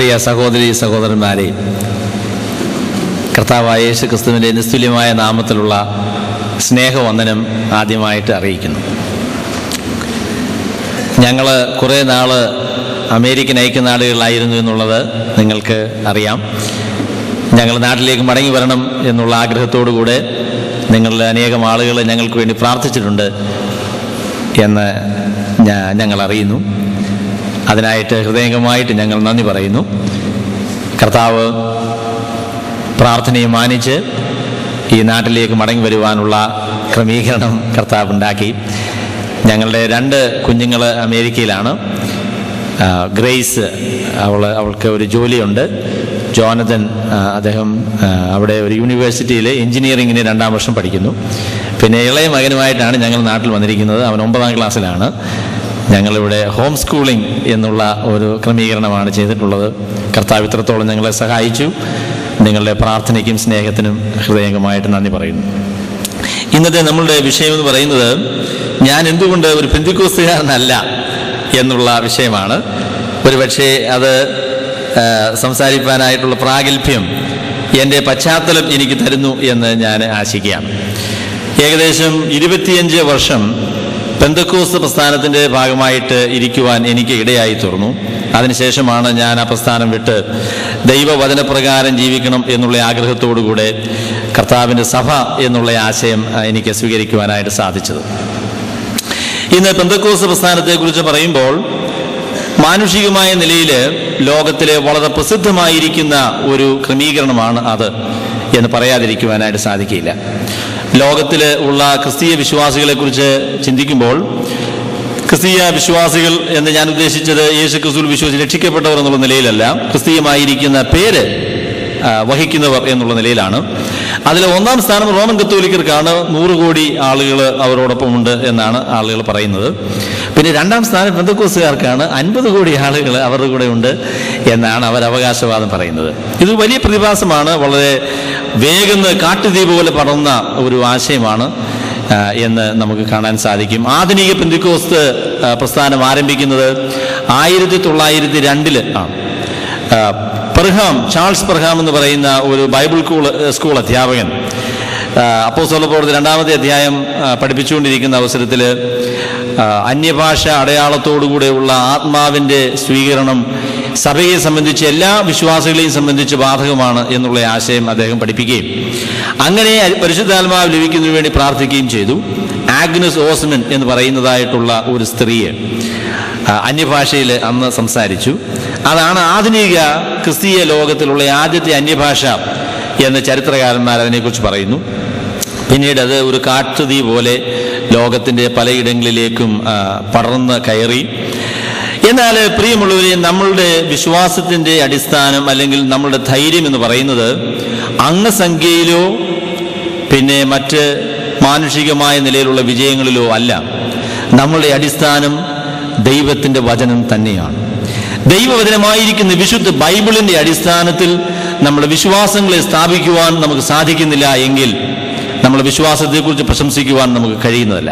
പ്രിയ സഹോദരി സഹോദരന്മാരെ, കർത്താവായ യേശു ക്രിസ്തുവിൻ്റെ നിസ്തുല്യമായ നാമത്തിലുള്ള സ്നേഹവന്ദനം ആദ്യമായിട്ട് അറിയിക്കുന്നു. ഞങ്ങൾ കുറേ നാൾ അമേരിക്കൻ ഐക്യനാടുകളിലായിരുന്നു എന്നുള്ളത് നിങ്ങൾക്ക് അറിയാം. ഞങ്ങൾ നാട്ടിലേക്ക് മടങ്ങി വരണം എന്നുള്ള ആഗ്രഹത്തോടു കൂടെ നിങ്ങളിൽ അനേകം ആളുകൾ ഞങ്ങൾക്ക് വേണ്ടി പ്രാർത്ഥിച്ചിട്ടുണ്ട് എന്ന് ഞങ്ങൾ അറിയുന്നു. അതിനായിട്ട് ഹൃദയംഗമായിട്ട് ഞങ്ങൾ നന്ദി പറയുന്നു. കർത്താവ് പ്രാർത്ഥനയെ മാനിച്ച് ഈ നാട്ടിലേക്ക് മടങ്ങി വരുവാനുള്ള ക്രമീകരണം കർത്താവ് ഉണ്ടാക്കി. ഞങ്ങളുടെ 2 കുഞ്ഞുങ്ങൾ അമേരിക്കയിലാണ്. ഗ്രേസ് അവൾക്ക് ഒരു ജോലിയുണ്ട്. ജോനതൻ അദ്ദേഹം അവിടെ ഒരു യൂണിവേഴ്സിറ്റിയിൽ എഞ്ചിനീയറിങ്ങിന് 2ാം വർഷം പഠിക്കുന്നു. പിന്നെ ഇളയ മകനുമായിട്ടാണ് ഞങ്ങൾ നാട്ടിൽ വന്നിരിക്കുന്നത്. അവൻ 9ാം ക്ലാസ്സിലാണ്. ഞങ്ങളിവിടെ ഹോം സ്കൂളിംഗ് എന്നുള്ള ഒരു ക്രമീകരണമാണ് ചെയ്തിട്ടുള്ളത്. കർത്താവ് ഇത്രത്തോളം ഞങ്ങളെ സഹായിച്ചു. നിങ്ങളുടെ പ്രാർത്ഥനയ്ക്കും സ്നേഹത്തിനും ഹൃദയംഗമായിട്ട് നന്ദി പറയുന്നു. ഇന്നത്തെ നമ്മളുടെ വിഷയം എന്ന് പറയുന്നത് ഞാൻ എന്തുകൊണ്ട് ഒരു പെന്തിക്കോസ്തുകാരനല്ല എന്നുള്ള വിഷയമാണ്. ഒരുപക്ഷെ അത് സംസാരിക്കാനായിട്ടുള്ള പ്രാഗൽഭ്യം എൻ്റെ പശ്ചാത്തലം എനിക്ക് തരുന്നു എന്ന് ഞാൻ ആശിക്കുകയാണ്. ഏകദേശം 25 വർഷം പെന്തക്കോസ്ത് പ്രസ്ഥാനത്തിൻ്റെ ഭാഗമായിട്ട് ഇരിക്കുവാൻ എനിക്ക് ഇടയായി തീർന്നു. അതിനുശേഷമാണ് ഞാൻ ആ പ്രസ്ഥാനം വിട്ട് ദൈവവചനപ്രകാരം ജീവിക്കണം എന്നുള്ള ആഗ്രഹത്തോടുകൂടെ കർത്താവിൻ്റെ സഭ എന്നുള്ള ആശയം എനിക്ക് സ്വീകരിക്കുവാനായിട്ട് സാധിച്ചത്. ഇന്ന് പെന്തക്കോസ്ത് പ്രസ്ഥാനത്തെക്കുറിച്ച് പറയുമ്പോൾ മാനുഷികമായ നിലയിൽ ലോകത്തിലെ വളരെ പ്രസിദ്ധമായിരിക്കുന്ന ഒരു ക്രമീകരണമാണ് അത് എന്ന് പറയാതിരിക്കുവാനായിട്ട് സാധിക്കില്ല. ലോകത്തിൽ ഉള്ള ക്രിസ്തീയ വിശ്വാസികളെക്കുറിച്ച് ചിന്തിക്കുമ്പോൾ ക്രിസ്തീയ വിശ്വാസികൾ എന്ന് ഞാൻ ഉദ്ദേശിച്ചത് യേശു ക്രിസ്തുവിൽ വിശ്വസിച്ച് രക്ഷിക്കപ്പെട്ടവർ എന്നുള്ള നിലയിലല്ല, ക്രിസ്തീയമായിരിക്കുന്ന പേര് വഹിക്കുന്നവർ എന്നുള്ള നിലയിലാണ്. അതിൽ 1ാം സ്ഥാനം റോമൻ കത്തോലിക്കർക്കാണ്. 100 കോടി ആളുകൾ അവരോടൊപ്പം ഉണ്ട് എന്നാണ് ആളുകൾ പറയുന്നത്. പിന്നെ 2ാം സ്ഥാനം പെന്തക്കോസ്തുകാർക്കാണ്. 50 കോടി ആളുകൾ അവരുടെ കൂടെ ഉണ്ട് എന്നാണ് അവർ അവകാശവാദം പറയുന്നത്. ഇത് വലിയ പ്രതിഭാസമാണ്. വളരെ വേഗം കാട്ടുതീ പോലെ പടർന്ന ഒരു ആശയമാണ് എന്ന് നമുക്ക് കാണാൻ സാധിക്കും. ആധുനിക പെന്തക്കോസ്ത് പ്രസ്ഥാനം ആരംഭിക്കുന്നത് 1902 ആണ്. ചാൾസ് പെർഹാം എന്ന് പറയുന്ന ഒരു ബൈബിൾ സ്കൂൾ അധ്യാപകൻ അപ്പോസ്തല പ്രവൃത്തി 2ാമത്തെ അധ്യായം പഠിപ്പിച്ചുകൊണ്ടിരിക്കുന്ന അവസരത്തിൽ അന്യഭാഷ അടയാളത്തോടുകൂടെയുള്ള ആത്മാവിൻ്റെ സ്വീകരണം സഭയെ സംബന്ധിച്ച് എല്ലാ വിശ്വാസികളെയും സംബന്ധിച്ച് ബാധകമാണ് എന്നുള്ള ആശയം അദ്ദേഹം പഠിപ്പിക്കുകയും അങ്ങനെ പരിശുദ്ധാത്മാവ് ലഭിക്കുന്നതിന് വേണ്ടി പ്രാർത്ഥിക്കുകയും ചെയ്തു. ആഗ്നസ് ഓസ്മൻ എന്ന് പറയുന്നതായിട്ടുള്ള ഒരു സ്ത്രീയെ അന്യഭാഷയിൽ അന്ന് സംസാരിച്ചു. അതാണ് ആധുനിക ക്രിസ്തീയ ലോകത്തിലുള്ള ആദ്യത്തെ അന്യഭാഷ എന്ന് ചരിത്രകാരന്മാർ അതിനെക്കുറിച്ച് പറയുന്നു. പിന്നീട് അത് ഒരു കാട്ടുതീ പോലെ ലോകത്തിൻ്റെ പലയിടങ്ങളിലേക്കും പടർന്ന് കയറി. എന്നാൽ പ്രിയമുള്ളവരെ, നമ്മളുടെ വിശ്വാസത്തിൻ്റെ അടിസ്ഥാനം അല്ലെങ്കിൽ നമ്മളുടെ ധൈര്യം എന്ന് പറയുന്നത് അംഗസംഖ്യയിലോ പിന്നെ മറ്റ് മാനുഷികമായ നിലയിലുള്ള വിജയങ്ങളിലോ അല്ല. നമ്മളുടെ അടിസ്ഥാനം ദൈവത്തിൻ്റെ വചനം തന്നെയാണ്. ദൈവവചനമായിരിക്കുന്ന വിശുദ്ധ ബൈബിളിൻ്റെ അടിസ്ഥാനത്തിൽ നമ്മുടെ വിശ്വാസങ്ങളെ സ്ഥാപിക്കുവാൻ നമുക്ക് സാധിക്കുന്നില്ല എങ്കിൽ നമ്മുടെ വിശ്വാസത്തെക്കുറിച്ച് പ്രശംസിക്കുവാൻ നമുക്ക് കഴിയുന്നതല്ല.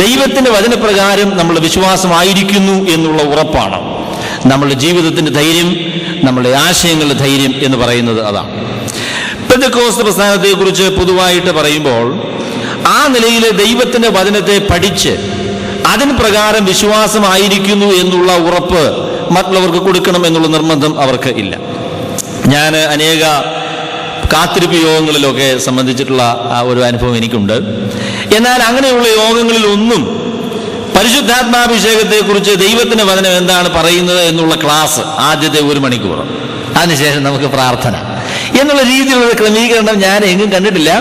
ദൈവത്തിൻ്റെ വചനപ്രകാരം നമ്മുടെ വിശ്വാസമായിരിക്കുന്നു എന്നുള്ള ഉറപ്പാണ് നമ്മുടെ ജീവിതത്തിൻ്റെ ധൈര്യം, നമ്മുടെ ആശയങ്ങളുടെ ധൈര്യം എന്ന് പറയുന്നത്. അതാണ് പെന്തക്കോസ്ത് പ്രസ്ഥാനത്തെക്കുറിച്ച് പൊതുവായിട്ട് പറയുമ്പോൾ ആ നിലയിൽ ദൈവത്തിൻ്റെ വചനത്തെ പഠിച്ച് അതിന് പ്രകാരം വിശ്വാസമായിരിക്കുന്നു എന്നുള്ള ഉറപ്പ് മറ്റുള്ളവർക്ക് കൊടുക്കണം എന്നുള്ള നിർബന്ധം അവർക്ക് ഇല്ല. ഞാൻ അനേക കാത്തിരിപ്പ് യോഗങ്ങളിലൊക്കെ സംബന്ധിച്ചിട്ടുള്ള ഒരു അനുഭവം എനിക്കുണ്ട്. എന്നാൽ അങ്ങനെയുള്ള യോഗങ്ങളിലൊന്നും പരിശുദ്ധാത്മാഭിഷേകത്തെക്കുറിച്ച് ദൈവത്തിൻ്റെ വചനം എന്താണ് പറയുന്നത് എന്നുള്ള ക്ലാസ് ആദ്യത്തെ 1 മണിക്കൂർ, അതിനുശേഷം നമുക്ക് പ്രാർത്ഥന എന്നുള്ള രീതിയിലുള്ള ക്രമീകരണം ഞാൻ എങ്ങും കണ്ടിട്ടില്ല.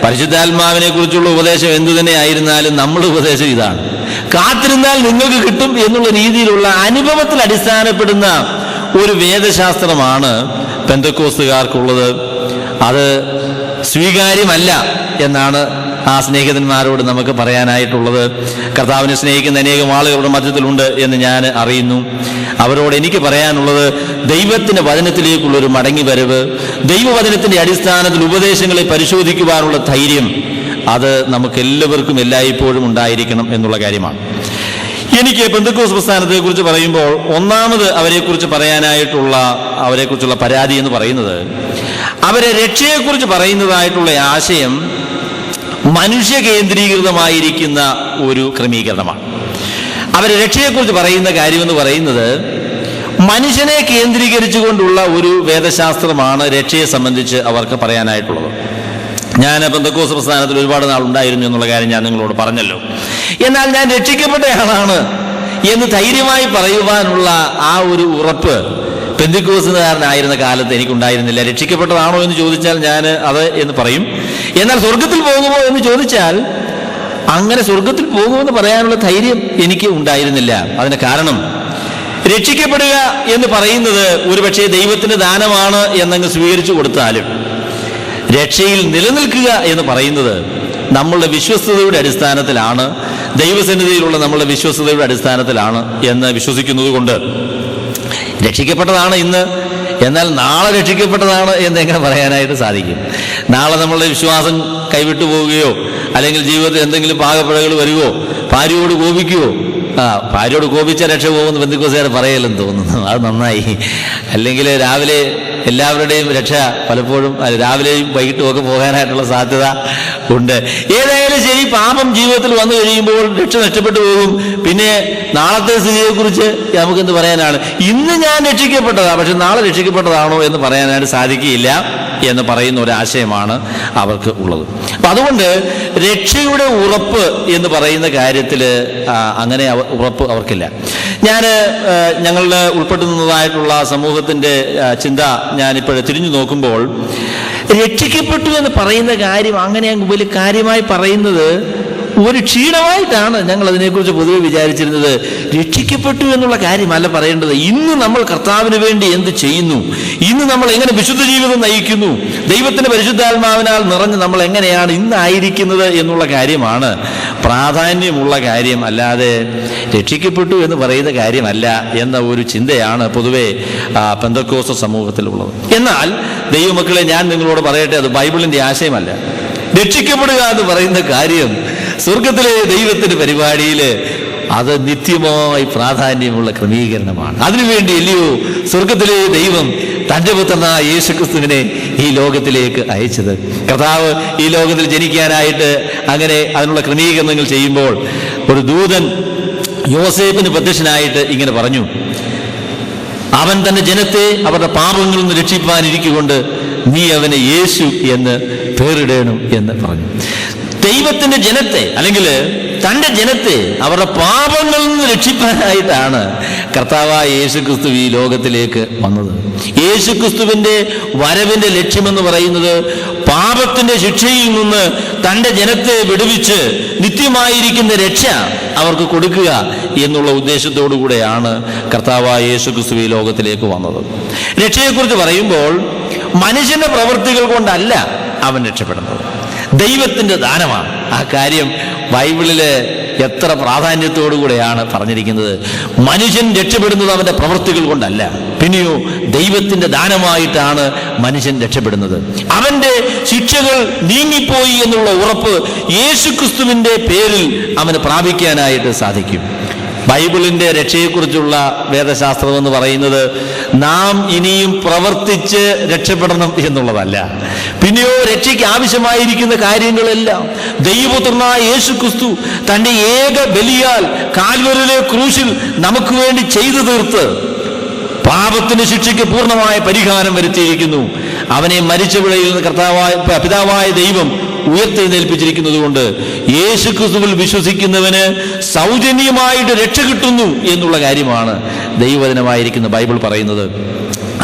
പരിശുദ്ധാത്മാവിനെ കുറിച്ചുള്ള ഉപദേശം എന്തു തന്നെ ആയിരുന്നാലും നമ്മുടെ ഉപദേശം ഇതാണ്: കാത്തിരുന്നാൽ നിങ്ങൾക്ക് കിട്ടും എന്നുള്ള രീതിയിലുള്ള അനുഭവത്തിൽ അടിസ്ഥാനപ്പെടുന്ന ഒരു വേദശാസ്ത്രമാണ് പെന്തക്കോസ്തുകാർക്കുള്ളത്. അത് സ്വീകാര്യമല്ല എന്നാണ് ആ സ്നേഹിതന്മാരോട് നമുക്ക് പറയാനായിട്ടുള്ളത്. കർത്താവിനെ സ്നേഹിക്കുന്ന അനേകം ആളുകളുടെ മധ്യത്തിലുണ്ട് എന്ന് ഞാൻ അറിയുന്നു. അവരോട് എനിക്ക് പറയാനുള്ളത് ദൈവത്തിൻ്റെ വചനത്തിലേക്കുള്ളൊരു മടങ്ങി വരവ്, ദൈവവചനത്തിൻ്റെ അടിസ്ഥാനത്തിൽ ഉപദേശങ്ങളെ പരിശോധിക്കുവാനുള്ള ധൈര്യം, അത് നമുക്കെല്ലാവർക്കും എല്ലായ്പ്പോഴും ഉണ്ടായിരിക്കണം എന്നുള്ള കാര്യമാണ്. എനിക്ക് പെന്തക്കോസ്ത് പ്രസ്ഥാനത്തെ കുറിച്ച് പറയുമ്പോൾ ഒന്നാമത് അവരെക്കുറിച്ചുള്ള പരാതി എന്ന് പറയുന്നത്, അവരെ രക്ഷയെക്കുറിച്ച് പറയുന്നതായിട്ടുള്ള ആശയം മനുഷ്യ കേന്ദ്രീകൃതമായിരിക്കുന്ന ഒരു ക്രമീകരണമാണ്. അവരെ രക്ഷയെക്കുറിച്ച് പറയുന്ന കാര്യമെന്ന് പറയുന്നത് മനുഷ്യനെ കേന്ദ്രീകരിച്ചുകൊണ്ടുള്ള ഒരു വേദശാസ്ത്രമാണ് രക്ഷയെ സംബന്ധിച്ച് അവർക്ക് പറയാനായിട്ടുള്ളത്. ഞാൻ പെന്തക്കോസ്ത് പ്രസ്ഥാനത്തിൽ ഒരുപാട് നാൾ ഉണ്ടായിരുന്നു എന്നുള്ള കാര്യം ഞാൻ നിങ്ങളോട് പറഞ്ഞല്ലോ. എന്നാൽ ഞാൻ രക്ഷിക്കപ്പെട്ടയാളാണ് എന്ന് ധൈര്യമായി പറയുവാനുള്ള ആ ഒരു ഉറപ്പ് പെന്തക്കോസ്തുകാരനായിരുന്ന കാലത്ത് എനിക്കുണ്ടായിരുന്നില്ല. രക്ഷിക്കപ്പെട്ടതാണോ എന്ന് ചോദിച്ചാൽ ഞാൻ അത് എന്ന് പറയും. എന്നാൽ സ്വർഗത്തിൽ പോകുമോ എന്ന് ചോദിച്ചാൽ അങ്ങനെ സ്വർഗത്തിൽ പോകുമെന്ന് പറയാനുള്ള ധൈര്യം എനിക്ക് ഉണ്ടായിരുന്നില്ല. അതിന് കാരണം, രക്ഷിക്കപ്പെടുക എന്ന് പറയുന്നത് ഒരുപക്ഷെ ദൈവത്തിന്റെ ദാനമാണ് എന്നങ്ങ് സ്വീകരിച്ചു കൊടുത്താലും രക്ഷയിൽ നിലനിൽക്കുക എന്ന് പറയുന്നത് നമ്മളുടെ വിശ്വസ്തതയുടെ അടിസ്ഥാനത്തിലാണ്, ദൈവസന്നിധിയിലുള്ള നമ്മളുടെ വിശ്വസ്തതയുടെ അടിസ്ഥാനത്തിലാണ് എന്ന് വിശ്വസിക്കുന്നത് കൊണ്ട് രക്ഷിക്കപ്പെട്ടതാണ് ഇന്ന്, എന്നാൽ നാളെ രക്ഷിക്കപ്പെട്ടതാണ് എന്നെങ്ങനെ പറയാനായിട്ട് സാധിക്കും? നാളെ നമ്മളുടെ വിശ്വാസം കൈവിട്ടു പോവുകയോ അല്ലെങ്കിൽ ജീവിതത്തിൽ എന്തെങ്കിലും പാകപ്പിഴകൾ വരികയോ ഭാര്യയോട് കോപിക്കുകയോ, ഭാര്യയോട് കോപിച്ച രക്ഷ പോകുമെന്ന് പെന്തക്കോസ്തുകാർ പറയലെന്ന് തോന്നുന്നു. അത് നന്നായി. അല്ലെങ്കിൽ രാവിലെ എല്ലാവരുടെയും രക്ഷ പലപ്പോഴും രാവിലെയും വൈകിട്ടും ഒക്കെ പോകാനായിട്ടുള്ള സാധ്യത ഉണ്ട്. ഏതായാലും ശരി, പാപം ജീവിതത്തിൽ വന്നു കഴിയുമ്പോൾ രക്ഷ നഷ്ടപ്പെട്ടു പോകും. പിന്നെ നാളത്തെ സ്ഥിതിയെക്കുറിച്ച് നമുക്കെന്ത് പറയാനാണ്? ഇന്ന് ഞാൻ രക്ഷിക്കപ്പെട്ടതാണ്, പക്ഷെ നാളെ രക്ഷിക്കപ്പെട്ടതാണോ എന്ന് പറയാനായിട്ട് സാധിക്കുകയില്ല എന്ന് പറയുന്ന ഒരാശയമാണ് അവർക്ക് ഉള്ളത്. അപ്പം അതുകൊണ്ട് രക്ഷയുടെ ഉറപ്പ് എന്ന് പറയുന്ന കാര്യത്തിൽ അങ്ങനെ ഉറപ്പ് അവർക്കില്ല. ഞങ്ങളുടെ ഉൾപ്പെട്ടു നിന്നതായിട്ടുള്ള സമൂഹത്തിൻ്റെ ചിന്ത ഞാനിപ്പോൾ തിരിഞ്ഞു നോക്കുമ്പോൾ, രക്ഷിക്കപ്പെട്ടു എന്ന് പറയുന്ന കാര്യം അങ്ങനെ വലിയ കാര്യമായി പറയുന്നത് ഒരു ക്ഷീണമായിട്ടാണ് ഞങ്ങൾ അതിനെക്കുറിച്ച് പൊതുവെ വിചാരിച്ചിരുന്നത്. രക്ഷിക്കപ്പെട്ടു എന്നുള്ള കാര്യമല്ല പറയേണ്ടത്. ഇന്ന് നമ്മൾ കർത്താവിന് വേണ്ടി എന്ത് ചെയ്യുന്നു, ഇന്ന് നമ്മൾ എങ്ങനെ വിശുദ്ധ ജീവിതം നയിക്കുന്നു, ദൈവത്തിന്റെ പരിശുദ്ധാത്മാവിനാൽ നിറഞ്ഞ് നമ്മൾ എങ്ങനെയാണ് ഇന്നായിരിക്കുന്നത് എന്നുള്ള കാര്യമാണ് പ്രാധാന്യമുള്ള കാര്യം. അല്ലാതെ രക്ഷിക്കപ്പെട്ടു എന്ന് പറയുന്ന കാര്യമല്ല എന്ന ഒരു ചിന്തയാണ് പൊതുവെ പെന്തക്കോസ്ത് സമൂഹത്തിലുള്ളത്. എന്നാൽ ദൈവമക്കളെ, ഞാൻ നിങ്ങളോട് പറയട്ടെ, അത് ബൈബിളിന്റെ ആശയമല്ല. രക്ഷിക്കപ്പെടുക എന്ന് പറയുന്ന കാര്യം സ്വർഗത്തിലെ ദൈവത്തിന്റെ പരിപാടിയിൽ അത് നിത്യമായി പ്രാധാന്യമുള്ള ക്രമീകരണമാണ്. അതിനുവേണ്ടി അല്ലയോ സ്വർഗത്തിലെ ദൈവം തൻ്റെ പുത്രനായ യേശുക്രിസ്തുവിനെ ഈ ലോകത്തിലേക്ക് അയച്ചത്? കർത്താവ് ഈ ലോകത്തിൽ ജനിക്കാനായിട്ട് അങ്ങനെ അതിനുള്ള ക്രമീകരണങ്ങൾ ചെയ്യുമ്പോൾ ഒരു ദൂതൻ യോസേഫിന് പ്രത്യക്ഷനായിട്ട് ഇങ്ങനെ പറഞ്ഞു, അവൻ തന്റെ ജനത്തെ അവരുടെ പാപങ്ങളിൽ നിന്ന് രക്ഷിപ്പാനിരിക്കൊണ്ട് നീ അവനെ യേശു എന്ന് പേരിടണം എന്ന് പറഞ്ഞു. ദൈവത്തിന്റെ ജനത്തെ അല്ലെങ്കിൽ തൻ്റെ ജനത്തെ അവരുടെ പാപങ്ങളിൽ നിന്ന് രക്ഷിപ്പാനായിട്ടാണ് കർത്താവായ യേശുക്രിസ്തു ഈ ലോകത്തിലേക്ക് വന്നത്. യേശുക്രിസ്തുവിന്റെ വരവിന്റെ ലക്ഷ്യമെന്ന് പറയുന്നത് പാപത്തിന്റെ ശിക്ഷയിൽ നിന്ന് തൻ്റെ ജനത്തെ വിടുവിച്ച് നിത്യമായിരിക്കുന്ന രക്ഷ അവർക്ക് കൊടുക്കുക എന്നുള്ള ഉദ്ദേശത്തോടു കൂടെയാണ് കർത്താവായ യേശുക്രിസ്തു ഈ ലോകത്തിലേക്ക് വന്നത്. രക്ഷയെക്കുറിച്ച് പറയുമ്പോൾ മനുഷ്യന്റെ പ്രവൃത്തികൾ കൊണ്ടല്ല അവൻ രക്ഷപ്പെടുന്നത്, ദൈവത്തിന്റെ ദാനമാണ്. ആ കാര്യം ബൈബിളില് എത്ര പ്രാധാന്യത്തോടു കൂടെയാണ് പറഞ്ഞിരിക്കുന്നത്. മനുഷ്യൻ രക്ഷപ്പെടുന്നത് അവന്റെ പ്രവൃത്തികൾ കൊണ്ടല്ല, പിന്നെയോ ദൈവത്തിന്റെ ദാനമായിട്ടാണ് മനുഷ്യൻ രക്ഷപ്പെടുന്നത്. അവന്റെ ശിക്ഷകൾ നീങ്ങിപ്പോയി എന്നുള്ള ഉറപ്പ് യേശുക്രിസ്തുവിന്റെ പേരിൽ അവന് പ്രാപിക്കാനായിട്ട് സാധിക്കും. ബൈബിളിന്റെ രക്ഷയെക്കുറിച്ചുള്ള വേദശാസ്ത്രം എന്ന് പറയുന്നത് നാം ഇനിയും പ്രവർത്തിച്ച് രക്ഷപ്പെടണം എന്നുള്ളതല്ല, പിന്നെയോ രക്ഷയ്ക്ക് ആവശ്യമായിരിക്കുന്ന കാര്യങ്ങളെല്ലാം ദൈവപുത്രനായ യേശുക്രിസ്തു തൻ്റെ ഏക ബലിയാൽ കാൽവരിയിലെ ക്രൂശിൽ നമുക്ക് വേണ്ടി ചെയ്തു തീർത്ത് പാപത്തിന്റെ ശിക്ഷയ്ക്ക് പൂർണ്ണമായ പരിഹാരം വരുത്തിയിരിക്കുന്നു. അവനെ മരിച്ചവിടയിൽ നിന്ന് പിതാവായ ദൈവം ഉയർത്തെഴുന്നേൽപ്പിച്ചിരിക്കുന്നത് കൊണ്ട് യേശുക്രിസ്തുവിൽ വിശ്വസിക്കുന്നവന് സൗജന്യമായിട്ട് രക്ഷ കിട്ടുന്നു എന്നുള്ള കാര്യമാണ് ദൈവവചനമായിരിക്കുന്ന ബൈബിൾ പറയുന്നത്.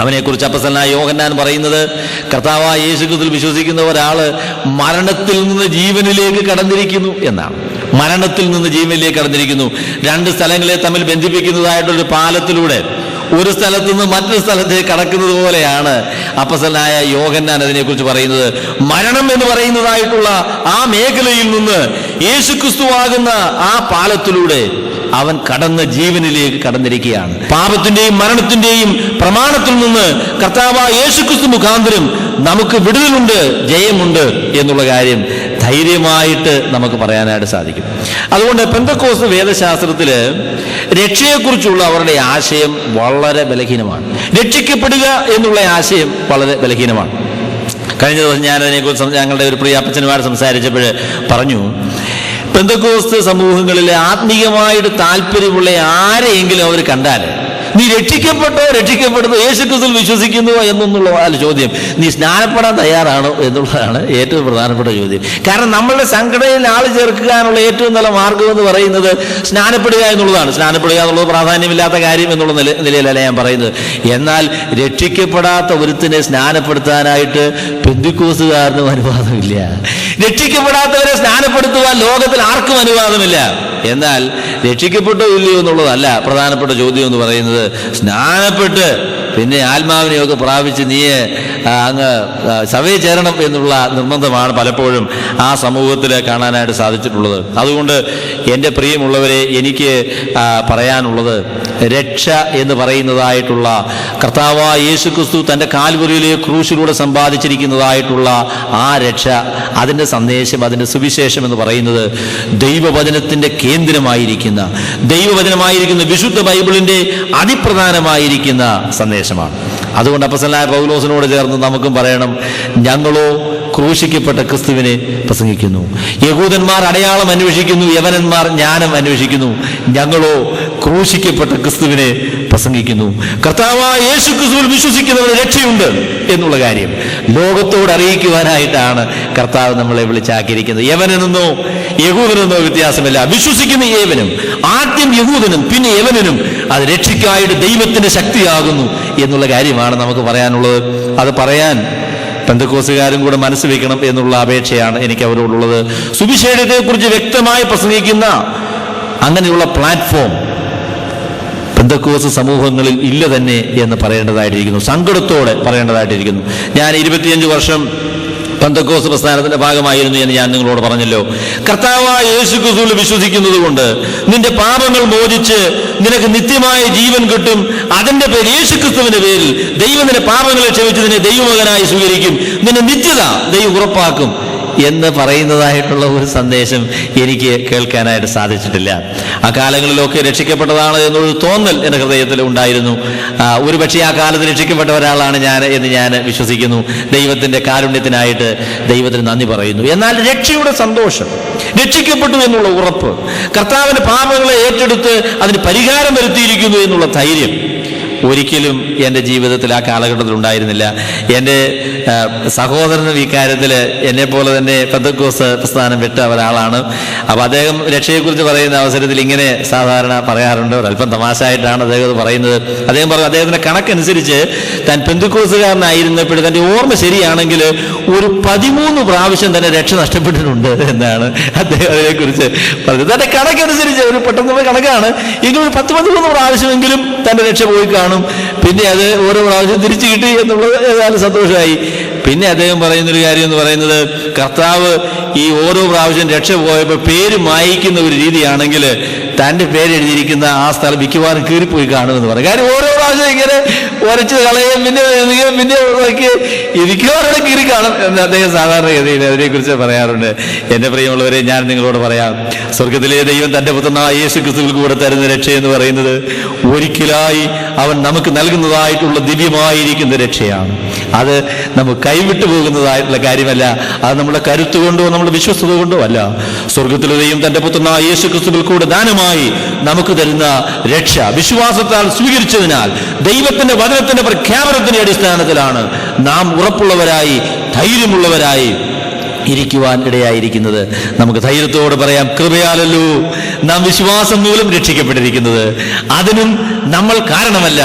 അവനെക്കുറിച്ച് അപ്പോസ്തലനായ യോഹന്നാൻ പറയുന്നത്, കർത്താവായ യേശുക്രിസ്തുവിൽ വിശ്വസിക്കുന്ന ഒരാള് മരണത്തിൽ നിന്ന് ജീവനിലേക്ക് കടന്നിരിക്കുന്നു എന്നാണ്. മരണത്തിൽ നിന്ന് ജീവനിലേക്ക് കടന്നിരിക്കുന്നു. രണ്ട് സ്ഥലങ്ങളെ തമ്മിൽ ബന്ധിപ്പിക്കുന്നതായിട്ടൊരു പാലത്തിലൂടെ ഒരു സ്ഥലത്ത് നിന്ന് മറ്റൊരു സ്ഥലത്തേക്ക് കടക്കുന്നത് പോലെയാണ് അപ്പോസ്തലനായ യോഹന്നാൻ അതിനെക്കുറിച്ച് പറയുന്നത്. മരണം എന്ന് പറയുന്നതായിട്ടുള്ള ആ മേഖലയിൽ നിന്ന് യേശുക്രിസ്തുവാകുന്ന ആ പാലത്തിലൂടെ അവൻ കടന്ന് ജീവനിലേക്ക് കടന്നിരിക്കുകയാണ്. പാപത്തിന്റെയും മരണത്തിന്റെയും പ്രമാണത്തിൽ നിന്ന് കർത്താവായ യേശുക്രിസ്തു മുഖാന്തരം നമുക്ക് വിടുതലുണ്ട്, ജയമുണ്ട് എന്നുള്ള കാര്യം ധൈര്യമായിട്ട് നമുക്ക് പറയാനായിട്ട് സാധിക്കും. അതുകൊണ്ട് പെന്തക്കോസ്ത് വേദശാസ്ത്രത്തിൽ രക്ഷയെക്കുറിച്ചുള്ള അവരുടെ ആശയം വളരെ ബലഹീനമാണ്. രക്ഷിക്കപ്പെടുക എന്നുള്ള ആശയം വളരെ ബലഹീനമാണ്. കഴിഞ്ഞ ദിവസം ഞാനതിനെക്കുറിച്ച് ഞങ്ങളുടെ ഒരു പ്രിയ അപ്പച്ചനുമായിട്ട് സംസാരിച്ചപ്പോൾ പറഞ്ഞു, പെന്തക്കോസ്ത് സമൂഹങ്ങളിൽ ആത്മീയമായിട്ട് താല്പര്യമുള്ള ആരെയെങ്കിലും അവർ കണ്ടാൽ നീ രക്ഷിക്കപ്പെടുന്നു യേശുക്രിസ്തുവിൽ വിശ്വസിക്കുന്നുവോ എന്നുള്ള ചോദ്യം, നീ സ്നാനപ്പെടാൻ തയ്യാറാണോ എന്നുള്ളതാണ് ഏറ്റവും പ്രധാനപ്പെട്ട ചോദ്യം. കാരണം നമ്മളുടെ സംഘടനയിൽ ആൾ ചേർക്കാനുള്ള ഏറ്റവും നല്ല മാർഗം എന്ന് പറയുന്നത് സ്നാനപ്പെടുക എന്നുള്ളതാണ്. സ്നാനപ്പെടുക എന്നുള്ളത് പ്രാധാന്യമില്ലാത്ത കാര്യം എന്നുള്ള നിലയിലല്ല ഞാൻ പറയുന്നത്. എന്നാൽ രക്ഷിക്കപ്പെടാത്ത ഒരുത്തിനെ സ്നാനപ്പെടുത്താനായിട്ട് പെന്തക്കോസ്തുകാരനും അനുവാദമില്ല. രക്ഷിക്കപ്പെടാത്തവരെ സ്നാനപ്പെടുത്തുവാൻ ലോകത്തിൽ ആർക്കും അനുവാദമില്ല. എന്നാൽ രക്ഷിക്കപ്പെട്ടോ ഇല്ലയോ എന്നുള്ളതല്ല പ്രധാനപ്പെട്ട ചോദ്യം എന്ന് പറയുന്നത്. സ്നാനപ്പെട്ട് പിന്നെ ആത്മാവിനെയൊക്കെ പ്രാപിച്ച് നീ അങ്ങ് സഭയിൽ ചേരണം എന്നുള്ള നിർബന്ധമാണ് പലപ്പോഴും ആ സമൂഹത്തിൽ കാണാനായിട്ട് സാധിച്ചിട്ടുള്ളത്. അതുകൊണ്ട് എൻ്റെ പ്രിയമുള്ളവരെ, എനിക്ക് പറയാനുള്ളത്, രക്ഷ എന്ന് പറയുന്നതായിട്ടുള്ള കർത്താവായ യേശുക്രിസ്തു തൻ്റെ കാൽവരിയിലെ ക്രൂശിലൂടെ സമ്പാദിച്ചിരിക്കുന്നതായിട്ടുള്ള ആ രക്ഷ, അതിൻ്റെ സന്ദേശം, അതിൻ്റെ സുവിശേഷം എന്ന് പറയുന്നത് ദൈവവചനത്തിൻ്റെ കേന്ദ്രമായിരിക്കുന്ന, ദൈവവചനമായിരിക്കുന്ന വിശുദ്ധ ബൈബിളിൻ്റെ അതിപ്രധാനമായിരിക്കുന്ന സന്ദേശമാണ്. അതുകൊണ്ട് അപ്പോസ്തലനായ പൗലോസിനോട് ചേർന്ന് നമുക്കും പറയണം, ഞങ്ങളോ ക്രൂശിക്കപ്പെട്ട ക്രിസ്തുവിനെ പ്രസംഗിക്കുന്നു. യഹൂദന്മാർ അടയാളം അന്വേഷിക്കുന്നു, യവനന്മാർ ജ്ഞാനം അന്വേഷിക്കുന്നു. ഞങ്ങളോ ക്രൂശിക്കപ്പെട്ട ക്രിസ്തുവിനെ പ്രസംഗിക്കുന്നു. കർത്താവായ യേശു ക്രിസ്തുവിൽ വിശ്വസിക്കുന്നവന് രക്ഷയുണ്ട് എന്നുള്ള കാര്യം ലോകത്തോട് അറിയിക്കുവാനായിട്ടാണ് കർത്താവ് നമ്മളെ വിളിച്ചാക്കിയിരിക്കുന്നത്. യവനെന്നോ യഹൂദനെന്നോ വ്യത്യാസമില്ല. വിശ്വസിക്കുന്ന ഏവനും, ആദ്യം യഹൂദനും പിന്നെ യവനനും, അത് രക്ഷയ്ക്കായിട്ട് ദൈവത്തിന്റെ ശക്തിയാകുന്നു എന്നുള്ള കാര്യമാണ് നമുക്ക് പറയാനുള്ളത്. അത് പറയാൻ പെന്തക്കോസ്തുകാരും കൂടെ മനസ്സ് വെക്കണം എന്നുള്ള അപേക്ഷയാണ് എനിക്ക് അവരോടുള്ളത്. സുവിശേഷത്തെക്കുറിച്ച് വ്യക്തമായി പ്രസംഗിക്കുന്ന അങ്ങനെയുള്ള പ്ലാറ്റ്ഫോം പെന്തക്കോസ്ത് സമൂഹങ്ങളിൽ ഇല്ല തന്നെ എന്ന് പറയേണ്ടതായിട്ടിരിക്കുന്നു, സങ്കടത്തോടെ പറയേണ്ടതായിട്ടിരിക്കുന്നു. ഞാൻ 25 വർഷം പെന്തക്കോസ്ത് പ്രസ്ഥാനത്തിന്റെ ഭാഗമായിരുന്നു എന്ന് ഞാൻ നിങ്ങളോട് പറഞ്ഞല്ലോ. കർത്താവായ യേശുക്രിസ്തുവിൽ വിശ്വസിക്കുന്നത് കൊണ്ട് നിന്റെ പാപങ്ങൾ മോചിച്ച് നിനക്ക് നിത്യമായ ജീവൻ കിട്ടും. അതിന്റെ പേര്, യേശുക്രിസ്തുവിന്റെ പേരിൽ ദൈവം നിന്റെ പാപങ്ങളെ ക്ഷമിച്ച് നിന്നെ ദൈവമകനായി സ്വീകരിക്കും, നിന്റെ നിത്യത ദൈവം ഉറപ്പാക്കും എന്ന് പറയുന്നതായിട്ടുള്ള ഒരു സന്ദേശം എനിക്ക് കേൾക്കാനായിട്ട് സാധിച്ചിട്ടില്ല. ആ കാലങ്ങളിലൊക്കെ രക്ഷിക്കപ്പെട്ടതാണ് എന്നൊരു തോന്നൽ എൻ്റെ ഹൃദയത്തിൽ ഉണ്ടായിരുന്നു. ഒരുപക്ഷെ ആ കാലത്ത് രക്ഷിക്കപ്പെട്ട ഒരാളാണ് ഞാൻ എന്ന് ഞാൻ വിശ്വസിക്കുന്നു. ദൈവത്തിൻ്റെ കാരുണ്യത്തിനായിട്ട് ദൈവത്തിന് നന്ദി പറയുന്നു. എന്നാൽ രക്ഷയുടെ സന്തോഷം, രക്ഷിക്കപ്പെട്ടു എന്നുള്ള ഉറപ്പ്, കർത്താവിൻ്റെ പാപങ്ങളെ ഏറ്റെടുത്ത് അതിന് പരിഹാരം വരുത്തിയിരിക്കുന്നു എന്നുള്ള ധൈര്യം ഒരിക്കലും എൻ്റെ ജീവിതത്തിൽ ആ കാലഘട്ടത്തിൽ ഉണ്ടായിരുന്നില്ല. എൻ്റെ സഹോദരനും ഈ കാര്യത്തിൽ എന്നെപ്പോലെ തന്നെ പെന്തക്കോസ്ത് പ്രസ്ഥാനം വിട്ട ഒരാളാണ്. അപ്പോൾ അദ്ദേഹം രക്ഷയെക്കുറിച്ച് പറയുന്ന അവസരത്തിൽ ഇങ്ങനെ സാധാരണ പറയാറുണ്ട്, ഒരല്പം തമാശയായിട്ടാണ് അദ്ദേഹം പറയുന്നത്. അദ്ദേഹം പറഞ്ഞു, അദ്ദേഹത്തിൻ്റെ കണക്കനുസരിച്ച് താൻ പെന്തക്കോസ്തുകാരനായിരുന്നപ്പോൾ തൻ്റെ ഓർമ്മ ശരിയാണെങ്കിൽ ഒരു 13 പ്രാവശ്യം തന്നെ രക്ഷ നഷ്ടപ്പെട്ടിട്ടുണ്ട് എന്നാണ് അദ്ദേഹം അതിനെക്കുറിച്ച് പറഞ്ഞത്. തൻ്റെ കണക്കനുസരിച്ച് ഒരു പെട്ടെന്നുള്ള കണക്കാണ്, എങ്കിലും ഒരു 10-13 പ്രാവശ്യമെങ്കിലും തൻ്റെ രക്ഷ പോയി കാണും. പിന്നെ അത് ഓരോ പ്രാവശ്യം തിരിച്ചു കിട്ടി എന്നുള്ളത് ഏതായാലും സന്തോഷമായി. പിന്നെ അദ്ദേഹം പറയുന്നൊരു കാര്യം എന്ന് പറയുന്നത്, കർത്താവ് ഈ ഓരോ പ്രാവശ്യം രക്ഷ പോയപ്പോൾ പേര് മായിക്കുന്ന ഒരു രീതിയാണെങ്കിൽ തൻ്റെ പേരെഴുതിയിരിക്കുന്ന ആ സ്ഥലം മിക്കവാറും കീറിപ്പോയി കാണുമെന്ന് പറയും. കാര്യം ഓരോ പ്രാവശ്യം ഇങ്ങനെ ഉരച്ച് കളയും, പിന്നെ മിക്കവാറും കീറി കാണും എന്ന് അദ്ദേഹം സാധാരണഗതിയിൽ അതിനെക്കുറിച്ച് പറയാറുണ്ട്. എൻ്റെ പ്രിയമുള്ളവരെ, ഞാൻ നിങ്ങളോട് പറയാം, സ്വർഗത്തിലെ ദൈവം തൻ്റെ പുത്രനായ യേശുക്രിസ്തുവിൽ കൂടെ തരുന്ന രക്ഷ എന്ന് പറയുന്നത് ഒരിക്കലായി അവൻ നമുക്ക് നൽകുന്നതായിട്ടുള്ള ദിവ്യമായിരിക്കുന്ന രക്ഷയാണ്. അത് നമുക്ക് കൈവിട്ടു പോകുന്നതായിട്ടുള്ള കാര്യമല്ല. അത് നമ്മുടെ കരുത്തുകൊണ്ടോ നമ്മുടെ വിശ്വസ്തത കൊണ്ടോ അല്ല. സ്വർഗത്തിലെ ദൈവം തൻ്റെ പുത്രനായ യേശുക്രിസ്തുവിൽ കൂടെ ദാനമായി നമുക്ക് തരുന്ന രക്ഷ വിശ്വാസത്താൽ സ്വീകരിച്ചതിനാൽ ദൈവത്തിന്റെ വചനത്തിന്റെ പ്രഖ്യാപനത്തിന്റെ അടിസ്ഥാനത്തിലാണ് നാം ഉറപ്പുള്ളവരായി, ധൈര്യമുള്ളവരായി ഇരിക്കുവാൻ ഇടയായിരിക്കുന്നത്. നമുക്ക് ധൈര്യത്തോടെ പറയാം, കൃപയാലല്ലോ നാം വിശ്വാസം മൂലം രക്ഷിക്കപ്പെട്ടിരിക്കുന്നത്. അതിനും നമ്മൾ കാരണമല്ല,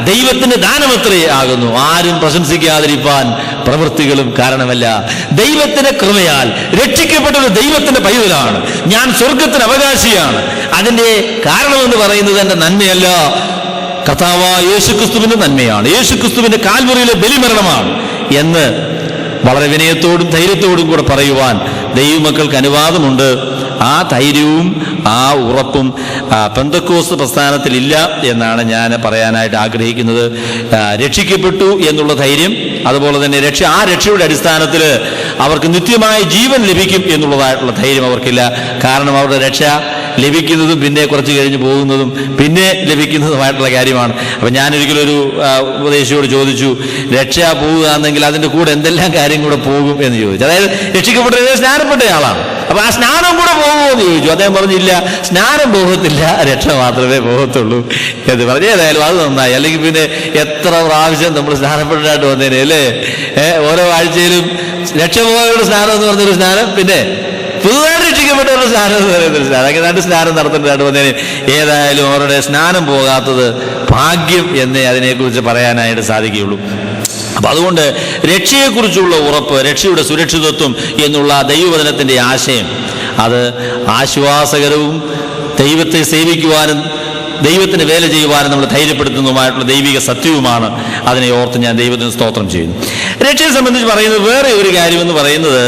ദൈവത്തിന്റെ ദാനമത്രേ ആകുന്നു. ആരും പ്രശംസിക്കാതിരിക്കാൻ പ്രവൃത്തികളും കാരണമല്ല. ദൈവത്തിന്റെ കൃപയാൽ രക്ഷിക്കപ്പെട്ടത് ദൈവത്തിന്റെ പൈതലാണ്. ഞാൻ സ്വർഗത്തിന് അവകാശിയാണ്. അതിന്റെ കാരണമെന്ന് പറയുന്നത് എന്റെ നന്മയല്ല, കർത്താവായ യേശുക്രിസ്തുവിന്റെ നന്മയാണ്, യേശുക്രിസ്തുവിന്റെ കാൽവറിയിലെ ബലിമരണമാണ് എന്ന് വളരെ വിനയത്തോടും ധൈര്യത്തോടും കൂടെ പറയുവാൻ ദൈവമക്കൾക്ക് അനുവാദമുണ്ട്. ആ ധൈര്യവും ആ ഉറപ്പും പെന്തക്കോസ്ത് പ്രസ്ഥാനത്തിലില്ല എന്നാണ് ഞാൻ പറയാനായിട്ട് ആഗ്രഹിക്കുന്നത്. രക്ഷിക്കപ്പെട്ടു എന്നുള്ള ധൈര്യം, അതുപോലെ തന്നെ ആ രക്ഷയുടെ അടിസ്ഥാനത്തിൽ അവർക്ക് നിത്യമായ ജീവൻ ലഭിക്കും എന്നുള്ളതായിട്ടുള്ള ധൈര്യം അവർക്കില്ല. കാരണം അവരുടെ രക്ഷ ലഭിക്കുന്നതും പിന്നെ കുറച്ച് കഴിഞ്ഞ് പോകുന്നതും പിന്നെ ലഭിക്കുന്നതുമായിട്ടുള്ള കാര്യമാണ്. അപ്പം ഞാനൊരിക്കലും ഒരു ഉപദേശിയോട് ചോദിച്ചു, രക്ഷ പോവുക എന്നെങ്കിൽ അതിൻ്റെ കൂടെ എന്തെല്ലാം കാര്യം കൂടെ പോകും എന്ന് ചോദിച്ചു. അതായത് രക്ഷിക്കപ്പെട്ട സ്നാനപ്പെട്ട ആളാണ്, അപ്പോൾ ആ സ്നാനം കൂടെ പോകുമോ എന്ന് ചോദിച്ചു. അദ്ദേഹം പറഞ്ഞില്ല, സ്നാനം പോകത്തില്ല, രക്ഷ മാത്രമേ പോകത്തുള്ളൂ എന്ന് പറഞ്ഞു. ഏതായാലും അത് നന്നായി. അല്ലെങ്കിൽ പിന്നെ എത്ര പ്രാവശ്യം നമ്മൾ സ്നാനപ്പെട്ടായിട്ട് വന്നേനെ അല്ലേ? ഓരോ ആഴ്ചയിലും രക്ഷപോകയുടെ സ്നാനം എന്ന് പറഞ്ഞൊരു സ്നാനം, പിന്നെ പുതുതായിട്ട് രക്ഷിക്കപ്പെട്ടവരുടെ സ്നാനം എന്ന് പറയുന്നൊരു സ്നാനം, അങ്ങനെ രണ്ട് സ്നാനം നടത്തേണ്ടതായിട്ട് വന്നേനെ. ഏതായാലും അവരുടെ സ്നാനം പോകാത്തത് ഭാഗ്യം എന്നേ അതിനെക്കുറിച്ച് പറയാനായിട്ട് സാധിക്കുകയുള്ളൂ. അപ്പം അതുകൊണ്ട് രക്ഷയെക്കുറിച്ചുള്ള ഉറപ്പ്, രക്ഷയുടെ സുരക്ഷിതത്വം എന്നുള്ള ദൈവവചനത്തിൻ്റെ ആശയം അത് ആശ്വാസകരവും ദൈവത്തെ സേവിക്കുവാനും ദൈവത്തിന് വേല ചെയ്യുവാനും നമ്മൾ ധൈര്യപ്പെടുത്തുന്നതുമായിട്ടുള്ള ദൈവിക സത്യവുമാണ്. അതിനെ ഓർത്ത് ഞാൻ ദൈവത്തിന് സ്തോത്രം ചെയ്യുന്നു. രക്ഷയെ സംബന്ധിച്ച് പറയുന്നത് വേറെ ഒരു കാര്യമെന്ന് പറയുന്നത്,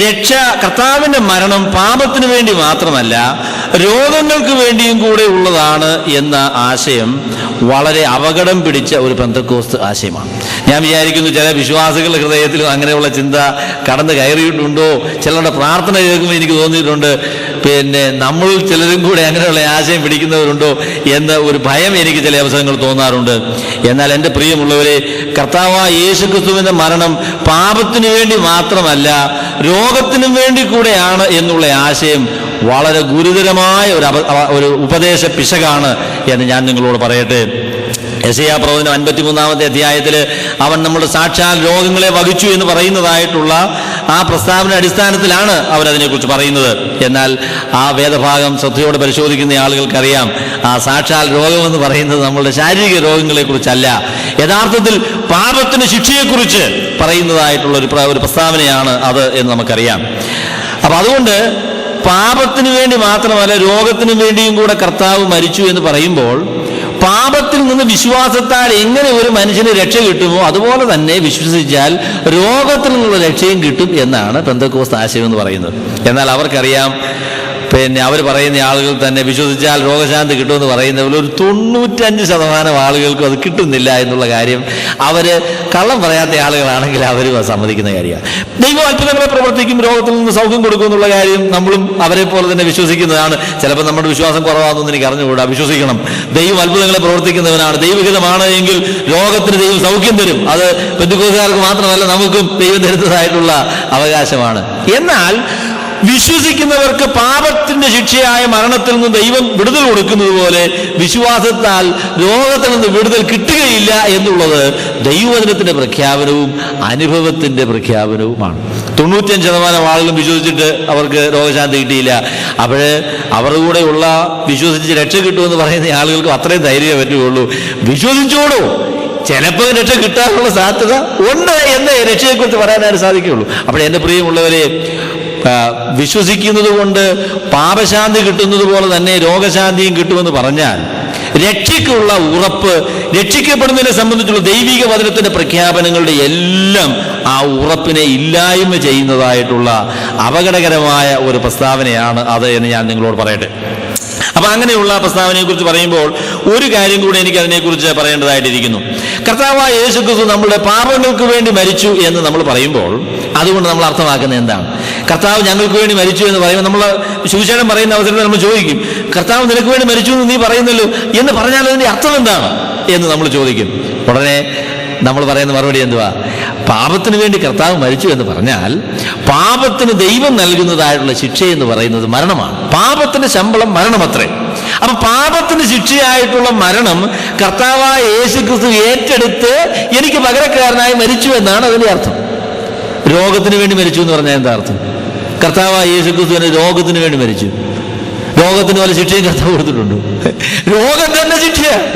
രക്ഷ, കർത്താവിൻ്റെ മരണം പാപത്തിന് വേണ്ടി മാത്രമല്ല രോഗങ്ങൾക്ക് വേണ്ടിയും കൂടെ ഉള്ളതാണ് എന്ന ആശയം വളരെ അപകടം പിടിച്ച ഒരു പെന്തക്കോസ്ത് ആശയമാണ്. ഞാൻ വിചാരിക്കുന്നു ചില വിശ്വാസികളുടെ ഹൃദയത്തിലും അങ്ങനെയുള്ള ചിന്ത കടന്നു കയറിയിട്ടുണ്ടോ. ചിലരുടെ പ്രാർത്ഥന കേൾക്കുമ്പോൾ എനിക്ക് തോന്നിയിട്ടുണ്ട്, പിന്നെ നമ്മൾ ചിലരും കൂടെ അങ്ങനെയുള്ള ആശയം പിടിക്കുന്നവരുണ്ടോ എന്ന ഒരു ഭയം എനിക്ക് ചില അവസരങ്ങൾ തോന്നാറുണ്ട്. എന്നാൽ എൻ്റെ പ്രിയമുള്ളവരെ, കർത്താവായ യേശുക്രിസ്തുവിൻ്റെ മരണം പാപത്തിനു വേണ്ടി മാത്രമല്ല രോഗത്തിനും വേണ്ടി കൂടെയാണ് എന്നുള്ള ആശയം വളരെ ഗുരുതരമായ ഒരു ഉപദേശ പിശകാണ് എന്ന് ഞാൻ നിങ്ങളോട് പറയട്ടെ. യെശയ്യാ പ്രവചനം 53-ാമത്തെ അധ്യായത്തിൽ അവൻ നമ്മുടെ സാക്ഷാൽ രോഗങ്ങളെ വഹിച്ചു എന്ന് പറയുന്നതായിട്ടുള്ള ആ പ്രസ്താവന അടിസ്ഥാനത്തിലാണ് അവരതിനെക്കുറിച്ച് പറയുന്നത്. എന്നാൽ ആ വേദഭാഗം ശ്രദ്ധയോടെ പരിശോധിക്കുന്ന ആളുകൾക്കറിയാം, ആ സാക്ഷാൽ രോഗമെന്ന് പറയുന്നത് നമ്മളുടെ ശാരീരിക രോഗങ്ങളെക്കുറിച്ചല്ല, യഥാർത്ഥത്തിൽ പാപത്തിന് ശിക്ഷയെക്കുറിച്ച് പറയുന്നതായിട്ടുള്ള ഒരു പ്രസ്താവനയാണ് അത് എന്ന് നമുക്കറിയാം. അപ്പം അതുകൊണ്ട് പാപത്തിന് വേണ്ടി മാത്രമല്ല രോഗത്തിനു വേണ്ടിയും കൂടെ കർത്താവ് മരിച്ചു എന്ന് പറയുമ്പോൾ, പാപത്തിൽ നിന്ന് വിശ്വാസത്താൽ എങ്ങനെ ഒരു മനുഷ്യന് രക്ഷ കിട്ടുമോ അതുപോലെ തന്നെ വിശ്വസിച്ചാൽ രോഗത്തിൽ നിന്നുള്ള രക്ഷയും കിട്ടും എന്നാണ് പെന്തക്കോസ്ത് ആശയം എന്ന് പറയുന്നത്. എന്നാൽ അവർക്കറിയാം, പിന്നെ അവർ പറയുന്ന ആളുകൾ തന്നെ വിശ്വസിച്ചാൽ രോഗശാന്തി കിട്ടുമെന്ന് പറയുന്നവർ ഒരു 95% ആളുകൾക്കും അത് കിട്ടുന്നില്ല എന്നുള്ള കാര്യം അവർ കള്ളം പറയാത്ത ആളുകളാണെങ്കിൽ അവരും അത് സമ്മതിക്കുന്ന കാര്യമാണ്. ദൈവം അത്ഭുതങ്ങളെ പ്രവർത്തിക്കും, രോഗത്തിൽ നിന്ന് സൗഖ്യം കൊടുക്കും എന്നുള്ള കാര്യം നമ്മളും അവരെ പോലെ തന്നെ വിശ്വസിക്കുന്നതാണ്. ചിലപ്പോൾ നമ്മുടെ വിശ്വാസം കുറവാണെന്ന് എനിക്ക് അറിഞ്ഞുകൂടാ. വിശ്വസിക്കണം, ദൈവം അത്ഭുതങ്ങളെ പ്രവർത്തിക്കുന്നവനാണ്. ദൈവഹിതമാണ് എങ്കിൽ രോഗത്തിന് ദൈവം സൗഖ്യം തരും. അത് പെന്തക്കോസ്തുകാർക്ക് മാത്രമല്ല നമുക്കും ദൈവം തരുന്നതായിട്ടുള്ള അവകാശമാണ്. എന്നാൽ വിശ്വസിക്കുന്നവർക്ക് പാപത്തിന്റെ ശിക്ഷയായ മരണത്തിൽ നിന്ന് ദൈവം വിടുതൽ കൊടുക്കുന്നത് പോലെ വിശ്വാസത്താൽ രോഗത്തിൽ നിന്ന് വിടുതൽ കിട്ടുകയില്ല എന്നുള്ളത് ദൈവവചനത്തിന്റെ പ്രഖ്യാപനവും അനുഭവത്തിന്റെ പ്രഖ്യാപനവുമാണ്. 95% ആളുകളും വിശ്വസിച്ചിട്ട് അവർക്ക് രോഗശാന്തി കിട്ടിയില്ല. അപ്പോൾ അവരുടെ കൂടെയുള്ള വിശ്വസിച്ച് രക്ഷ കിട്ടുമെന്ന് പറയുന്ന ആളുകൾക്കും അത്രയും ധൈര്യമേ പറ്റുകയുള്ളൂ. വിശ്വസിച്ചോളൂ, ചിലപ്പോൾ രക്ഷ കിട്ടാനുള്ള സാധ്യത ഉണ്ട് എന്ന് രക്ഷയെക്കുറിച്ച് പറയാനായിട്ട് സാധിക്കുകയുള്ളൂ. അപ്പോൾ എൻ്റെ പ്രിയമുള്ളവരെ, വിശ്വസിക്കുന്നത് കൊണ്ട് പാപശാന്തി കിട്ടുന്നത് പോലെ തന്നെ രോഗശാന്തിയും കിട്ടുമെന്ന് പറഞ്ഞാൽ രക്ഷയ്ക്കുള്ള ഉറപ്പ്, രക്ഷിക്കപ്പെടുന്നതിനെ സംബന്ധിച്ചുള്ള ദൈവിക വചനത്തിന്റെ പ്രഖ്യാപനങ്ങളുടെ എല്ലാം ആ ഉറപ്പിനെ ഇല്ലായ്മ ചെയ്യുന്നതായിട്ടുള്ള അപകടകരമായ ഒരു പ്രസ്താവനയാണ് അത് എന്ന് ഞാൻ നിങ്ങളോട് പറയട്ടെ. അപ്പൊ അങ്ങനെയുള്ള പ്രസ്താവനയെ കുറിച്ച് പറയുമ്പോൾ ഒരു കാര്യം കൂടെ എനിക്ക് അതിനെക്കുറിച്ച് പറയേണ്ടതായിട്ടിരിക്കുന്നു. കർത്താവായ യേശുക്രിസ്തു നമ്മുടെ പാപങ്ങൾക്ക് വേണ്ടി മരിച്ചു എന്ന് നമ്മൾ പറയുമ്പോൾ അതുകൊണ്ട് നമ്മൾ അർത്ഥമാക്കുന്നത് എന്താണ്? കർത്താവ് ഞങ്ങൾക്ക് വേണ്ടി മരിച്ചു എന്ന് പറയുമ്പോൾ നമ്മൾ സുവിശേഷം പറയുന്ന അവസരത്തിൽ നമ്മൾ ചോദിക്കും, കർത്താവ് നിനക്ക് വേണ്ടി മരിച്ചു എന്ന് നീ പറയുന്നല്ലോ എന്ന് പറഞ്ഞാൽ അതിന്റെ അർത്ഥം എന്താണ് എന്ന് നമ്മൾ ചോദിക്കും. ഉടനെ നമ്മൾ പറയുന്ന മറുപടി എന്തുവാ? പാപത്തിന് വേണ്ടി കർത്താവ് മരിച്ചു എന്ന് പറഞ്ഞാൽ പാപത്തിന് ദൈവം നൽകുന്നതായിട്ടുള്ള ശിക്ഷ എന്ന് പറയുന്നത് മരണമാണ്. പാപത്തിന്റെ ശമ്പളം മരണമത്രേ. അപ്പൊ പാപത്തിന് ശിക്ഷയായിട്ടുള്ള മരണം കർത്താവായ യേശുക്രിസ്തു ഏറ്റെടുത്ത് എനിക്ക് പകരക്കാരനായി മരിച്ചു എന്നാണ് അതിന്റെ അർത്ഥം. രോഗത്തിന് വേണ്ടി മരിച്ചു എന്ന് പറഞ്ഞാൽ എന്താ അർത്ഥം? കർത്താവായ യേശുക്രിസ്തുവിന് രോഗത്തിന് വേണ്ടി മരിച്ചു. രോഗത്തിന് പോലെ ശിക്ഷയും കർത്താവ് കൊടുത്തിട്ടുണ്ട്. രോഗം തന്നെ ശിക്ഷയാണ്.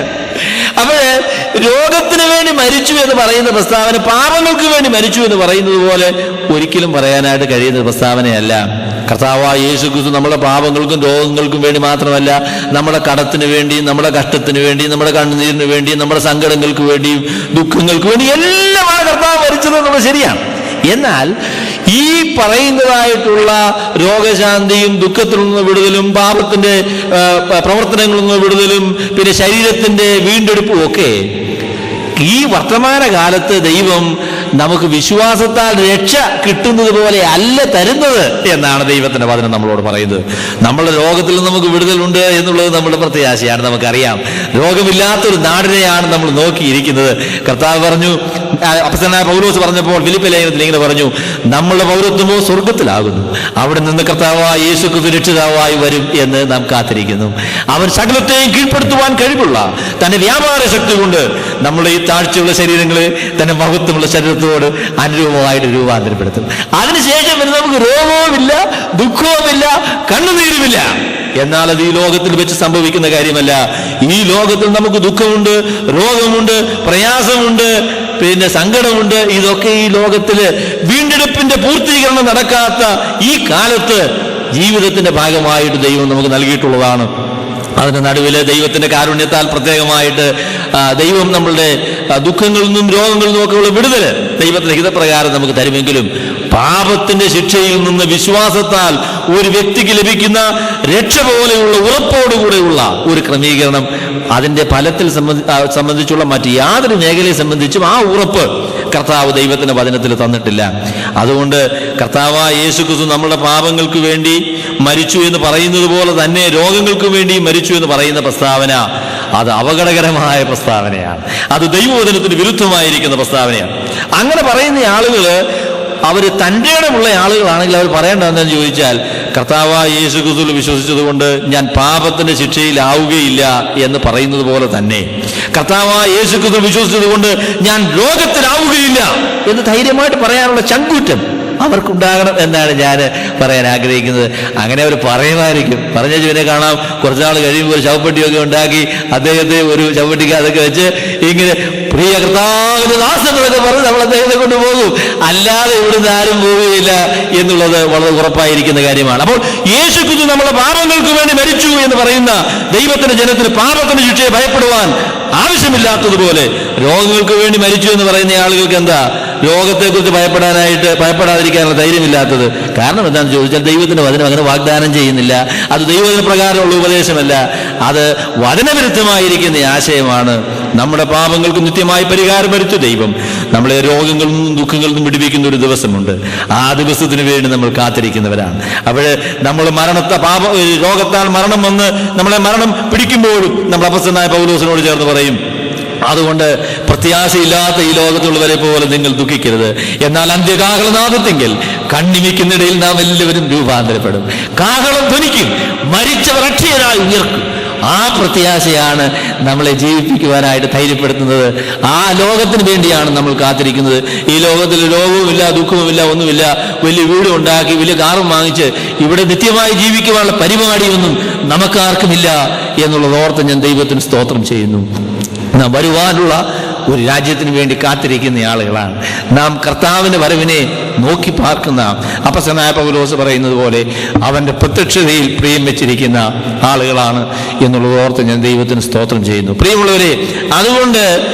അപ്പോൾ രോഗത്തിന് വേണ്ടി മരിച്ചു എന്ന് പറയുന്ന പ്രസ്താവന പാപങ്ങൾക്ക് വേണ്ടി മരിച്ചു എന്ന് പറയുന്നത് പോലെ ഒരിക്കലും പറയാനായിട്ട് കഴിയുന്ന പ്രസ്താവനയല്ല. കർത്താവായ യേശുക്രിസ്തു നമ്മുടെ പാപങ്ങൾക്കും രോഗങ്ങൾക്കും വേണ്ടി മാത്രമല്ല, നമ്മുടെ കടത്തിന് വേണ്ടിയും നമ്മുടെ കഷ്ടത്തിന് വേണ്ടിയും നമ്മുടെ കണ്ണുനീരിന് വേണ്ടിയും നമ്മുടെ സങ്കടങ്ങൾക്ക് വേണ്ടിയും ദുഃഖങ്ങൾക്ക് വേണ്ടി എല്ലാമാണ് കർത്താവ് മരിച്ചത് എന്നുള്ളത് ശരിയാണ്. എന്നാൽ ഈ പറയുന്നതായിട്ടുള്ള രോഗശാന്തിയും ദുഃഖത്തിൽ നിന്ന് വിടുതലും പാപത്തിന്റെ പ്രവർത്തനങ്ങളിൽ നിന്ന് വിടുതലും പിന്നെ ശരീരത്തിന്റെ വീണ്ടെടുപ്പും ഒക്കെ ഈ വർത്തമാനകാലത്ത് ദൈവം നമുക്ക് വിശ്വാസത്താൽ രക്ഷ കിട്ടുന്നത് പോലെ അല്ല തരുന്നത് എന്നാണ് ദൈവത്തിന്റെ വചനം നമ്മളോട് പറയുന്നത്. നമ്മളുടെ രോഗത്തിൽ നമുക്ക് വിടുതലുണ്ട് എന്നുള്ളത് നമ്മുടെ പ്രത്യാശയാണ്. നമുക്കറിയാം, രോഗമില്ലാത്തൊരു നാടിനെയാണ് നമ്മൾ നോക്കിയിരിക്കുന്നത്. കർത്താവ് പറഞ്ഞു, അപ്പോസ്തലനായ പൗലോസ് പറഞ്ഞപ്പോൾ ഫിലിപ്പി ലേഖനത്തിൽ ഇങ്ങനെ പറഞ്ഞു, നമ്മളുടെ പൗരത്വമോ സ്വർഗത്തിലാകുന്നു, അവിടെ നിന്ന് കർത്താവായ യേശു ക്രിസ്തു രക്ഷിതാവായി വരും എന്ന് നാം കാത്തിരിക്കുന്നു. അവൻ സകലത്തെയും കീഴ്പ്പെടുത്തുവാൻ കഴിവുള്ള തന്റെ വ്യാപാര ശക്തി കൊണ്ട് നമ്മുടെ ഈ താഴ്ചയുള്ള ശരീരങ്ങളെ തന്റെ മഹത്വമുള്ള ശരീരത്തോട് അനുരൂപമായിട്ട് രൂപാന്തരപ്പെടുത്തും. അതിനുശേഷം നമുക്ക് രോഗവുമില്ല, ദുഃഖവുമില്ല, കണ്ണുനീരുമില്ല. എന്നാൽ അത് ഈ ലോകത്തിൽ വെച്ച് സംഭവിക്കുന്ന കാര്യമല്ല. ഈ ലോകത്തിൽ നമുക്ക് ദുഃഖമുണ്ട്, രോഗമുണ്ട്, പ്രയാസമുണ്ട്, പിന്നെ സങ്കടമുണ്ട്. ഇതൊക്കെ ഈ ലോകത്തില് വീണ്ടെടുപ്പിന്റെ പൂർത്തീകരണം നടക്കാത്ത ഈ കാലത്ത് ജീവിതത്തിന്റെ ഭാഗമായിട്ട് ദൈവം നമുക്ക് നൽകിയിട്ടുള്ളതാണ്. അതിന്റെ നടുവിൽ ദൈവത്തിന്റെ കാരുണ്യത്താൽ പ്രത്യേകമായിട്ട് ദൈവം നമ്മളുടെ ദുഃഖങ്ങളിൽ നിന്നും രോഗങ്ങളിൽ നിന്നും ഒക്കെ ഉള്ള വിടുതല് ദൈവത്തിന്റെ ഹിതപ്രകാരം നമുക്ക് തരുമെങ്കിലും പാപത്തിന്റെ ശിക്ഷയിൽ നിന്ന് വിശ്വാസത്താൽ ഒരു വ്യക്തിക്ക് ലഭിക്കുന്ന രക്ഷ പോലെയുള്ള ഉറപ്പോടുകൂടെയുള്ള ഒരു ക്രമീകരണം അതിന്റെ ഫലത്തിൽ സംബന്ധിച്ചുള്ള മറ്റ് യാതൊരു മേഖലയെ സംബന്ധിച്ചും ആ ഉറപ്പ് കർത്താവ് ദൈവത്തിന്റെ വചനത്തിൽ തന്നിട്ടില്ല. അതുകൊണ്ട് കർത്താവായ യേശു ക്രിസ്തു നമ്മുടെ പാപങ്ങൾക്ക് വേണ്ടി മരിച്ചു എന്ന് പറയുന്നത് പോലെ തന്നെ രോഗങ്ങൾക്ക് വേണ്ടി മരിച്ചു എന്ന് പറയുന്ന പ്രസ്താവന അത് അപകടകരമായ പ്രസ്താവനയാണ്. അത് ദൈവവചനത്തിന് വിരുദ്ധമായിരിക്കുന്ന പ്രസ്താവനയാണ്. അങ്ങനെ പറയുന്ന ആളുകള് അവര് തൻ്റെ ഇടമുള്ള ആളുകളാണെങ്കിൽ അവർ പറയേണ്ടതെന്ന് ചോദിച്ചാൽ, കർത്താവായ യേശു ക്രിസ്തുവിൽ വിശ്വസിച്ചതുകൊണ്ട് ഞാൻ പാപത്തിന്റെ ശിക്ഷയിലാവുകയില്ല എന്ന് പറയുന്നത് പോലെ തന്നെ കർത്താവായ യേശു ക്രിസ്തുവിൽ വിശ്വസിച്ചതുകൊണ്ട് ഞാൻ രോഗത്തിലാവുകയില്ല എന്ന് ധൈര്യമായിട്ട് പറയാനുള്ള ചങ്കൂറ്റം അവർക്കുണ്ടാകണം എന്നാണ് ഞാൻ പറയാൻ ആഗ്രഹിക്കുന്നത്. അങ്ങനെ അവർ പറയുമായിരിക്കും. പറഞ്ഞ ജീവനെ കാണാം, കുറച്ചാൾ കഴിയുമ്പോൾ ഒരു ശവപ്പെട്ടിയൊക്കെ ഉണ്ടാക്കി അദ്ദേഹത്തെ ഒരു ശവപ്പെട്ടിക്ക് അതൊക്കെ വെച്ച് ഇങ്ങനെ പ്രിയ കർത്താവിന്റെ ദാസങ്ങളൊക്കെ പറഞ്ഞ് നമ്മൾ അദ്ദേഹത്തെ കൊണ്ടുപോകും. അല്ലാതെ ഇവിടുന്ന് ആരും പോവുകയില്ല എന്നുള്ളത് വളരെ ഉറപ്പായിരിക്കുന്ന കാര്യമാണ്. അപ്പോൾ യേശു ക്രിസ്തു നമ്മുടെ പാപങ്ങൾക്ക് വേണ്ടി മരിച്ചു എന്ന് പറയുന്ന ദൈവത്തിന്റെ ജനത്തിന് പാപത്തിന്റെ ശിക്ഷയെ ഭയപ്പെടുവാൻ ആവശ്യമില്ലാത്തതുപോലെ രോഗങ്ങൾക്ക് വേണ്ടി മരിച്ചു എന്ന് പറയുന്ന ആളുകൾക്ക് എന്താ രോഗത്തെക്കുറിച്ച് ഭയപ്പെടാതിരിക്കാനുള്ള ധൈര്യമില്ലാത്തത്? കാരണം എന്താണെന്ന് ചോദിച്ചാൽ ദൈവത്തിന്റെ വചനം അങ്ങനെ വാഗ്ദാനം ചെയ്യുന്നില്ല. അത് ദൈവത്തിന് പ്രകാരമുള്ള ഉപദേശമല്ല, അത് വചനവിരുദ്ധമായിരിക്കുന്ന ആശയമാണ്. നമ്മുടെ പാപങ്ങൾക്ക് നിത്യമായി പരിഹാരം വരുത്തിയ ദൈവം നമ്മളെ രോഗങ്ങളിൽ നിന്നും ദുഃഖങ്ങളിൽ നിന്നും വിടുവിക്കുന്ന ഒരു ദിവസമുണ്ട്. ആ ദിവസത്തിന് വേണ്ടി നമ്മൾ കാത്തിരിക്കുന്നവരാണ്. അവിടെ നമ്മൾ രോഗത്താൽ മരണം വന്ന് നമ്മളെ മരണം പിടിക്കുമ്പോഴും നമ്മൾ അപ്പോസ്തലനായ പൗലോസിനോട് ചേർന്ന് പറയും, അതുകൊണ്ട് പ്രത്യാശയില്ലാത്ത ഈ ലോകത്തുള്ളവരെ പോലെ നിങ്ങൾ ദുഃഖിക്കരുത്. എന്നാൽ അന്ത്യകാഹളനാദത്തെങ്കിൽ കണ്ണിമിക്കുന്നിടയിൽ നാം എല്ലാവരും രൂപാന്തരപ്പെടും. കാഹളം ധ്വനിക്കും, മരിച്ചവർ അക്ഷയരായി ഉയർക്കും. ആ പ്രത്യാശയാണ് നമ്മളെ ജീവിപ്പിക്കുവാനായിട്ട് ധൈര്യപ്പെടുത്തുന്നത്. ആ ലോകത്തിന് വേണ്ടിയാണ് നമ്മൾ കാത്തിരിക്കുന്നത്. ഈ ലോകത്തിൽ രോഗവുമില്ല, ദുഃഖവുമില്ല, ഒന്നുമില്ല. വലിയ വീടും ഉണ്ടാക്കി വലിയ കാറും വാങ്ങിച്ച് ഇവിടെ നിത്യമായി ജീവിക്കുവാനുള്ള പരിപാടിയൊന്നും നമുക്കാർക്കുമില്ല എന്നുള്ളത് ഓർത്ത് ഞാൻ ദൈവത്തിന് സ്തോത്രം ചെയ്യുന്നു. നാം വരുവാനുള്ള ഒരു രാജ്യത്തിന് വേണ്ടി കാത്തിരിക്കുന്ന ആളുകളാണ്. നാം കർത്താവിന്റെ വരവിനെ നോക്കി പാർക്കുന്ന അപ്പോസ്തലനായ പൗലോസ് പറയുന്നത് പോലെ അവന്റെ പ്രത്യക്ഷതയിൽ പ്രിയം വെച്ചിരിക്കുന്ന ആളുകളാണ് എന്നുള്ളത് ഓർത്ത് ഞാൻ ദൈവത്തിന് സ്തോത്രം ചെയ്യുന്നു. പ്രിയമുള്ളവരെ, അതുകൊണ്ട്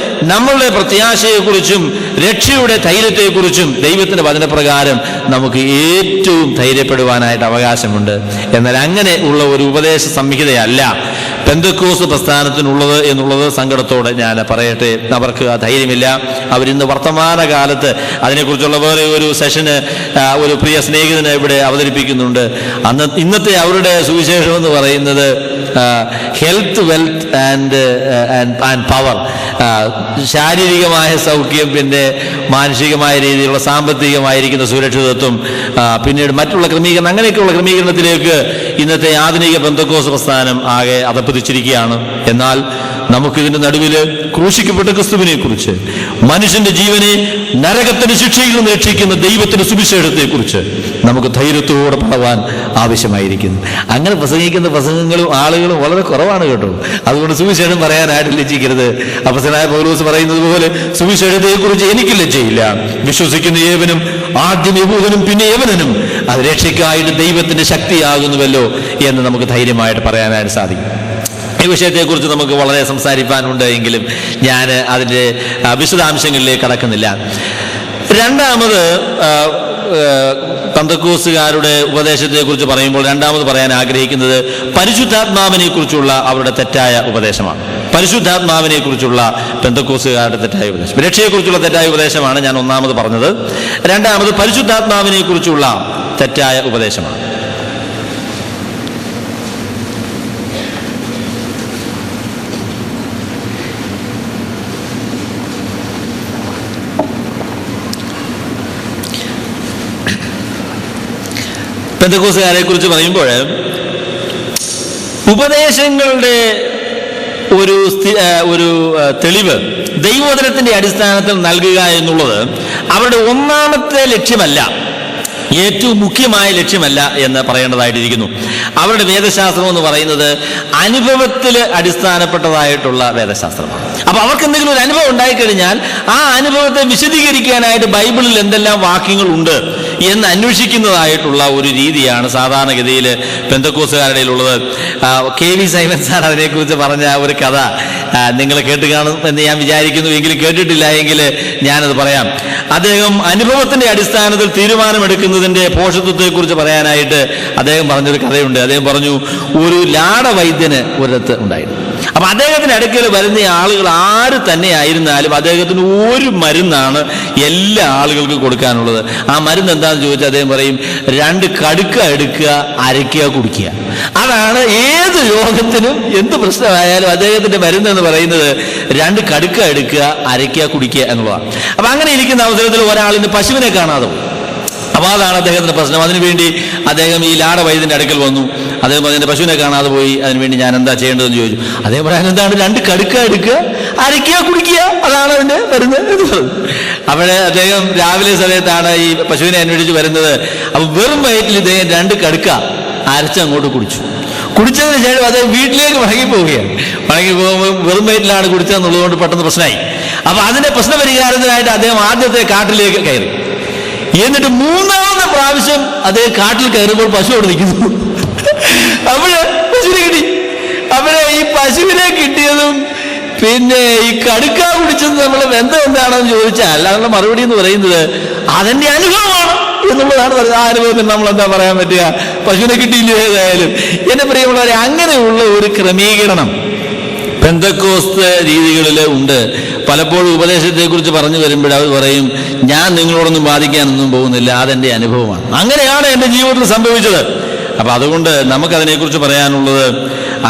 നമ്മളുടെ പ്രത്യാശയെക്കുറിച്ചും രക്ഷയുടെ ധൈര്യത്തെക്കുറിച്ചും ദൈവത്തിന്റെ വചനപ്രകാരം നമുക്ക് ഏറ്റവും ധൈര്യപ്പെടുവാനായിട്ട് അവകാശമുണ്ട്. എന്നാൽ അങ്ങനെ ഉള്ള ഒരു ഉപദേശ സംഹിതയല്ല പെന്തക്കോസ്ത് പ്രസ്ഥാനത്തിനുള്ളത് എന്നുള്ളത് സങ്കടത്തോടെ ഞാൻ പറയട്ടെ. അവർക്ക് ആ ധൈര്യമില്ല. അവരിന്ന് വർത്തമാനകാലത്ത് അതിനെക്കുറിച്ചുള്ള വേറെ ഒരു സെഷന് ഒരു പ്രിയ സ്നേഹിതനെ ഇവിടെ അവതരിപ്പിക്കുന്നുണ്ട്. ഇന്നത്തെ അവരുടെ സുവിശേഷം എന്ന് പറയുന്നത് ഹെൽത്ത്, വെൽത്ത് ആൻഡ് പവർ, ശാരീരികമായ സൗഖ്യം, പിന്നെ മാനസികമായ രീതിയിലുള്ള സാമ്പത്തികമായിരിക്കുന്ന സുരക്ഷിതത്വം, പിന്നീട് മറ്റുള്ള ക്രമീകരണം, അങ്ങനെയൊക്കെയുള്ള ക്രമീകരണത്തിലേക്ക് ഇന്നത്തെ ആധുനിക പെന്തക്കോസ്ത് പ്രസ്ഥാനം ആകെ അതപ്പതിച്ചിരിക്കുകയാണ്. എന്നാൽ നമുക്കിതിന്റെ നടുവിൽ ക്രൂശിക്കപ്പെട്ട ക്രിസ്തുവിനെ കുറിച്ച്, മനുഷ്യന്റെ ജീവനെ നരകത്തിന്റെ ശിക്ഷയിൽ നിന്ന് രക്ഷിക്കുന്ന ദൈവത്തിന്റെ സുവിശേഷത്തെ കുറിച്ച് നമുക്ക് ധൈര്യത്തോടെ പറയാൻ ആവശ്യമായിരിക്കുന്നു. അങ്ങനെ പ്രസംഗിക്കുന്ന പ്രസംഗങ്ങളും ആളുകളും വളരെ കുറവാണ് കേട്ടോ. അതുകൊണ്ട് സുവിശേഷം പറയാനായിട്ട് ലജ്ജിക്കരുത്. അപ്പോസ്തലനായ പൗലോസ് പറയുന്നത് പോലെ സുവിശേഷത്തെ കുറിച്ച് എനിക്ക് ലജ്ജയില്ല. വിശ്വസിക്കുന്ന ഏവനും, ആദ്യം യഹൂദനും പിന്നെ യവനനും, അത് രക്ഷയ്ക്കായിട്ട് ദൈവത്തിന്റെ ശക്തിയാകുന്നുവല്ലോ എന്ന് നമുക്ക് ധൈര്യമായിട്ട് പറയാനായിട്ട് സാധിക്കും. ഈ വിഷയത്തെക്കുറിച്ച് നമുക്ക് വളരെ സംസാരിക്കാനുണ്ട് എങ്കിലും ഞാൻ അതിൻ്റെ വിശദാംശങ്ങളിലേക്ക് കടക്കുന്നില്ല. രണ്ടാമത് പെന്തക്കോസ്തുകാരുടെ ഉപദേശത്തെക്കുറിച്ച് പറയുമ്പോൾ രണ്ടാമത് പറയാൻ ആഗ്രഹിക്കുന്നത് പരിശുദ്ധാത്മാവിനെ കുറിച്ചുള്ള അവരുടെ തെറ്റായ ഉപദേശമാണ്. പരിശുദ്ധാത്മാവിനെ കുറിച്ചുള്ള പെന്തക്കോസ്തുകാരുടെ തെറ്റായ ഉപദേശം, രക്ഷയെക്കുറിച്ചുള്ള തെറ്റായ ഉപദേശമാണ് ഞാൻ ഒന്നാമത് പറഞ്ഞത്. രണ്ടാമത് പരിശുദ്ധാത്മാവിനെ കുറിച്ചുള്ള തെറ്റായ ഉപദേശമാണ്. പെന്തക്കോസ്തുകാരെ കുറിച്ച് പറയുമ്പോൾ ഉപദേശങ്ങളുടെ ഒരു തെളിവ് ദൈവവചനത്തിന്റെ അടിസ്ഥാനത്തിൽ നൽകുക എന്നുള്ളത് അവരുടെ ഒന്നാമത്തെ ലക്ഷ്യമല്ല, ഏറ്റവും മുഖ്യമായ ലക്ഷ്യമല്ല എന്ന് പറയേണ്ടതായിട്ടിരിക്കുന്നു. അവരുടെ വേദശാസ്ത്രം എന്ന് പറയുന്നത് അനുഭവത്തിൽ അടിസ്ഥാനപ്പെട്ടതായിട്ടുള്ള വേദശാസ്ത്രമാണ്. അപ്പൊ അവർക്ക് എന്തെങ്കിലും ഒരു അനുഭവം ഉണ്ടായിക്കഴിഞ്ഞാൽ ആ അനുഭവത്തെ വിശദീകരിക്കാനായിട്ട് ബൈബിളിൽ എന്തെല്ലാം വാക്യങ്ങൾ ഉണ്ട് എന്ന് അന്വേഷിക്കുന്നതായിട്ടുള്ള ഒരു രീതിയാണ് സാധാരണഗതിയിൽ പെന്തക്കോസ്തുകാരുടെ ഉള്ളത്. KV സൈമൺ സാർ അതിനെക്കുറിച്ച് പറഞ്ഞ ഒരു കഥ നിങ്ങൾ കേട്ട് കാണും എന്ന് ഞാൻ വിചാരിക്കുന്നു. എങ്കിലും കേട്ടിട്ടില്ല എങ്കിൽ ഞാനത് പറയാം. അദ്ദേഹം അനുഭവത്തിന്റെ അടിസ്ഥാനത്തിൽ തീരുമാനമെടുക്കുന്നതിന്റെ പോഷത്വത്തെക്കുറിച്ച് പറയാനായിട്ട് അദ്ദേഹം പറഞ്ഞൊരു കഥയുണ്ട്. അദ്ദേഹം പറഞ്ഞു, ഒരു ലാടവൈദ്യന് ഒരിടത്ത് ഉണ്ടായിരുന്നു. അപ്പൊ അദ്ദേഹത്തിന്റെ അടുക്കൽ വരുന്ന ആളുകൾ ആര് തന്നെ ആയിരുന്നാലും അദ്ദേഹത്തിന് ഒരു മരുന്നാണ് എല്ലാ ആളുകൾക്കും കൊടുക്കാനുള്ളത്. ആ മരുന്ന് എന്താണെന്ന് ചോദിച്ചാൽ അദ്ദേഹം പറയും, 2 കടുക്ക എടുക്കുക, അരയ്ക്കുക, കുടിക്കുക. അതാണ് ഏത് രോഗത്തിനും എന്ത് പ്രശ്നമായാലും അദ്ദേഹത്തിന്റെ മരുന്ന് എന്ന് പറയുന്നത് 2 കടുക്ക എടുക്കുക, അരയ്ക്കുക, കുടിക്കുക എന്നുള്ളതാണ്. അപ്പൊ അങ്ങനെ ഇരിക്കുന്ന അവസരത്തിൽ ഒരാളിന് പശുവിനെ കാണാതെ പോയി. അപ്പൊ അതാണ് അദ്ദേഹത്തിന്റെ പ്രശ്നം. അതിനുവേണ്ടി അദ്ദേഹം ഈ ലാടവൈദ്യന്റെ അടുക്കൽ വന്നു. അദ്ദേഹം അതിന്റെ പശുവിനെ കാണാതെ പോയി. അതിനുവേണ്ടി ഞാൻ എന്താ ചെയ്യേണ്ടതെന്ന് ചോദിച്ചു. അദ്ദേഹം പറയാൻ എന്താണ്, 2 കടുക്ക എടുക്കുക, അരയ്ക്കുക, കുടിക്കുക, അതാണ് അതിന്റെ മരുന്ന് എന്ന് പറഞ്ഞു. അവിടെ അദ്ദേഹം രാവിലെ സമയത്താണ് ഈ പശുവിനെ അന്വേഷിച്ച് വരുന്നത്. അപ്പൊ വെറും വയറ്റിൽ ഇദ്ദേഹം 2 കടുക്ക അരച്ചങ്ങോട്ട് കുടിച്ചു. കുടിച്ചതിന് ശേഷം അദ്ദേഹം വീട്ടിലേക്ക് മടങ്ങി പോവുകയാണ്. മടങ്ങി പോകുമ്പോൾ വെറും വയറ്റിലാണ് കുടിച്ചതെന്നുള്ളതുകൊണ്ട് പെട്ടെന്ന് പ്രശ്നമായി. അപ്പൊ അതിന്റെ പ്രശ്നപരിഹാരത്തിനായിട്ട് അദ്ദേഹം ആദ്യത്തെ കാട്ടിലേക്ക് കയറി. എന്നിട്ട് 3ാമത്തെ പ്രാവശ്യം അദ്ദേഹം കാട്ടിൽ കയറുമ്പോൾ പശു അവിടെ നിൽക്കുന്നു. അവിടെ പശുവിനെ കിട്ടി. അവിടെ ഈ പശുവിനെ കിട്ടിയതും പിന്നെ ഈ കടുക്ക കുടിച്ചത് നമ്മളെ ബന്ധം എന്താണെന്ന് ചോദിച്ചാൽ അതിനുള്ള മറുപടി എന്ന് പറയുന്നത് അതെന്റെ അനുഭവമാണ് എന്നുള്ളതാണ് പറയുന്നത്. ആ അനുഭവത്തിന് നമ്മൾ എന്താ പറയാൻ പറ്റുക? പശുവിനെ കിട്ടിയില്ലേ ഏതായാലും. എന്നെ പ്രിയമുള്ളവരെ, അങ്ങനെയുള്ള ഒരു ക്രമീകരണം പെന്തക്കോസ്ത് രീതികളിൽ ഉണ്ട്. പലപ്പോഴും ഉപദേശത്തെക്കുറിച്ച് പറഞ്ഞു വരുമ്പോൾ അവർ പറയും, ഞാൻ നിങ്ങളോടൊന്നും ബാധിക്കാനൊന്നും പോകുന്നില്ല, അതെന്റെ അനുഭവമാണ്, അങ്ങനെയാണ് എൻ്റെ ജീവിതത്തിൽ സംഭവിച്ചത്. അപ്പൊ അതുകൊണ്ട് നമുക്കതിനെക്കുറിച്ച് പറയാനുള്ളത്,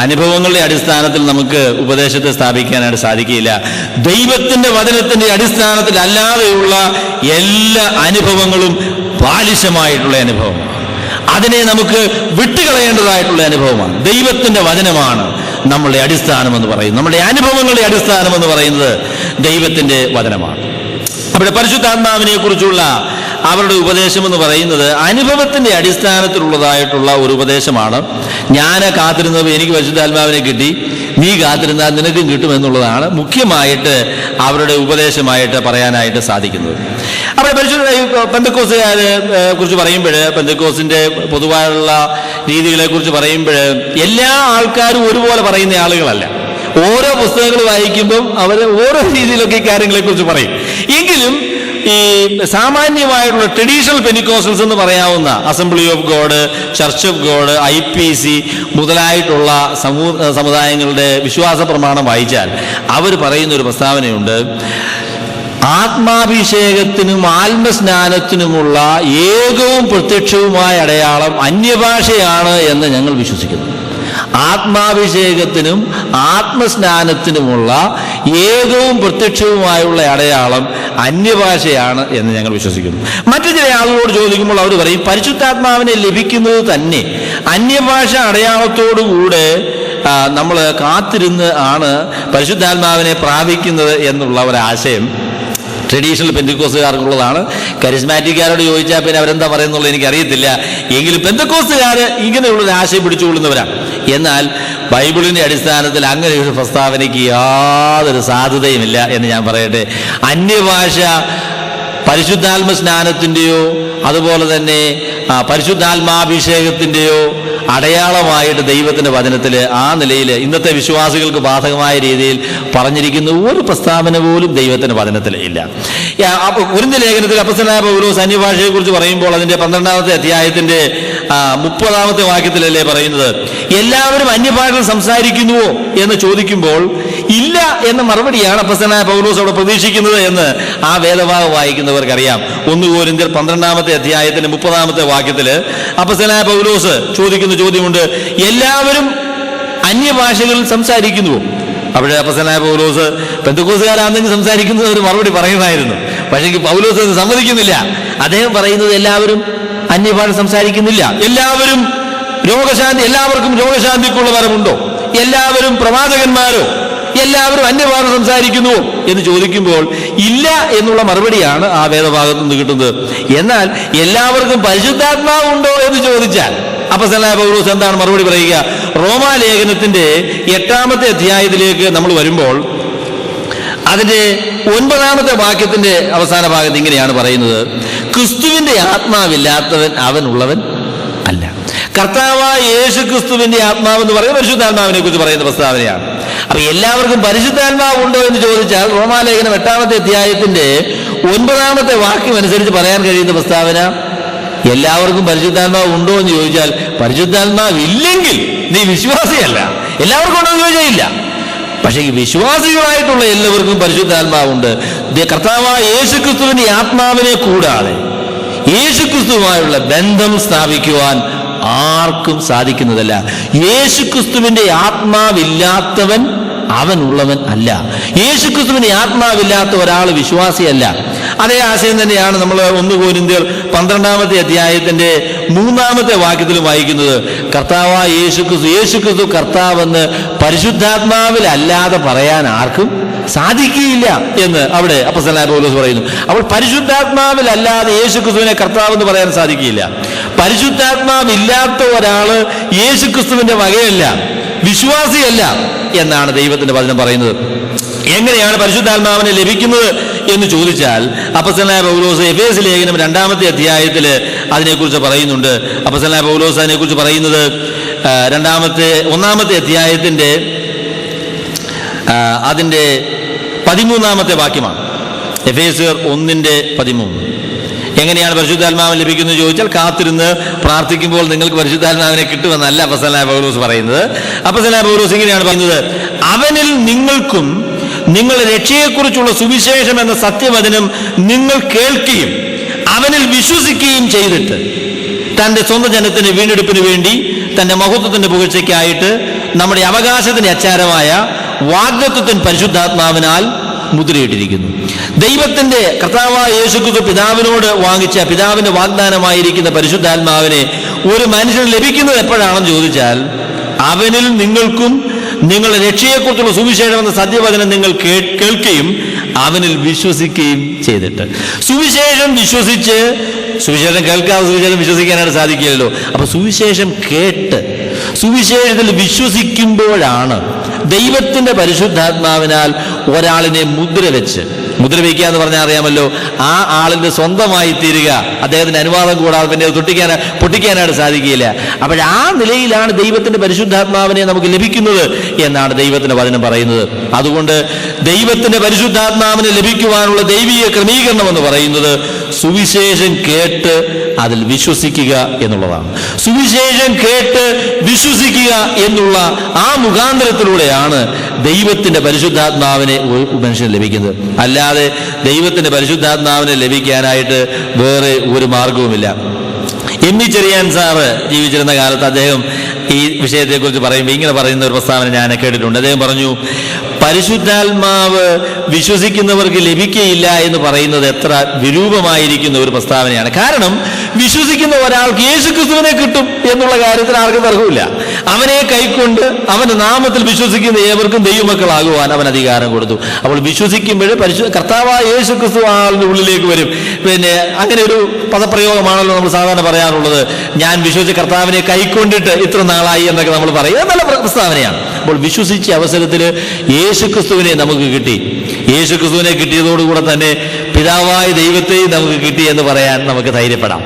അനുഭവങ്ങളുടെ അടിസ്ഥാനത്തിൽ നമുക്ക് ഉപദേശത്തെ സ്ഥാപിക്കാനായിട്ട് സാധിക്കില്ല. ദൈവത്തിന്റെ വചനത്തിന്റെ അടിസ്ഥാനത്തിൽ അല്ലാതെയുള്ള എല്ലാ അനുഭവങ്ങളും ബാലിശമായിട്ടുള്ള അനുഭവമാണ്. അതിനെ നമുക്ക് വിട്ടുകളയേണ്ടതായിട്ടുള്ള അനുഭവമാണ്. ദൈവത്തിന്റെ വചനമാണ് നമ്മളുടെ അടിസ്ഥാനം എന്ന് പറയുന്നത്. നമ്മുടെ അനുഭവങ്ങളുടെ അടിസ്ഥാനം എന്ന് പറയുന്നത് ദൈവത്തിന്റെ വചനമാണ്. അവിടെ പരിശുദ്ധാത്മാവിനെ കുറിച്ചുള്ള അവരുടെ ഉപദേശം എന്ന് പറയുന്നത് അനുഭവത്തിന്റെ അടിസ്ഥാനത്തിലുള്ളതായിട്ടുള്ള ഒരു ഉപദേശമാണ്. ഞാൻ കാത്തിരുന്നത് എനിക്ക് പരിശുദ്ധാത്മാവിനെ കിട്ടി, നീ കാത്തിരുന്നാൽ നിനക്കും കിട്ടുമെന്നുള്ളതാണ് മുഖ്യമായിട്ട് അവരുടെ ഉപദേശമായിട്ട് പറയാനായിട്ട് സാധിക്കുന്നത്. അവിടെ പെന്തക്കോസ്തുകാരെ കുറിച്ച് പറയുമ്പോൾ, പെന്തക്കോസ്തിന്റെ പൊതുവായുള്ള രീതികളെ കുറിച്ച് പറയുമ്പോൾ എല്ലാ ആൾക്കാരും ഒരുപോലെ പറയുന്ന ആളുകളല്ല. ഓരോ പുസ്തകങ്ങൾ വായിക്കുമ്പം അവർ ഓരോ രീതിയിലൊക്കെ ഈ കാര്യങ്ങളെക്കുറിച്ച് പറയും. എങ്കിലും ഈ സാമാന്യമായിട്ടുള്ള ട്രഡീഷണൽ പെന്റിക്കോസ്റ്റൽസ് എന്ന് പറയാവുന്ന assembly of God, church of God, IPC മുതലായിട്ടുള്ള സമുദായങ്ങളുടെ വിശ്വാസ പ്രമാണം വായിച്ചാൽ അവർ പറയുന്ന ഒരു പ്രസ്താവനയുണ്ട്. ആത്മാഭിഷേകത്തിനും ആത്മസ്നാനത്തിനുമുള്ള ഏകവും പ്രത്യക്ഷവുമായ അടയാളം അന്യഭാഷയാണ് എന്ന് ഞങ്ങൾ വിശ്വസിക്കുന്നു. ആത്മാഭിഷേകത്തിനും ആത്മസ്നാനത്തിനുമുള്ള ഏകവും പ്രത്യക്ഷവുമായുള്ള അടയാളം അന്യഭാഷയാണ് എന്ന് ഞങ്ങൾ വിശ്വസിക്കുന്നു. മറ്റു ചില ആളുകളോട് ചോദിക്കുമ്പോൾ അവർ പറയും, പരിശുദ്ധാത്മാവിനെ ലഭിക്കുന്നത് തന്നെ അന്യഭാഷ അടയാളത്തോടുകൂടെ നമ്മൾ കാത്തിരുന്ന് ആണ് പരിശുദ്ധാത്മാവിനെ പ്രാപിക്കുന്നത് എന്നുള്ള ഒരാശയം ട്രഡീഷണൽ പെന്തക്കോസ്തുകാർക്കുള്ളതാണ്. കരിസ്മാറ്റിക്കാരോട് ചോദിച്ചാൽ പിന്നെ അവരെന്താ പറയുന്നുള്ളത് എനിക്കറിയത്തില്ല. എങ്കിലും പെന്തക്കോസ്തുകാർ ഇങ്ങനെയുള്ളൊരു ആശയം പിടിച്ചുകൊള്ളുന്നവരാണ്. എന്നാൽ ബൈബിളിന്റെ അടിസ്ഥാനത്തിൽ അങ്ങനെ ഒരു പ്രസ്താവനയ്ക്ക് യാതൊരു സാധ്യതയുമില്ല എന്ന് ഞാൻ പറയട്ടെ. അന്യഭാഷ പരിശുദ്ധാത്മ സ്നാനത്തിൻ്റെയോ അതുപോലെ തന്നെ പരിശുദ്ധാത്മാഭിഷേകത്തിൻ്റെയോ അടയാളമായിട്ട് ദൈവത്തിൻ്റെ വചനത്തിൽ ആ നിലയിൽ ഇന്നത്തെ വിശ്വാസികൾക്ക് ബാധകമായ രീതിയിൽ പറഞ്ഞിരിക്കുന്ന ഒരു പ്രസ്താവന പോലും ദൈവത്തിൻ്റെ വചനത്തിൽ ഇല്ല. കൊരിന്ത്യർ ലേഖനത്തിൽ അപ്പോസ്തലനായ പൗലോസ് അന്യഭാഷയെക്കുറിച്ച് പറയുമ്പോൾ അതിൻ്റെ 12-ാമത്തെ അധ്യായത്തിൻ്റെ 30-ാമത്തെ വാക്യത്തിലല്ലേ പറയുന്നത്, എല്ലാവരും അന്യഭാഷകൾ സംസാരിക്കുന്നുവോ എന്ന് ചോദിക്കുമ്പോൾ ഇല്ല എന്ന മറുപടിയാണ് അപ്പോസ്തലനായ പൗലോസ് അവിടെ പ്രതീക്ഷിക്കുന്നത് എന്ന് ആ വേദഭാഗം വായിക്കുന്നവർക്കറിയാം. 1 കൊരിന്ത്യർ 12-ാമത്തെ അധ്യായത്തിന്റെ 30-ാമത്തെ വാക്യത്തിൽ അപ്പോസ്തലനായ പൗലോസ് ചോദിക്കുന്ന ചോദ്യമുണ്ട്, എല്ലാവരും അന്യഭാഷകളിൽ സംസാരിക്കുന്നുവോ? അവിടെ അപ്പോസ്തലനായ പൗലോസ് പെന്തക്കോസ്തുകാരാണെങ്കിൽ സംസാരിക്കുന്നത് ഒരു മറുപടി പറയുമായിരുന്നു. പക്ഷേ പൗലോസ് അത് സമ്മതിക്കുന്നില്ല. അദ്ദേഹം പറയുന്നത് എല്ലാവരും അന്യഭാഷ സംസാരിക്കുന്നില്ല. എല്ലാവരും എല്ലാവർക്കും രോഗശാന്തിക്കുള്ള വരമുണ്ടോ? എല്ലാവരും പ്രവാചകന്മാരോ? എല്ലാവരും അന്യഭാഷ സംസാരിക്കുന്നുവോ എന്ന് ചോദിക്കുമ്പോൾ ഇല്ല എന്നുള്ള മറുപടിയാണ് ആ വേദഭാഗത്തു നിന്ന് കിട്ടുന്നത്. എന്നാൽ എല്ലാവർക്കും പരിശുദ്ധാത്മാവുണ്ടോ എന്ന് ചോദിച്ചാൽ അപ്പോസ്തലനായ പൗലോസ് എന്താണ് മറുപടി പറയുക? റോമാലേഖനത്തിന്റെ 8-ാമത്തെ അധ്യായത്തിലേക്ക് നമ്മൾ വരുമ്പോൾ അതിന്റെ 9-ാമത്തെ വാക്യത്തിന്റെ അവസാന ഭാഗത്ത് ഇങ്ങനെയാണ് പറയുന്നത്, ക്രിസ്തുവിന്റെ ആത്മാവില്ലാത്തവൻ അവനുള്ളവൻ അല്ല. കർത്താവായ യേശു ക്രിസ്തുവിന്റെ ആത്മാവെന്ന് പറയുന്നത് പരിശുദ്ധാത്മാവിനെ കുറിച്ച് പറയുന്ന പ്രസ്താവനയാണ്. അപ്പൊ എല്ലാവർക്കും പരിശുദ്ധാത്മാവ് ഉണ്ടോ എന്ന് ചോദിച്ചാൽ റോമാലേഖനം 8-ാമത്തെ അധ്യായത്തിന്റെ 9-ാമത്തെ വാക്യം അനുസരിച്ച് പറയാൻ കഴിയുന്ന പ്രസ്താവന എല്ലാവർക്കും പരിശുദ്ധാത്മാവ് ഉണ്ടോ എന്ന് ചോദിച്ചാൽ പരിശുദ്ധാത്മാവ് ഇല്ലെങ്കിൽ നീ വിശ്വാസിയല്ല. എല്ലാവർക്കും ഉണ്ടോ എന്ന് ചോദിച്ചാൽ ഇല്ല. പക്ഷേ ഈ വിശ്വാസികളായിട്ടുള്ള എല്ലാവർക്കും പരിശുദ്ധാത്മാവുണ്ട്. കർത്താവായ യേശു ക്രിസ്തുവിന്റെ ആത്മാവിനെ കൂടാതെ യേശുക്രിസ്തുവുമായുള്ള ബന്ധം സ്ഥാപിക്കുവാൻ ആർക്കും സാധിക്കുന്നതല്ല. യേശുക്രിസ്തുവിന്റെ ആത്മാവില്ലാത്തവൻ അവനുള്ളവൻ അല്ല. യേശുക്രിസ്തുവിന്റെ ആത്മാവില്ലാത്ത ഒരാൾ വിശ്വാസിയല്ല. അതേ ആശയം തന്നെയാണ് നമ്മൾ 1 കൊരിന്ത്യർ 12-ാമത്തെ അധ്യായത്തിന്റെ 3-ാമത്തെ വാക്യത്തിൽ വായിക്കുന്നത്. കർത്താവായ യേശുക്രിസ്തു കർത്താവെന്ന് പരിശുദ്ധാത്മാവിൽ അല്ലാതെ പറയാൻ ആർക്കും സാധിക്കുകയില്ല എന്ന് അവിടെ അപ്പോസ്തലനായ പൗലോസ് പറയുന്നു. അപ്പോൾ പരിശുദ്ധാത്മാവിൽ അല്ലാതെ യേശുക്രിസ്തുവിനെ കർത്താവെന്ന് പറയാൻ സാധിക്കുകയില്ല. പരിശുദ്ധാത്മാവില്ലാത്ത ഒരാള് യേശുക്രിസ്തുവിന്റെ വകയല്ല, വിശ്വാസിയല്ല എന്നാണ് ദൈവത്തിന്റെ വചനം പറയുന്നത്. എങ്ങനെയാണ് പരിശുദ്ധാത്മാവിനെ ലഭിക്കുന്നത് എന്ന് ചോദിച്ചാൽ അപ്പോസ്തലനായ പൗലോസ് എഫേസ്യ ലേഖനം 2-ാമത്തെ അധ്യായത്തിൽ അതിനെക്കുറിച്ച് പറയുന്നുണ്ട്. അപ്പോസ്തലനായ പൗലോസ് അതിനെക്കുറിച്ച് പറയുന്നത് 1-ാമത്തെ അധ്യായത്തിന്റെ അതിൻ്റെ 13-ാമത്തെ വാക്യമാണ്. എഫേസ്യർ 1:13. എങ്ങനെയാണ് പരിശുദ്ധാത്മാവിനെ ലഭിക്കുന്നത് ചോദിച്ചാൽ കാത്തിരുന്ന് പ്രാർത്ഥിക്കുമ്പോൾ നിങ്ങൾക്ക് പരിശുദ്ധാത്മാവിനെ കിട്ടുമെന്നല്ല അപ്പോസ്തലനായ പൗലോസ് പറയുന്നത്. അപ്പോസ്തലനായ പൗലോസ് ഇങ്ങനെയാണ് പറയുന്നത്, അവനിൽ നിങ്ങൾക്കും നിങ്ങളുടെ രക്ഷയെക്കുറിച്ചുള്ള സുവിശേഷം എന്ന സത്യവചനം നിങ്ങൾ കേൾക്കുകയും അവനിൽ വിശ്വസിക്കുകയും ചെയ്തിട്ട് തൻ്റെ സ്വന്തം ജനത്തിന്റെ വീണ്ടെടുപ്പിന് വേണ്ടി തൻ്റെ മഹത്വത്തിന്റെ പുകഴ്ചയ്ക്കായിട്ട് നമ്മുടെ അവകാശത്തിന്റെ അച്ചാരമായ വാഗ്ദത്തത്തിന് പരിശുദ്ധാത്മാവിനാൽ മുദ്രയിട്ടിരിക്കുന്നു. ദൈവത്തിന്റെ കർത്താവായ യേശുക്രിസ്തു പിതാവിനോട് വാങ്ങിച്ച പിതാവിന്റെ വാഗ്ദാനമായിരിക്കുന്ന പരിശുദ്ധാത്മാവിനെ ഒരു മനുഷ്യന് ലഭിക്കുന്നത് എപ്പോഴാണെന്ന് ചോദിച്ചാൽ അവനിൽ നിങ്ങൾക്കും നിങ്ങളുടെ രക്ഷയെക്കുറിച്ചുള്ള സുവിശേഷം എന്ന സത്യവചനം നിങ്ങൾ കേൾക്കുകയും അവനിൽ വിശ്വസിക്കുകയും ചെയ്തിട്ട്. സുവിശേഷം വിശ്വസിച്ച്, സുവിശേഷം കേൾക്കാതെ സുവിശേഷം വിശ്വസിക്കാനായിട്ട് സാധിക്കില്ലല്ലോ. അപ്പൊ സുവിശേഷം കേട്ട് സുവിശേഷത്തിൽ വിശ്വസിക്കുമ്പോഴാണ് ദൈവത്തിന്റെ പരിശുദ്ധാത്മാവിനാൽ ഒരാളിനെ മുദ്ര വയ്ക്കുക എന്ന് പറഞ്ഞാൽ അറിയാമല്ലോ, ആ ആളിന്റെ സ്വന്തമായി തീരുക. അദ്ദേഹത്തിന്റെ അനുവാദം കൂടാതെ പിന്നെ പൊട്ടിക്കാനായിട്ട് സാധിക്കുകയില്ല. അപ്പോൾ ആ നിലയിലാണ് ദൈവത്തിന്റെ പരിശുദ്ധാത്മാവിനെ നമുക്ക് ലഭിക്കുന്നത് എന്നാണ് ദൈവത്തിന്റെ വചനം പറയുന്നത്. അതുകൊണ്ട് ദൈവത്തിന്റെ പരിശുദ്ധാത്മാവിനെ ലഭിക്കുവാനുള്ള ദൈവിക ക്രമീകരണം എന്ന് പറയുന്നത് സുവിശേഷം കേട്ട് അതിൽ വിശ്വസിക്കുക എന്നുള്ളതാണ്. സുവിശേഷം കേട്ട് വിശ്വസിക്കുക എന്നുള്ള ആ മുഖാന്തരത്തിലൂടെയാണ് ദൈവത്തിന്റെ പരിശുദ്ധാത്മാവിനെ മനുഷ്യന് ലഭിക്കുന്നത്. അല്ലാതെ ദൈവത്തിന്റെ പരിശുദ്ധാത്മാവിനെ ലഭിക്കാനായിട്ട് വേറെ ഒരു മാർഗവുമില്ല. എം.ഇ. ചെറിയാൻ സാറ് ജീവിച്ചിരുന്ന കാലത്ത് അദ്ദേഹം ഈ വിഷയത്തെക്കുറിച്ച് പറയുമ്പോൾ ഇങ്ങനെ പറയുന്ന ഒരു പ്രസ്താവന ഞാൻ കേട്ടിട്ടുണ്ട്. അദ്ദേഹം പറഞ്ഞു, പരിശുദ്ധാത്മാവ് വിശ്വസിക്കുന്നവർക്ക് ലഭിക്കുകയില്ല എന്ന് പറയുന്നത് എത്ര വിരൂപമായിരിക്കുന്ന ഒരു പ്രസ്താവനയാണ്. കാരണം വിശ്വസിക്കുന്ന ഒരാൾക്ക് യേശുക്രിസ്തുവിനെ കിട്ടും എന്നുള്ള കാര്യത്തിൽ ആർക്കും തർക്കമില്ല. അവനെ കൈക്കൊണ്ട് അവന്റെ നാമത്തിൽ വിശ്വസിക്കുന്ന ഏവർക്കും ദൈവമക്കളാകുവാൻ അവൻ അധികാരം കൊടുത്തു. അപ്പോൾ വിശ്വസിക്കുമ്പോൾ കർത്താവായ യേശുക്രിസ്തു ആളുടെ ഉള്ളിലേക്ക് വരും. പിന്നെ അങ്ങനെ ഒരു പദപ്രയോഗമാണല്ലോ നമ്മൾ സാധാരണ പറയാറുള്ളത്. ഞാൻ വിശ്വസിച്ച കർത്താവിനെ കൈക്കൊണ്ടിട്ട് ഇത്ര നാളായി എന്നൊക്കെ നമ്മൾ പറയും. നല്ല പ്രസ്താവനയാണ്. അപ്പോൾ വിശ്വസിച്ച അവസരത്തിൽ യേശുക്രിസ്തുവിനെ നമുക്ക് കിട്ടി. യേശുക്രിസ്തുവിനെ കിട്ടിയതോടുകൂടെ തന്നെ പിതാവായ ദൈവത്തെയും നമുക്ക് കിട്ടി എന്ന് പറയാൻ നമുക്ക് ധൈര്യപ്പെടാം.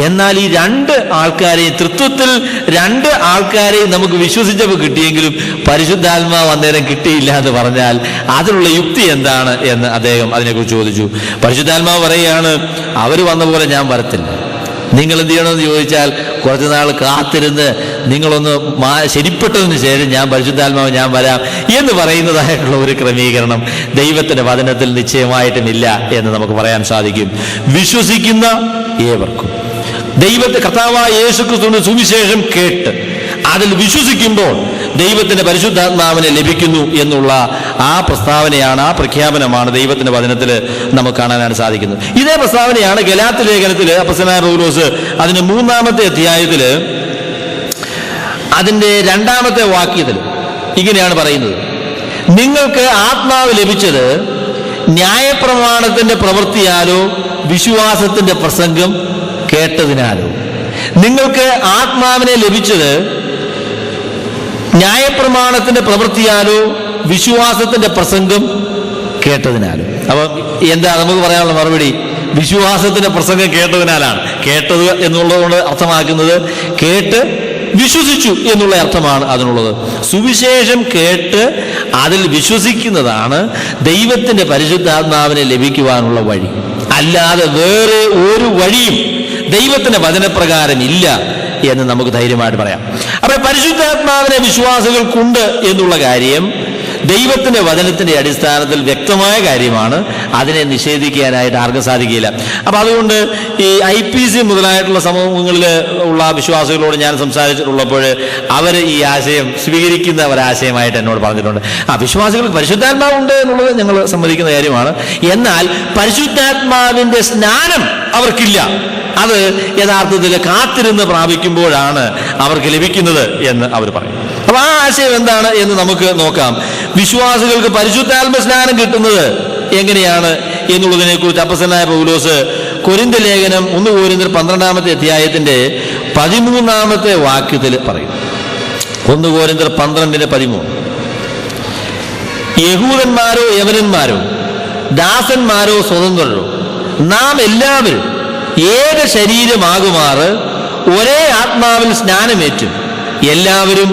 എന്നാൽ ഈ രണ്ട് ആൾക്കാരെയും, തൃത്വത്തിൽ രണ്ട് ആൾക്കാരെയും നമുക്ക് വിശ്വസിച്ചപ്പോൾ കിട്ടിയെങ്കിലും പരിശുദ്ധാത്മാവ് അന്നേരം കിട്ടിയില്ല എന്ന് പറഞ്ഞാൽ അതിനുള്ള യുക്തി എന്താണ് എന്ന് അദ്ദേഹം അതിനെക്കുറിച്ച് ചോദിച്ചു. പരിശുദ്ധാത്മാവ് പറയുകയാണ്, അവർ വന്ന പോലെ ഞാൻ വരത്തില്ല. നിങ്ങൾ എന്ത് ചെയ്യണമെന്ന് ചോദിച്ചാൽ കുറച്ച് നാൾ കാത്തിരുന്ന് നിങ്ങളൊന്ന് ശരിപ്പെട്ടതിന് ശേഷം ഞാൻ പരിശുദ്ധാത്മാവ് ഞാൻ വരാം എന്ന് പറയുന്നതായിട്ടുള്ള ഒരു ക്രമീകരണം ദൈവത്തിന്റെ വചനത്തിൽ നിശ്ചയമായിട്ടും ഇല്ല എന്ന് നമുക്ക് പറയാൻ സാധിക്കും. വിശ്വസിക്കുന്ന ഏവർക്കും കർത്താവായ യേശുക്രിസ്തുവിന്റെ സുവിശേഷം കേട്ട് അതിൽ വിശ്വസിക്കുമ്പോൾ ദൈവത്തിന്റെ പരിശുദ്ധാത്മാവിനെ ലഭിക്കുന്നു എന്നുള്ള ആ പ്രസ്താവനയാണ്, ആ പ്രഖ്യാപനമാണ് ദൈവത്തിന്റെ വചനത്തിൽ നമുക്ക് കാണാനാണ് സാധിക്കുന്നത്. ഇതേ പ്രസ്താവനയാണ് ഗലാത്യ ലേഖനത്തിൽ അപ്പോസ്തലനായ പൗലോസ് അതിന്റെ 3-ാമത്തെ അധ്യായത്തിൽ അതിന്റെ 2-ാമത്തെ വാക്യത്തിൽ ഇങ്ങനെയാണ് പറയുന്നത്: നിങ്ങൾക്ക് ആത്മാവ് ലഭിച്ചത് ന്യായപ്രമാണത്തിന്റെ പ്രവൃത്തിയാലോ വിശ്വാസത്തിന്റെ പ്രസംഗം കേട്ടതിനാലോ. നിങ്ങൾക്ക് ആത്മാവിനെ ലഭിച്ചത് ന്യായപ്രമാണത്തിന്റെ പ്രവൃത്തിയാലോ വിശ്വാസത്തിന്റെ പ്രസംഗം കേട്ടതിനാലോ. അപ്പൊ എന്താ നമുക്ക് പറയാനുള്ള മറുപടി? വിശ്വാസത്തിന്റെ പ്രസംഗം കേട്ടതിനാലാണ്. കേട്ടത് എന്നുള്ളതുകൊണ്ട് അർത്ഥമാക്കുന്നത് കേട്ട് വിശ്വസിച്ചു എന്നുള്ള അർത്ഥമാണ് അതിനുള്ളത്. സുവിശേഷം കേട്ട് അതിൽ വിശ്വസിക്കുന്നതാണ് ദൈവത്തിന്റെ പരിശുദ്ധാത്മാവിനെ ലഭിക്കുവാനുള്ള വഴി. അല്ലാതെ വേറെ ഒരു വഴിയും ദൈവത്തിന്റെ വചനപ്രകാരം ഇല്ല എന്ന് നമുക്ക് ധൈര്യമായിട്ട് പറയാം. അപ്പൊ പരിശുദ്ധാത്മാവിനെ വിശ്വാസികൾക്കുണ്ട് എന്നുള്ള കാര്യം ദൈവത്തിന്റെ വചനത്തിന്റെ അടിസ്ഥാനത്തിൽ വ്യക്തമായ കാര്യമാണ്. അതിനെ നിഷേധിക്കാനായിട്ട് ആർക്കും സാധിക്കില്ല. അപ്പൊ അതുകൊണ്ട് ഈ IPC മുതലായിട്ടുള്ള സമൂഹങ്ങളിൽ ഉള്ള വിശ്വാസികളോട് ഞാൻ സംസാരിച്ചിട്ടുള്ളപ്പോൾ അവർ ഈ ആശയം സ്വീകരിക്കുന്ന ഒരാശയമായിട്ട് എന്നോട് പറഞ്ഞിട്ടുണ്ട്. വിശ്വാസികൾക്ക് പരിശുദ്ധാത്മാവുണ്ട് എന്നുള്ളത് ഞങ്ങൾ സമ്മതിക്കുന്ന കാര്യമാണ്. എന്നാൽ പരിശുദ്ധാത്മാവിന്റെ സ്നാനം അവർക്കില്ല. അത് യഥാർത്ഥത്തിൽ കാത്തിരുന്ന് പ്രാപിക്കുമ്പോഴാണ് അവർക്ക് ലഭിക്കുന്നത് എന്ന് അവർ പറയും. അപ്പൊ ആ ആശയം എന്താണ് എന്ന് നമുക്ക് നോക്കാം. വിശ്വാസികൾക്ക് പരിശുദ്ധാത്മ സ്നാനം കിട്ടുന്നത് എങ്ങനെയാണ് എന്നുള്ളതിനെ കുറിച്ച് അപ്പോസ്തലനായ പൗലോസ് കൊരിന്ത്യർ ലേഖനം 1 കൊരിന്ത്യർ 12-ാമത്തെ അധ്യായത്തിന്റെ 13-ാമത്തെ വാക്യത്തിൽ പറയും. 1 കൊരിന്ത്യർ 12:13: യഹൂദന്മാരോ യവനന്മാരോ ദാസന്മാരോ സ്വതന്ത്രരോ നാം എല്ലാവരും ഏക ശരീരമാകുമാറ് ഒരേ ആത്മാവിൽ സ്നാനമേറ്റും എല്ലാവരും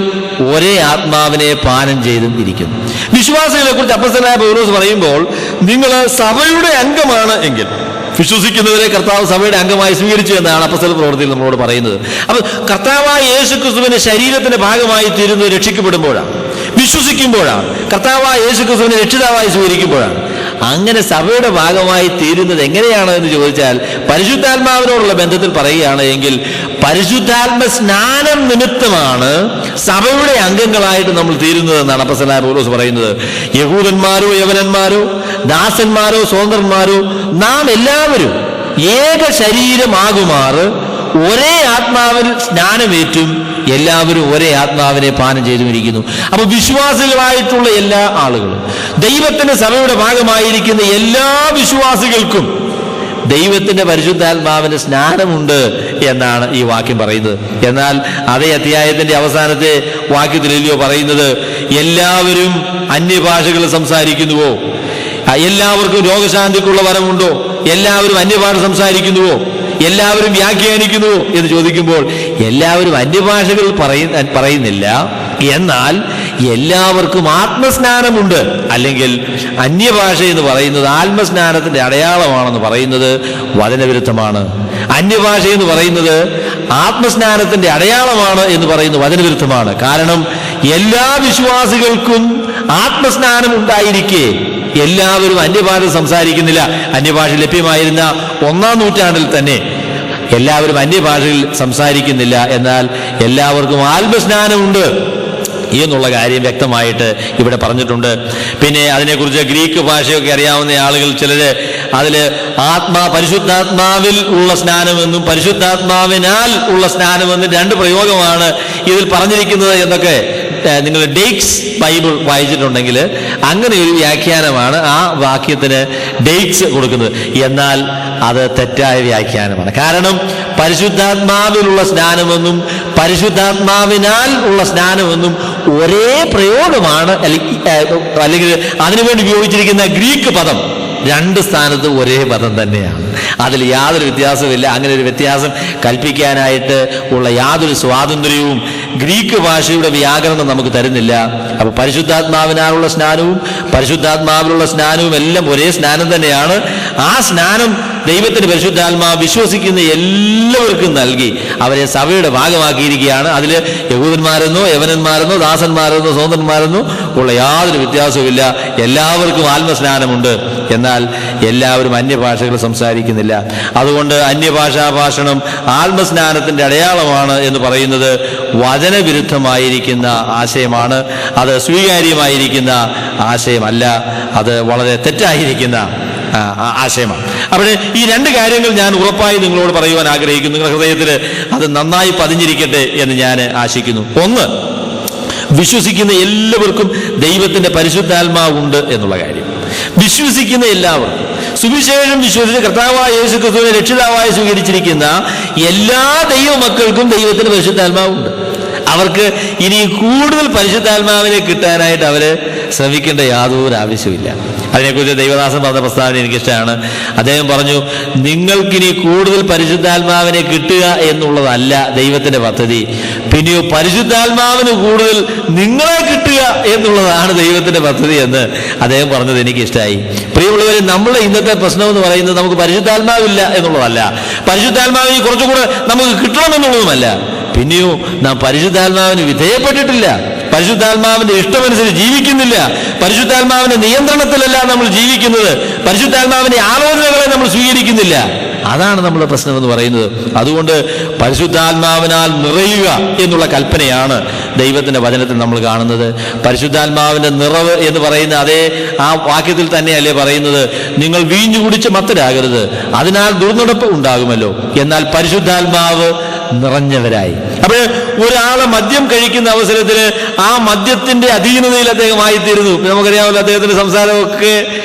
ഒരേ ആത്മാവിനെ പാനം ചെയ്തും ഇരിക്കുന്നു. വിശ്വാസികളെ കുറിച്ച് അപ്പോസ്തലനായ പൗലോസ് പറയുമ്പോൾ നിങ്ങൾ സഭയുടെ അംഗമാണ് എങ്കിൽ, വിശ്വസിക്കുന്നവരെ കർത്താവ് സഭയുടെ അംഗമായി സ്വീകരിച്ചു എന്നാണ് അപ്പോസ്തല പ്രവൃത്തിയിൽ നമ്മളോട് പറയുന്നത്. അപ്പൊ കർത്താവായ യേശുക്രിസ്തുവിന്റെ ശരീരത്തിന്റെ ഭാഗമായി തീരുന്നത് രക്ഷിക്കപ്പെടുമ്പോഴാണ്, വിശ്വസിക്കുമ്പോഴാണ്, കർത്താവായ യേശുക്രിസ്തുവിനെ രക്ഷിതാവായി സ്വീകരിക്കുമ്പോഴാണ്. അങ്ങനെ സഭയുടെ ഭാഗമായി തീരുന്നത് എങ്ങനെയാണ് എന്ന് ചോദിച്ചാൽ പരിശുദ്ധാത്മാവിനോടുള്ള ബന്ധത്തിൽ പറയുകയാണ് എങ്കിൽ പരിശുദ്ധാത്മ സ്നാനം നിമിത്തമാണ് സഭയുടെ അംഗങ്ങളായിട്ട് നമ്മൾ തീരുന്നത് എന്നാണ് അപ്പോസ്തലനായ പൗലോസ് പറയുന്നത്. യഹൂദന്മാരോ യവനന്മാരോ ദാസന്മാരോ സ്വതന്ത്രന്മാരോ നാം എല്ലാവരും ഏക ശരീരമാകുമാറ് ഒരേ ആത്മാവിൽ സ്നാനമേറ്റും എല്ലാവരും ഒരേ ആത്മാവിനെ പാനം ചെയ്തുമിരിക്കുന്നു. അപ്പൊ വിശ്വാസികളായിട്ടുള്ള എല്ലാ ആളുകളും, ദൈവത്തിന്റെ സഭയുടെ ഭാഗമായിരിക്കുന്ന എല്ലാ വിശ്വാസികൾക്കും ദൈവത്തിന്റെ പരിശുദ്ധാത്മാവിന്റെ സ്നാനമുണ്ട് എന്നാണ് ഈ വാക്യം പറയുന്നത്. എന്നാൽ അതേ അധ്യായത്തിന്റെ അവസാനത്തെ വാക്യത്തിലല്ലയോ പറയുന്നത് എല്ലാവരും അന്യഭാഷകൾ സംസാരിക്കുന്നുവോ, എല്ലാവർക്കും രോഗശാന്തിക്കുള്ള വരമുണ്ടോ, എല്ലാവരും അന്യഭാഷ സംസാരിക്കുന്നുവോ, എല്ലാവരും വ്യാഖ്യാനിക്കുന്നുവോ എന്ന് ചോദിക്കുമ്പോൾ എല്ലാവരും അന്യഭാഷകൾ പറയുന്നില്ല. എന്നാൽ എല്ലാവർക്കും ആത്മസ്നാനമുണ്ട്. അല്ലെങ്കിൽ അന്യഭാഷ എന്ന് പറയുന്നത് ആത്മസ്നാനത്തിന്റെ അടയാളമാണെന്ന് പറയുന്നത് വചനവിരുദ്ധമാണ്. അന്യഭാഷ എന്ന് പറയുന്നത് ആത്മസ്നാനത്തിന്റെ അടയാളമാണ് എന്ന് പറയുന്നത് വചനവിരുദ്ധമാണ്. കാരണം എല്ലാ വിശ്വാസികൾക്കും ആത്മസ്നാനം ഉണ്ടായിരിക്കെ എല്ലാവരും അന്യഭാഷ സംസാരിക്കുന്നില്ല. അന്യഭാഷ ലഭ്യമായിരുന്ന 1-ാം നൂറ്റാണ്ടിൽ തന്നെ എല്ലാവരും അന്യഭാഷയിൽ സംസാരിക്കുന്നില്ല. എന്നാൽ എല്ലാവർക്കും ആത്മസ്നാനമുണ്ട് എന്നുള്ള കാര്യം വ്യക്തമായിട്ട് ഇവിടെ പറഞ്ഞിട്ടുണ്ട്. പിന്നെ അതിനെക്കുറിച്ച് ഗ്രീക്ക് ഭാഷയൊക്കെ അറിയാവുന്ന ആളുകൾ ചിലര് അതില് പരിശുദ്ധാത്മാവിൽ ഉള്ള സ്നാനമെന്നും പരിശുദ്ധാത്മാവിനാൽ ഉള്ള സ്നാനമെന്നും 2 പ്രയോഗമാണ് ഇതിൽ പറഞ്ഞിരിക്കുന്നത് എന്നൊക്കെ നിങ്ങൾ ഡെയ്ക്സ് ബൈബിൾ വായിച്ചിട്ടുണ്ടെങ്കിൽ അങ്ങനെ ഒരു വ്യാഖ്യാനമാണ് ആ വാക്യത്തിന് ഡെയ്ക്സ് കൊടുക്കുന്നത്. എന്നാൽ അത് തെറ്റായ വ്യാഖ്യാനമാണ്. കാരണം പരിശുദ്ധാത്മാവിലുള്ള സ്നാനമെന്നും പരിശുദ്ധാത്മാവിനാൽ ഉള്ള സ്നാനമെന്നും ഒരേ പ്രയോഗമാണ്. അല്ലെങ്കിൽ അതിനുവേണ്ടി ഉപയോഗിച്ചിരിക്കുന്ന ഗ്രീക്ക് പദം രണ്ട് സ്ഥാനത്തും ഒരേ പദം തന്നെയാണ്. അതിൽ യാതൊരു വ്യത്യാസവുമില്ല. അങ്ങനെ ഒരു വ്യത്യാസം കൽപ്പിക്കാനായിട്ട് ഉള്ള യാതൊരു സ്വാതന്ത്ര്യവും ഗ്രീക്ക് ഭാഷയുടെ വ്യാകരണം നമുക്ക് തരുന്നില്ല. അപ്പൊ പരിശുദ്ധാത്മാവിനാലുള്ള സ്നാനവും പരിശുദ്ധാത്മാവിലുള്ള സ്നാനവും എല്ലാം ഒരേ സ്നാനം തന്നെയാണ്. ആ സ്നാനം ദൈവത്തിന് പരിശുദ്ധാത്മാവ് വിശ്വസിക്കുന്ന എല്ലാവർക്കും നൽകി അവരെ സഭയുടെ ഭാഗമാക്കിയിരിക്കുകയാണ്. അതിൽ യഹൂദന്മാരെന്നോ യവനന്മാരെന്നോ ദാസന്മാരെന്നോ സ്വതന്ത്രന്മാരെന്നോ ഉള്ള യാതൊരു വ്യത്യാസവുമില്ല. എല്ലാവർക്കും ആത്മസ്നാനമുണ്ട്. എന്നാൽ എല്ലാവരും അന്യഭാഷകൾ സംസാരിക്കുന്നില്ല. അതുകൊണ്ട് അന്യഭാഷാ ഭാഷണം ആത്മസ്നാനത്തിന്റെ അടയാളമാണ് എന്ന് പറയുന്നത് വചനവിരുദ്ധമായിരിക്കുന്ന ആശയമാണ്. അത് സ്വീകാര്യമായിരിക്കുന്ന ആശയമല്ല. അത് വളരെ തെറ്റായിരിക്കുന്ന ആശയമാണ്. അവിടെ ഈ രണ്ട് കാര്യങ്ങൾ ഞാൻ ഉറപ്പായി നിങ്ങളോട് പറയുവാൻ ആഗ്രഹിക്കുന്നു. നിങ്ങളുടെ ഹൃദയത്തിൽ അത് നന്നായി പതിഞ്ഞിരിക്കട്ടെ എന്ന് ഞാൻ ആശിക്കുന്നു. ഒന്ന്, വിശ്വസിക്കുന്ന എല്ലാവർക്കും ദൈവത്തിന്റെ പരിശുദ്ധാത്മാവുണ്ട് എന്നുള്ള കാര്യം. വിശ്വസിക്കുന്ന എല്ലാവർക്കും, സുവിശേഷം വിശ്വസിച്ച് കർത്താവായ യേശു ക്രിസ്തുവിനെ രക്ഷിതാവായി സ്വീകരിച്ചിരിക്കുന്ന എല്ലാ ദൈവമക്കൾക്കും ദൈവത്തിന്റെ പരിശുദ്ധാത്മാവുണ്ട്. അവർക്ക് ഇനി കൂടുതൽ പരിശുദ്ധാത്മാവിനെ കിട്ടാനായിട്ട് അവര് ശ്രമിക്കേണ്ട യാതൊരു ആവശ്യമില്ല. അതിനെക്കുറിച്ച് ദൈവദാസൻ പറഞ്ഞ പ്രസ്താവന എനിക്കിഷ്ടമാണ്. അദ്ദേഹം പറഞ്ഞു, നിങ്ങൾക്കിനി കൂടുതൽ പരിശുദ്ധാത്മാവിനെ കിട്ടുക എന്നുള്ളതല്ല ദൈവത്തിന്റെ പദ്ധതി, പിന്നെയോ പരിശുദ്ധാത്മാവിന് കൂടുതൽ നിങ്ങളെ കിട്ടുക എന്നുള്ളതാണ് ദൈവത്തിന്റെ പദ്ധതി എന്ന് അദ്ദേഹം പറഞ്ഞത് എനിക്കിഷ്ടമായി. പ്രിയമുള്ളവരെ, നമ്മുടെ ഇന്നത്തെ പ്രശ്നം എന്ന് പറയുന്നത് നമുക്ക് പരിശുദ്ധാത്മാവില്ല എന്നുള്ളതല്ല, പരിശുദ്ധാത്മാവിന് കുറച്ചുകൂടെ നമുക്ക് കിട്ടണമെന്നുള്ളതുമല്ല, പിന്നെയോ നാം പരിശുദ്ധാത്മാവിന് വിധേയപ്പെട്ടിട്ടില്ല, പരിശുദ്ധാത്മാവിന്റെ ഇഷ്ടമനുസരിച്ച് ജീവിക്കുന്നില്ല, പരിശുദ്ധാത്മാവിന്റെ നിയന്ത്രണത്തിലല്ല നമ്മൾ ജീവിക്കുന്നത്, പരിശുദ്ധാത്മാവിന്റെ ആലോചനകളെ നമ്മൾ സ്വീകരിക്കുന്നില്ല. അതാണ് നമ്മുടെ പ്രശ്നം എന്ന് പറയുന്നത്. അതുകൊണ്ട് പരിശുദ്ധാത്മാവിനാൽ നിറയുക എന്നുള്ള കൽപ്പനയാണ് ദൈവത്തിന്റെ വചനത്തിൽ നമ്മൾ കാണുന്നത്. പരിശുദ്ധാത്മാവിന്റെ നിറവ് എന്ന് പറയുന്ന അതേ ആ വാക്യത്തിൽ തന്നെയല്ലേ പറയുന്നത്, നിങ്ങൾ വീഞ്ഞു കുടിച്ച് മത്തരാകരുത്, അതിനാൽ ദുർനടപ്പ് ഉണ്ടാകുമല്ലോ, എന്നാൽ പരിശുദ്ധാത്മാവ് നിറഞ്ഞവരായി. അപ്പോൾ ഒരാളെ മദ്യം കഴിക്കുന്ന അവസരത്തിൽ ആ മദ്യത്തിന്റെ അധീനതയിൽ അദ്ദേഹമായിത്തീരുന്നു. നമുക്കറിയാമല്ലോ, അദ്ദേഹത്തിന്റെ സംസാരമൊക്കെ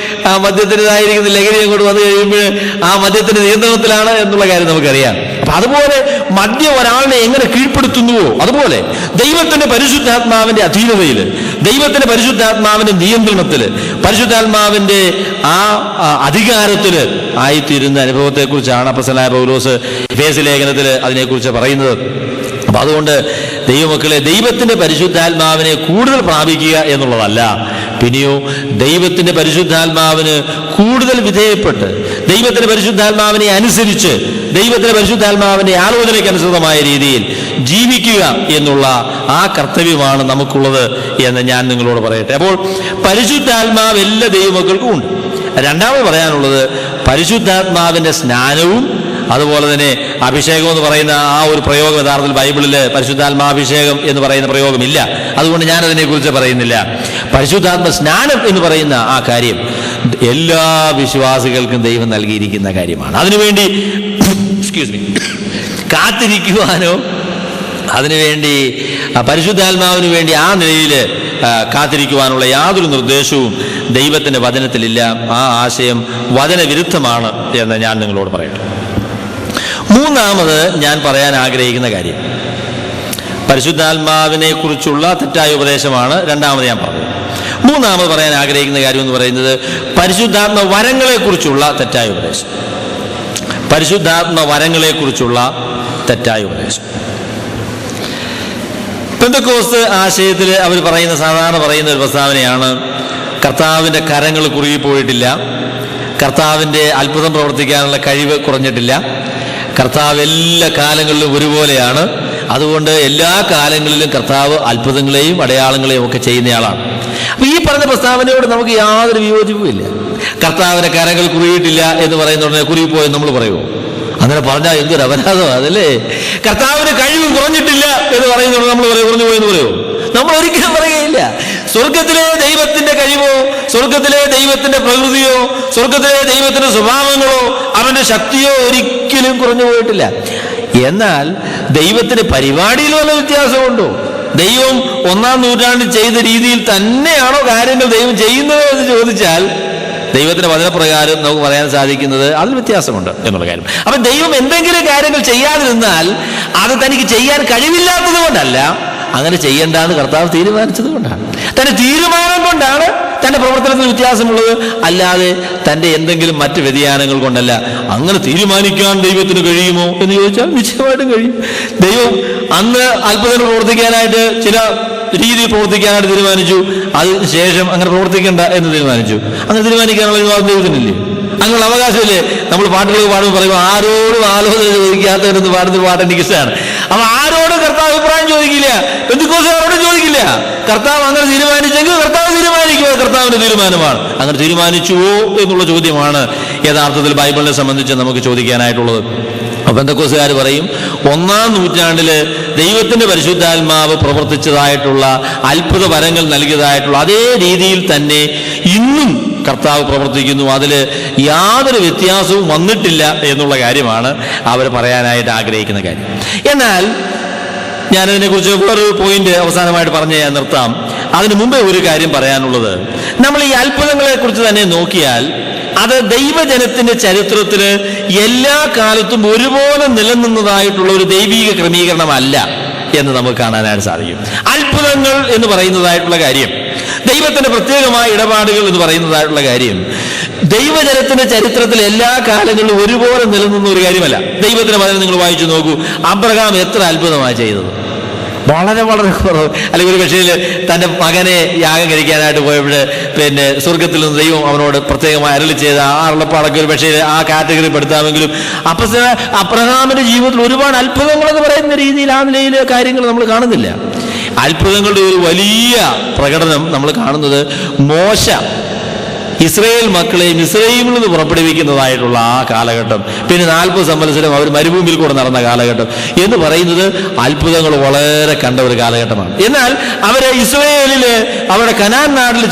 ആ മദ്യത്തിൻ്റെതായിരിക്കുന്ന ലഹരി അങ്ങോട്ട് വന്നു കഴിയുമ്പോൾ ആ മദ്യത്തിന്റെ നിയന്ത്രണത്തിലാണ് എന്നുള്ള കാര്യം നമുക്കറിയാം. അപ്പൊ അതുപോലെ മദ്യം ഒരാളിനെ എങ്ങനെ കീഴ്പ്പെടുത്തുന്നുവോ അതുപോലെ ദൈവത്തിന്റെ പരിശുദ്ധാത്മാവിന്റെ അധീനതയിൽ, ദൈവത്തിന്റെ പരിശുദ്ധാത്മാവിന്റെ നിയന്ത്രണത്തിൽ, പരിശുദ്ധാത്മാവിന്റെ ആ അധികാരത്തിൽ ആയിത്തീരുന്ന അനുഭവത്തെക്കുറിച്ചാണ് അപ്പോസ്തലനായ പൗലോസ് എഫേസ്യ ലേഖനത്തിൽ അതിനെക്കുറിച്ച് പറയുന്നത്. അപ്പൊ അതുകൊണ്ട് ദൈവമക്കളെ, ദൈവത്തിന്റെ പരിശുദ്ധാത്മാവിനെ കൂടുതൽ പ്രാപിക്കുക എന്നുള്ളതല്ല, പിന്നെയോ ദൈവത്തിന്റെ പരിശുദ്ധാത്മാവിന് കൂടുതൽ വിധേയപ്പെട്ട് ദൈവത്തിന്റെ പരിശുദ്ധാത്മാവിനെ അനുസരിച്ച് ദൈവത്തിന്റെ പരിശുദ്ധാത്മാവിന്റെ ആലോചനയ്ക്ക് അനുസൃതമായ രീതിയിൽ ജീവിക്കുക എന്നുള്ള ആ കർത്തവ്യമാണ് നമുക്കുള്ളത് എന്ന് ഞാൻ നിങ്ങളോട് പറയട്ടെ. അപ്പോൾ പരിശുദ്ധാത്മാവ് എല്ലാ ദൈവമക്കൾക്കും ഉണ്ട്. രണ്ടാമത് പറയാനുള്ളത്, പരിശുദ്ധാത്മാവിന്റെ സ്നാനവും അതുപോലെ തന്നെ അഭിഷേകം എന്ന് പറയുന്ന ആ ഒരു പ്രയോഗം യഥാർത്ഥത്തിൽ ബൈബിളിൽ പരിശുദ്ധാത്മാഭിഷേകം എന്ന് പറയുന്ന പ്രയോഗമില്ല. അതുകൊണ്ട് ഞാൻ അതിനെക്കുറിച്ച് പറയുന്നില്ല. പരിശുദ്ധാത്മ സ്നാനം എന്ന് പറയുന്ന ആ കാര്യം എല്ലാ വിശ്വാസികൾക്കും ദൈവം നൽകിയിരിക്കുന്ന കാര്യമാണ്. അതിനുവേണ്ടി കാത്തിരിക്കുവാനോ അതിനുവേണ്ടി പരിശുദ്ധാത്മാവിന് വേണ്ടി ആ നിലയിൽ കാത്തിരിക്കുവാനുള്ള യാതൊരു നിർദ്ദേശവും ദൈവത്തിന്റെ വചനത്തിലില്ല. ആ ആശയം വചനവിരുദ്ധമാണ് എന്ന് ഞാൻ നിങ്ങളോട് പറയട്ടെ. മൂന്നാമത് ഞാൻ പറയാൻ ആഗ്രഹിക്കുന്ന കാര്യം, പരിശുദ്ധാത്മാവിനെ കുറിച്ചുള്ള തെറ്റായ ഉപദേശമാണ് രണ്ടാമത് ഞാൻ പറഞ്ഞത്. മൂന്നാമത് പറയാൻ ആഗ്രഹിക്കുന്ന കാര്യം എന്ന് പറയുന്നത് പരിശുദ്ധാത്മ വരങ്ങളെ കുറിച്ചുള്ള തെറ്റായ ഉപദേശം. പരിശുദ്ധാത്മ വരങ്ങളെ കുറിച്ചുള്ള തെറ്റായ ഉപദേശം. പെന്തക്കോസ്ത് ആശയത്തിൽ അവർ പറയുന്ന സാധാരണ പറയുന്ന ഒരു പ്രസ്താവനയാണ്, കർത്താവിൻ്റെ കരങ്ങൾ കുറുകിപ്പോയിട്ടില്ല, കർത്താവിൻ്റെ അത്ഭുതം പ്രവർത്തിക്കാനുള്ള കഴിവ് കുറഞ്ഞിട്ടില്ല, കർത്താവ് എല്ലാ കാലങ്ങളിലും ഒരുപോലെയാണ്, അതുകൊണ്ട് എല്ലാ കാലങ്ങളിലും കർത്താവ് അത്ഭുതങ്ങളെയും അടയാളങ്ങളെയും ഒക്കെ ചെയ്യുന്നയാളാണ്. അപ്പൊ ഈ പറഞ്ഞ പ്രസ്താവനയോട് നമുക്ക് യാതൊരു വിയോജിപ്പുമില്ല. കർത്താവിന്റെ കരങ്ങൾ കുറിയിട്ടില്ല എന്ന് പറയുന്ന ഉടനെ കുറുകിപ്പോയെന്ന് നമ്മൾ പറയുമോ? അങ്ങനെ പറഞ്ഞാൽ എന്തൊരു അപരാധമാണ് അതല്ലേ. കർത്താവിന് കഴിവ് കുറഞ്ഞിട്ടില്ല എന്ന് പറയുന്നത് നമ്മൾ കുറഞ്ഞു പോയെന്ന് പറയുമോ? നമ്മൾ ഒരിക്കലും പറയുകയില്ല. സ്വർഗത്തിലെ ദൈവത്തിന്റെ കഴിവോ സ്വർഗത്തിലെ ദൈവത്തിന്റെ പ്രകൃതിയോ സ്വർഗത്തിലെ ദൈവത്തിന്റെ സ്വഭാവങ്ങളോ അവന്റെ ശക്തിയോ ഒരിക്കലും കുറഞ്ഞു പോയിട്ടില്ല. എന്നാൽ ദൈവത്തിന്റെ പരിപാടിയിൽ വല്ല വ്യത്യാസമുണ്ടോ? ദൈവം 1-ാം നൂറ്റാണ്ടിൽ ചെയ്ത രീതിയിൽ തന്നെയാണോ കാര്യങ്ങൾ ദൈവം ചെയ്യുന്നത് എന്ന് ചോദിച്ചാൽ ദൈവത്തിന്റെ വചനപ്രകാരം നമുക്ക് പറയാൻ സാധിക്കുന്നത് അതിൽ വ്യത്യാസമുണ്ട് എന്നുള്ള കാര്യം. അപ്പൊ ദൈവം എന്തെങ്കിലും കാര്യങ്ങൾ ചെയ്യാതിരുന്നാൽ അത് തനിക്ക് ചെയ്യാൻ കഴിവില്ലാത്തത് കൊണ്ടല്ല, അങ്ങനെ ചെയ്യേണ്ടെന്ന് കർത്താവ് തീരുമാനിച്ചത് കൊണ്ടാണ്. തന്റെ തീരുമാനം കൊണ്ടാണ് തന്റെ പ്രവർത്തനത്തിൽ വ്യത്യാസമുള്ളത്, അല്ലാതെ തന്റെ എന്തെങ്കിലും മറ്റ് വ്യതിയാനങ്ങൾ കൊണ്ടല്ല. അങ്ങനെ തീരുമാനിക്കാൻ ദൈവത്തിന് കഴിയുമോ എന്ന് ചോദിച്ചാൽ നിശ്ചയമായിട്ടും കഴിയും. ദൈവം അന്ന് അത്ഭുതങ്ങൾ പ്രവർത്തിക്കാനായിട്ട് ചില രീതിയിൽ പ്രവർത്തിക്കാനായിട്ട് തീരുമാനിച്ചു. അതിന് ശേഷം അങ്ങനെ പ്രവർത്തിക്കേണ്ട എന്ന് തീരുമാനിച്ചു. അങ്ങനെ തീരുമാനിക്കാനുള്ള വിവാദം ദൈവത്തിനില്ലേ? അങ്ങനെയുള്ള അവകാശമില്ലേ? നമ്മൾ പാട്ടുകൾ പാടുമ്പോൾ പറയുമ്പോൾ ആരോടും ആലോചന ചോദിക്കാത്തവരെന്ന് പാടുന്ന പാട്ട് എനിക്ക് ഇഷ്ടമാണ്. അപ്പൊ ആരോടും കർത്താവ് അഭിപ്രായം ചോദിക്കില്ല, പെന്തക്കോസ്തുകാരോടും ചോദിക്കില്ല. കർത്താവ് അങ്ങനെ തീരുമാനിച്ചെങ്കിൽ കർത്താവ് തീരുമാനിക്കുക, കർത്താവിന്റെ തീരുമാനമാണ്. അങ്ങനെ തീരുമാനിച്ചുവോ എന്നുള്ള ചോദ്യമാണ് യഥാർത്ഥത്തിൽ ബൈബിളിനെ സംബന്ധിച്ച് നമുക്ക് ചോദിക്കാനായിട്ടുള്ളത്. പെന്തക്കോസ്തുകാർ പറയും, 1-ാം നൂറ്റാണ്ടില് ദൈവത്തിന്റെ പരിശുദ്ധാത്മാവ് പ്രവർത്തിച്ചതായിട്ടുള്ള അത്ഭുത വരങ്ങൾ നൽകിയതായിട്ടുള്ള അതേ രീതിയിൽ തന്നെ ഇന്നും കർത്താവ് പ്രവർത്തിക്കുന്നു. അതിൽ യാതൊരു വ്യത്യാസവും വന്നിട്ടില്ല എന്നുള്ള കാര്യമാണ് അവർ പറയാനായിട്ട് ആഗ്രഹിക്കുന്ന കാര്യം. എന്നാൽ ഞാനതിനെക്കുറിച്ച് വേറൊരു പോയിന്റ് അവസാനമായിട്ട് പറഞ്ഞ് ഞാൻ നിർത്താം. അതിനു മുമ്പേ ഒരു കാര്യം പറയാനുള്ളത്, നമ്മൾ ഈ അത്ഭുതങ്ങളെ കുറിച്ച് തന്നെ നോക്കിയാൽ അത് ദൈവജനത്തിന്റെ ചരിത്രത്തില് എല്ലാ കാലത്തും ഒരുപോലെ നിലനിന്നതായിട്ടുള്ള ഒരു ദൈവീക ക്രമീകരണമല്ല എന്ന് നമുക്ക് കാണാനായിട്ട് സാധിക്കും. അത്ഭുതങ്ങൾ എന്ന് പറയുന്നതായിട്ടുള്ള കാര്യം, ദൈവത്തിന്റെ പ്രത്യേകമായ ഇടപാടുകൾ എന്ന് പറയുന്നതായിട്ടുള്ള കാര്യം ദൈവജനത്തിന്റെ ചരിത്രത്തിൽ എല്ലാ കാലങ്ങളിലും ഒരുപോലെ നിലനിന്ന ഒരു കാര്യമല്ല. ദൈവത്തിന്റെ വചനം നിങ്ങൾ വായിച്ചു നോക്കൂ. അബ്രഹാം എത്ര അത്ഭുതമാണ് ചെയ്തത്? വളരെ വളരെ കുറവ്. അല്ലെങ്കിൽ ഒരു പക്ഷേ തൻ്റെ മകനെ യാഗം കഴിക്കാനായിട്ട് പോയപ്പോൾ സ്വർഗത്തിൽ നിന്ന് ദൈവം അവനോട് പ്രത്യേകമായി അരുളി ചെയ്ത ആ അരുളപ്പാടൊക്കെ ഒരു പക്ഷേ ആ കാറ്റഗറി പെടുത്താമെങ്കിലും അബ്രഹാമിന്റെ ജീവിതത്തിൽ ഒരുപാട് അത്ഭുതങ്ങളെന്ന് പറയുന്ന രീതിയിൽ ആ നിലയിലെ കാര്യങ്ങൾ നമ്മൾ കാണുന്നില്ല. അത്ഭുതങ്ങളുടെ ഒരു വലിയ പ്രകടനം നമ്മൾ കാണുന്നത് മോശ ഇസ്രായേൽ മക്കളെ മിസ്രയീമിൽ നിന്ന് പുറപ്പെടുവിക്കുന്നതായിട്ടുള്ള ആ കാലഘട്ടം, പിന്നെ 40 സംവത്സരം അവർ മരുഭൂമിയിൽ കൂടെ നടന്ന കാലഘട്ടം എന്ന് പറയുന്നത് അത്ഭുതങ്ങൾ വളരെ കണ്ട ഒരു കാലഘട്ടമാണ്. എന്നാൽ അവരെ ഇസ്രായേലില് അവരുടെ കനാൻ നാട്ടിൽ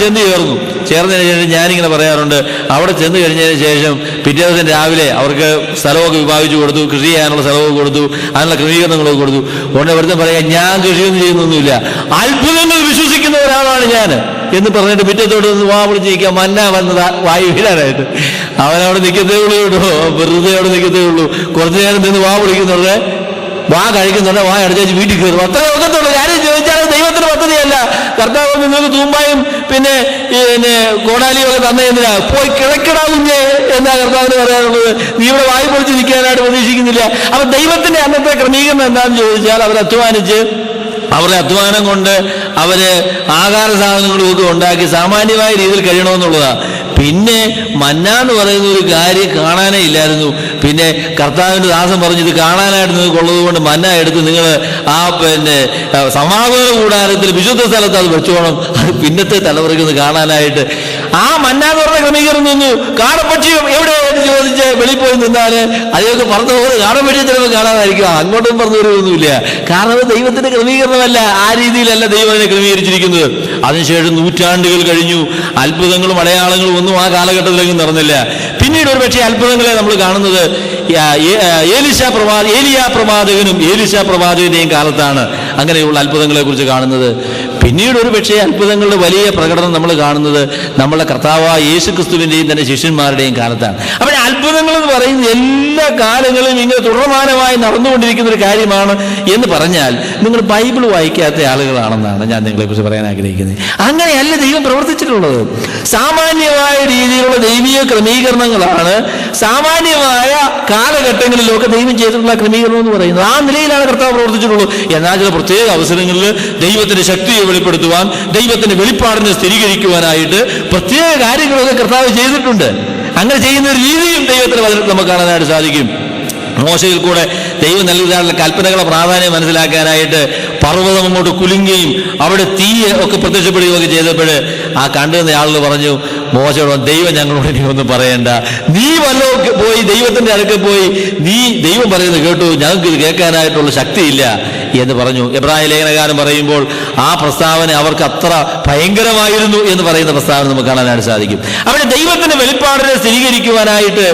ചേർന്നതിന് ശേഷം ഞാനിങ്ങനെ പറയാറുണ്ട്, അവിടെ ചെന്ന് കഴിഞ്ഞതിന് ശേഷം പിറ്റേ ദിവസം രാവിലെ അവർക്ക് സ്ഥലമൊക്കെ വിഭാഗിച്ചു കൊടുത്തു, കൃഷി ചെയ്യാനുള്ള സ്ഥലമൊക്കെ കൊടുത്തു, അതിനുള്ള ക്രമീകരണങ്ങളൊക്കെ കൊടുത്തു. ഉടനെ വെറുതെ പറയാം, ഞാൻ കൃഷിയൊന്നും ചെയ്യുന്നൊന്നുമില്ല, അത്ഭുതങ്ങൾ വിശ്വസിക്കുന്ന ഒരാളാണ് ഞാൻ എന്ന് പറഞ്ഞിട്ട് പിറ്റത്തോട് നിന്ന് വാ വിളിച്ചിരിക്കാം മന്ന വന്നത് വായു വീഴാനായിട്ട്. അവനവിടെ നിൽക്കത്തേ ഉള്ളൂ കേട്ടോ, വെറുതെ അവിടെ നിൽക്കത്തേ ഉള്ളൂ. കുറച്ചു നേരം നിന്ന് വാ വിളിക്കുന്നുണ്ട്, വാ കഴിക്കുന്നുണ്ട്, വാ അടച്ചു വീട്ടിൽ കയറും. അത്രേ ഒക്കത്തുള്ളൂ. കാര്യം ചോദിച്ചാൽ ദൈവത്തിന്റെ പദ്ധതിയല്ല. കർത്താവ് നിങ്ങൾക്ക് തൂമ്പായും പിന്നെ കോടാലിയും ഒക്കെ തന്നതിനാ പോയി കിഴക്കിടാ കുഞ്ഞ് എന്നാ കർത്താവിന് പറയാനുള്ളത്. നീ ഇവിടെ വായു പൊളിച്ച് നിൽക്കാനായിട്ട് പ്രതീക്ഷിക്കുന്നില്ല. അപ്പൊ ദൈവത്തിന്റെ അന്നത്തെ ക്രമീകരണം എന്താണെന്ന് ചോദിച്ചാൽ അവരുടെ അധ്വാനം കൊണ്ട് അവര് ആഹാര സാധനങ്ങളും ഒക്കെ ഉണ്ടാക്കി സാമാന്യമായ രീതിയിൽ കഴിയണമെന്നുള്ളതാണ്. പിന്നെ മന്ന എന്ന് പറയുന്ന ഒരു കാര്യം കാണാനേ ഇല്ലായിരുന്നു. പിന്നെ കർത്താവിന്റെ ദാസൻ പറഞ്ഞു, ഇത് കാണാനായിട്ട് നിങ്ങൾക്ക് ഉള്ളത് കൊണ്ട് മന്ന എടുത്ത് നിങ്ങൾ ആ സമാഗമന കൂടാരത്തിൽ വിശുദ്ധ സ്ഥലത്ത് അത് വെച്ചോണം, അത് പിന്നത്തെ തലമുറയ്ക്ക് കാണാനായിട്ട്. ആ മന്ന എന്ന് പറഞ്ഞ ക്രമീകരണം നിന്നു. കാടപ്പക്ഷിയും എവിടെ എന്ന് ചോദിച്ച് വെളിയിൽ പോയി നിന്നാല് അതിനൊക്കെ പറഞ്ഞു പോകുന്നത് കാടപ്പക്ഷി ചിലപ്പോൾ കാണാനായിരിക്കും, അങ്ങോട്ടും പറഞ്ഞു വരുമൊന്നുമില്ല. കാരണം അത് ദൈവത്തിന്റെ ക്രമീകരണമല്ല, ആ രീതിയിലല്ല ദൈവം അതിനെ ക്രമീകരിച്ചിരിക്കുന്നത്. അതിനുശേഷം നൂറ്റാണ്ടുകൾ കഴിഞ്ഞു, അത്ഭുതങ്ങളും അടയാളങ്ങളും ഒന്നും ആ കാലഘട്ടത്തിലേക്ക് നടന്നില്ല. പിന്നീട് ഒരു പക്ഷേ അത്ഭുതങ്ങളെ നമ്മൾ കാണുന്നത് ഏലിയാ പ്രവാചകന്റെയും കാലത്താണ് അങ്ങനെയുള്ള അത്ഭുതങ്ങളെ കുറിച്ച് കാണുന്നത്. പിന്നീട് ഒരു പക്ഷേ അത്ഭുതങ്ങളുടെ വലിയ പ്രകടനം നമ്മൾ കാണുന്നത് നമ്മളെ കർത്താവായ യേശു ക്രിസ്തുവിന്റെയും തന്നെ ശിഷ്യന്മാരുടെയും കാലത്താണ്. അപ്പോൾ അത്ഭുതങ്ങൾ എന്ന് പറയുന്നത് എല്ലാ കാലങ്ങളിലും ഇങ്ങനെ തുടർമാനമായി നടന്നുകൊണ്ടിരിക്കുന്ന ഒരു കാര്യമാണ് എന്ന് പറഞ്ഞാൽ നിങ്ങൾ ബൈബിൾ വായിക്കാത്ത ആളുകളാണെന്നാണ് ഞാൻ നിങ്ങളെ കുറിച്ച് പറയാൻ ആഗ്രഹിക്കുന്നത്. അങ്ങനെയല്ല ദൈവം പ്രവർത്തിച്ചിട്ടുള്ളത്. സാമാന്യമായ രീതിയിലുള്ള ദൈവീയ ക്രമീകരണങ്ങളാണ് സാമാന്യമായ കാലഘട്ടങ്ങളിലൊക്കെ ദൈവം ചെയ്തിട്ടുള്ള ക്രമീകരണം എന്ന് പറയുന്നത്. ആ നിലയിലാണ് കർത്താവ് പ്രവർത്തിച്ചിട്ടുള്ളൂ. എന്നാൽ ചില പ്രത്യേക അവസരങ്ങളിൽ ദൈവത്തിന്റെ ശക്തിയെ വെളിപ്പെടുത്തുവാൻ, ദൈവത്തിന്റെ വെളിപ്പാടിനെ സ്ഥിരീകരിക്കുവാനായിട്ട് പ്രത്യേക കാര്യങ്ങളൊക്കെ കർത്താവ് ചെയ്തിട്ടുണ്ട്. അങ്ങനെ ചെയ്യുന്ന ഒരു രീതിയും ദൈവത്തിന്റെ വചനത്തിൽ നമുക്ക് കാണാനായിട്ട് സാധിക്കും. മോശയിൽ കൂടെ ദൈവം നൽകിയതായിട്ടുള്ള കൽപ്പനകളെ പ്രാധാന്യം മനസ്സിലാക്കാനായിട്ട് പർവ്വതം അങ്ങോട്ട് കുലുങ്ങുകയും അവിടെ തീ ഒക്കെ പ്രത്യക്ഷപ്പെടുകയൊക്കെ ചെയ്തപ്പോൾ ആ കണ്ടുവന്ന ആളുകൾ പറഞ്ഞു മോശയോട്, ദൈവം ഞങ്ങളോട് ഇനി ഒന്നും പറയണ്ട, നീ വല്ലോ പോയി ദൈവത്തിന്റെ അടുക്കൽ പോയി നീ ദൈവം പറയുന്നത് കേട്ടു, ഞങ്ങൾക്ക് ഇത് കേൾക്കാനായിട്ടുള്ള ശക്തിയില്ല എന്ന് പറഞ്ഞു. എബ്രായ ലേഖനകാരൻ പറയുമ്പോൾ ആ പ്രസ്താവന അവർക്ക് അത്ര ഭയങ്കരമായിരുന്നു എന്ന് പറയുന്ന പ്രസ്താവന നമുക്ക് കാണാനായിട്ട് സാധിക്കും. അവിടെ ദൈവത്തിന്റെ വെളിപ്പാടിനെ സ്ഥിരീകരിക്കുവാനായിട്ട്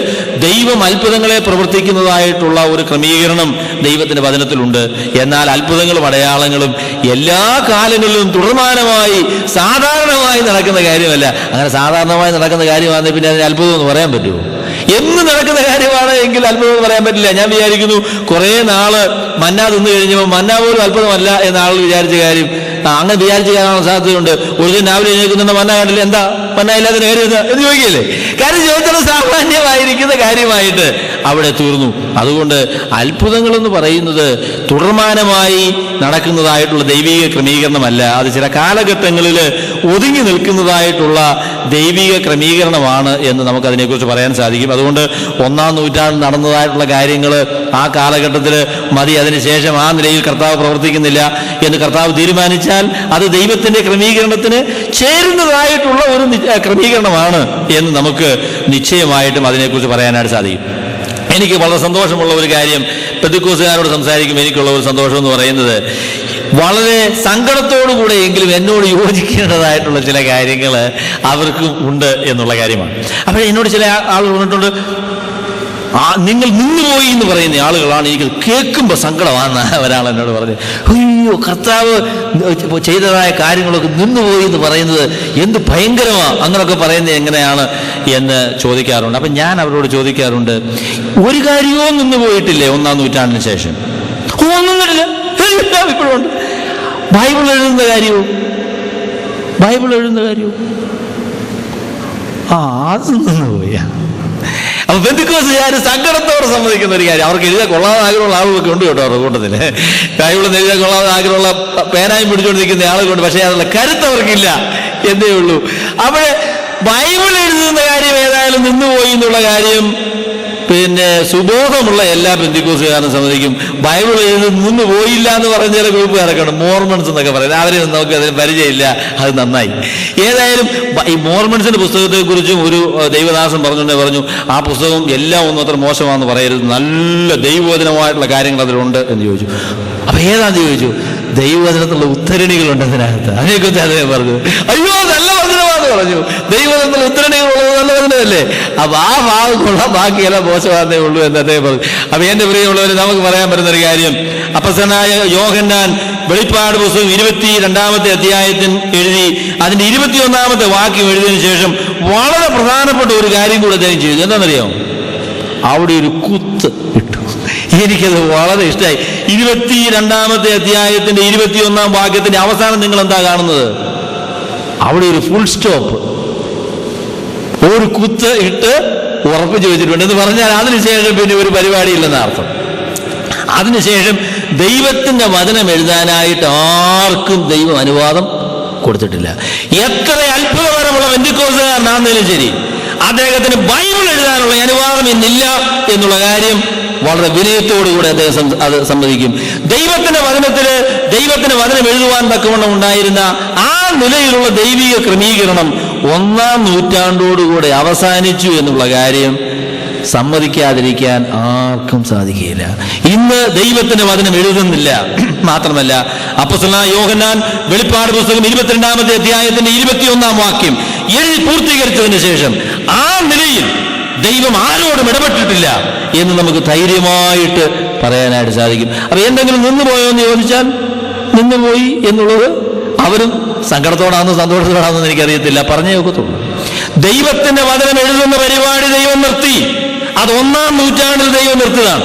ദൈവം അത്ഭുതങ്ങളെ പ്രവർത്തിക്കുന്നതായിട്ടുള്ള ഒരു ക്രമീകരണം ദൈവത്തിന്റെ വചനത്തിലുണ്ട്. എന്നാൽ അത്ഭുതങ്ങളും അടയാളങ്ങളും എല്ലാ കാലങ്ങളിലും തുടർമാനമായി സാധാരണമായി നടക്കുന്ന കാര്യമല്ല. അങ്ങനെ സാധാരണമായി നടക്കുന്ന കാര്യമാണെങ്കിൽ പിന്നെ അതിന് അത്ഭുതം എന്ന് പറയാൻ പറ്റുമോ? എന്ന് നടക്കുന്ന കാര്യമാണ് എങ്കിൽ ആണെങ്കിൽ അത്ഭുതം എന്ന് പറയാൻ പറ്റില്ല. ഞാൻ വിചാരിക്കുന്നു കുറേ നാള് മന്ന തിന്നു കഴിഞ്ഞപ്പോൾ മന്ന പോലും അത്ഭുതമല്ല എന്ന ആളുകൾ വിചാരിച്ച കാര്യം അങ്ങനെ വിചാരിച്ചു കാണാൻ സാധ്യതയുണ്ട്. ഒരു ദിവസം രാവിലെ എഴുന്നേൽക്കുന്നുണ്ട്, മന്ന കണ്ടില്ല, എന്താ മന്ന ഇല്ലാതെ കാര്യം എന്ന് ചോദിക്കില്ലേ? കാര്യം ചോദിച്ചാൽ സാമാന്യമായിരിക്കുന്ന കാര്യമായിട്ട് അവിടെ തീർന്നു. അതുകൊണ്ട് അത്ഭുതങ്ങളെന്ന് പറയുന്നത് തുടർമാനമായി നടക്കുന്നതായിട്ടുള്ള ദൈവിക ക്രമീകരണമല്ല, അത് ചില കാലഘട്ടങ്ങളിൽ ഒതുങ്ങി നിൽക്കുന്നതായിട്ടുള്ള ദൈവിക ക്രമീകരണമാണ് എന്ന് നമുക്കതിനെക്കുറിച്ച് പറയാൻ സാധിക്കും. അതുകൊണ്ട് 1-ാം നൂറ്റാണ്ടിൽ നടന്നതായിട്ടുള്ള കാര്യങ്ങൾ ആ കാലഘട്ടത്തിൽ മതി, അതിനുശേഷം ആ നിലയിൽ കർത്താവ് പ്രവർത്തിക്കുന്നില്ല എന്ന് കർത്താവ് തീരുമാനിച്ചാൽ അത് ദൈവത്തിൻ്റെ ക്രമീകരണത്തിന് ചേരുന്നതായിട്ടുള്ള ഒരു ക്രമീകരണമാണ് എന്ന് നമുക്ക് നിശ്ചയമായിട്ടും അതിനെക്കുറിച്ച് പറയാനായിട്ട് സാധിക്കും. എനിക്ക് വളരെ സന്തോഷമുള്ള ഒരു കാര്യം, പെന്തക്കോസ്തുകാരോട് സംസാരിക്കുമ്പോൾ എനിക്കുള്ള ഒരു സന്തോഷം എന്ന് പറയുന്നത്, വളരെ സങ്കടത്തോടു കൂടെ എങ്കിലും എന്നോട് യോജിക്കേണ്ടതായിട്ടുള്ള ചില കാര്യങ്ങൾ അവർക്കും ഉണ്ട് എന്നുള്ള കാര്യമാണ്. അപ്പോൾ എന്നോട് ചില ആളുകൾ പറഞ്ഞിട്ടുണ്ട്, നിങ്ങൾ നിന്നുപോയി എന്ന് പറയുന്ന ആളുകളാണ്. എനിക്ക് കേൾക്കുമ്പോൾ സങ്കടമാണ്. ഒരാൾ എന്നോട് പറഞ്ഞു, അയ്യോ കർത്താവ് ചെയ്തതായ കാര്യങ്ങളൊക്കെ നിന്നുപോയി എന്ന് പറയുന്നത് എന്ത് ഭയങ്കരമാണ്, അങ്ങനെയൊക്കെ പറയുന്നത് എങ്ങനെയാണ് എന്ന് ചോദിക്കാറുണ്ട്. അപ്പം ഞാൻ അവരോട് ചോദിക്കാറുണ്ട്, ഒരു കാര്യവും നിന്നു പോയിട്ടില്ലേ 1-ാം നൂറ്റാണ്ടിന് ശേഷം? ഒന്നുമില്ല, എല്ലാം ഇപ്പോഴും ഉണ്ട്. ബൈബിൾ എഴുതുന്ന കാര്യവും അത് നിന്നുപോയ. അപ്പൊ പെന്തക്കോസ്തുകാർ സങ്കടത്തോടെ സമ്മതിക്കുന്ന ഒരു കാര്യം, അവർക്ക് എഴുതാൻ കൊള്ളാതെ ആഗ്രഹമുള്ള ആളുകളൊക്കെ ഉണ്ട് കേട്ടോ. അവരുടെ കൂട്ടത്തിൽ ബൈബിളിൽ എഴുതാൻ കൊള്ളാതെ ആഗ്രഹമുള്ള പേനായും പിടിച്ചുകൊണ്ടിരിക്കുന്ന ആളുകളുണ്ട്, പക്ഷേ അതിനുള്ള കരുത്ത് അവർക്കില്ല എന്നേ ഉള്ളൂ. അവിടെ ബൈബിൾ എഴുതുന്ന കാര്യം ഏതായാലും നിന്നുപോയി എന്നുള്ള കാര്യം പിന്നെ സുബോധമുള്ള എല്ലാ പെന്തക്കോസ്തുകാരും സമ്മതിക്കും. ബൈബിൾ എഴുതി നിന്ന് പോയില്ല എന്ന് പറഞ്ഞ ചില ഗ്രൂപ്പുകാരൊക്കെ ഉണ്ട്, മോർമൺസ് എന്നൊക്കെ പറയുന്നത്. അവരെ നമുക്ക് അതിന് പരിചയമില്ല, അത് നന്നായി. ഏതായാലും ഈ മോർമൺസിന്റെ പുസ്തകത്തെക്കുറിച്ചും ഒരു ദൈവദാസൻ പറഞ്ഞു, ആ പുസ്തകം എല്ലാം ഒന്നും അത്ര മോശമാണെന്ന് പറയരുത്, നല്ല ദൈവവചനമായിട്ടുള്ള കാര്യങ്ങൾ അതിലുണ്ട് എന്ന് ചോദിച്ചു. അപ്പൊ ഏതാന്ന് ചോദിച്ചു, ദൈവവചനത്തിലുള്ള ഉദ്ധരണികളുണ്ട് അതിനകത്ത്. അതിനെക്കുറിച്ച് അദ്ദേഹം പറഞ്ഞു, അയ്യോ നല്ല വചനമാണെന്ന് പറഞ്ഞു. ദൈവവചനത്തിലുള്ള ഉദ്ധരണികളുള്ളത് നല്ല വചനമല്ലേ? അപ്പൊ ആ ഭാഗമുള്ള ബാക്കിയെല്ലാം മോശമാണെന്നേ ഉള്ളൂ എന്ന് അദ്ദേഹം പറഞ്ഞു. അപ്പൊ എന്റെ പ്രിയമുള്ളവർ, നമുക്ക് പറയാൻ പറ്റുന്നൊരു കാര്യം, അപ്പസ്തലനായ യോഹന്നാൻ വെളിപ്പാട് പുസ്തകം 22-ാമത്തെ അധ്യായത്തിൽ എഴുതി അതിന്റെ 21-ാമത്തെ വാക്യം എഴുതിയതിനു ശേഷം വളരെ പ്രധാനപ്പെട്ട ഒരു കാര്യം കൂടെ അദ്ദേഹം ചെയ്തു. എന്താണെന്നറിയാമോ? അവിടെ ഒരു കുത്ത് ഇട്ടു. എനിക്കത് വളരെ ഇഷ്ടമായി. 22-ാമത്തെ അധ്യായത്തിന്റെ 21-ാം വാക്യത്തിന്റെ അവസാനം നിങ്ങൾ എന്താ കാണുന്നത്? അവിടെ ഒരു ഫുൾ സ്റ്റോപ്പ്, ഒരു കുത്ത് ഇട്ട് ഉറപ്പിച്ച് വെച്ചിട്ടുണ്ട്. എന്ന് പറഞ്ഞാൽ അതിനുശേഷം പിന്നെ ഒരു പരിപാടിയില്ലെന്ന അർത്ഥം. അതിനുശേഷം ദൈവത്തിന്റെ വചനം എഴുതാനായിട്ട് ആർക്കും ദൈവം അനുവാദം കൊടുത്തിട്ടില്ല. എത്ര അത്ഭുതകരമുള്ള പെന്തക്കോസ്തുകാരനാണെങ്കിലും ശരി, അദ്ദേഹത്തിന് ബൈബിൾ എഴുതാനുള്ള അനുവാദം ഇന്നില്ല എന്നുള്ള കാര്യം വളരെ വിനയത്തോടുകൂടി അദ്ദേഹം അത് സമ്മതിക്കും. ദൈവത്തിന്റെ വചനം എഴുതുവാൻ തക്കവണ്ണം ഉണ്ടായിരുന്ന ആ നിലയിലുള്ള ദൈവിക ക്രമീകരണം 1-ാം നൂറ്റാണ്ടോടുകൂടെ അവസാനിച്ചു എന്നുള്ള കാര്യം സമ്മതിക്കാതിരിക്കാൻ ആർക്കും സാധിക്കുകയില്ല. ഇന്ന് ദൈവത്തിന്റെ വചനം എഴുതുന്നില്ല. മാത്രമല്ല, അപ്പോസ്തലനായ യോഹന്നാൻ വെളിപ്പാട് പുസ്തകം 22-ാമത്തെ അധ്യായത്തിന്റെ 21-ാം വാക്യം എഴുതി പൂർത്തീകരിച്ചതിന് ശേഷം ആ നിലയിൽ ദൈവം ആരോടും ഇടപെട്ടിട്ടില്ല എന്ന് നമുക്ക് ധൈര്യമായിട്ട് പറയാനായിട്ട് സാധിക്കും. അപ്പൊ എന്തെങ്കിലും നിന്നുപോയോ എന്ന് ചോദിച്ചാൽ നിന്നുപോയി എന്നുള്ളത് അവരും സങ്കടത്തോടാണെന്നോ സന്തോഷത്തോടാണെന്നോ എനിക്കറിയത്തില്ല, പറഞ്ഞേ ഒക്കത്തുള്ളൂ. ദൈവത്തിന്റെ വചനം എഴുതുന്ന പരിപാടി ദൈവം നിർത്തി. അത് 1-ാം നൂറ്റാണ്ടിൽ ദൈവം നിർത്തിയതാണ്.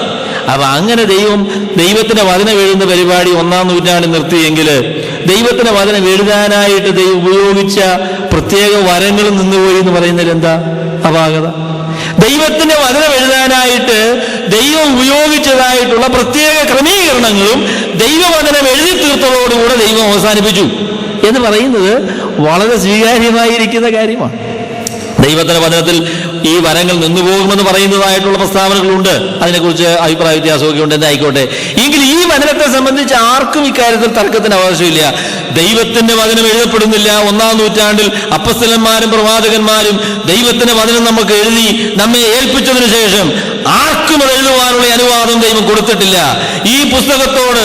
അപ്പൊ അങ്ങനെ ദൈവത്തിന്റെ വചനം എഴുതുന്ന പരിപാടി 1-ാം നൂറ്റാണ്ടിൽ നിർത്തിയെങ്കിൽ ദൈവത്തിന്റെ വചനം എഴുതാനായിട്ട് ദൈവം ഉപയോഗിച്ച പ്രത്യേക വരങ്ങൾ നിന്നുപോയി എന്ന് പറയുന്നതിൽ എന്താ അപാകത? ദൈവത്തിന്റെ വചനം എഴുതാനായിട്ട് ദൈവം ഉപയോഗിച്ചതായിട്ടുള്ള പ്രത്യേക ക്രമീകരണങ്ങളും ദൈവവചനം എഴുതി തീർത്തതോടുകൂടെ ദൈവം അവസാനിപ്പിച്ചു എന്ന് പറയുന്നത് വളരെ സ്വീകാര്യമായിരിക്കുന്ന കാര്യമാണ്. ദൈവത്തിന്റെ വചനത്തിൽ ഈ വരങ്ങൾ നിന്നുപോകുമെന്ന് പറയുന്നതായിട്ടുള്ള പ്രസ്താവനകളുണ്ട്. അതിനെക്കുറിച്ച് അഭിപ്രായ വ്യത്യാസമൊക്കെ ഉണ്ട്, എന്തായിക്കോട്ടെ. എങ്കിൽ ഈ വചനത്തെ സംബന്ധിച്ച് ആർക്കും ഇക്കാര്യത്തിൽ തർക്കത്തിന് അവകാശമില്ല. ദൈവത്തിന്റെ വചനം എഴുതപ്പെടുന്നില്ല. 1-ാം നൂറ്റാണ്ടിൽ അപ്പസ്തലന്മാരും പ്രവാചകന്മാരും ദൈവത്തിന്റെ വചനം നമുക്ക് എഴുതി നമ്മെ ഏൽപ്പിച്ചതിനു ശേഷം ആർക്കും അത് എഴുതുവാനുള്ള അനുവാദം ദൈവം കൊടുത്തിട്ടില്ല. ഈ പുസ്തകത്തോട്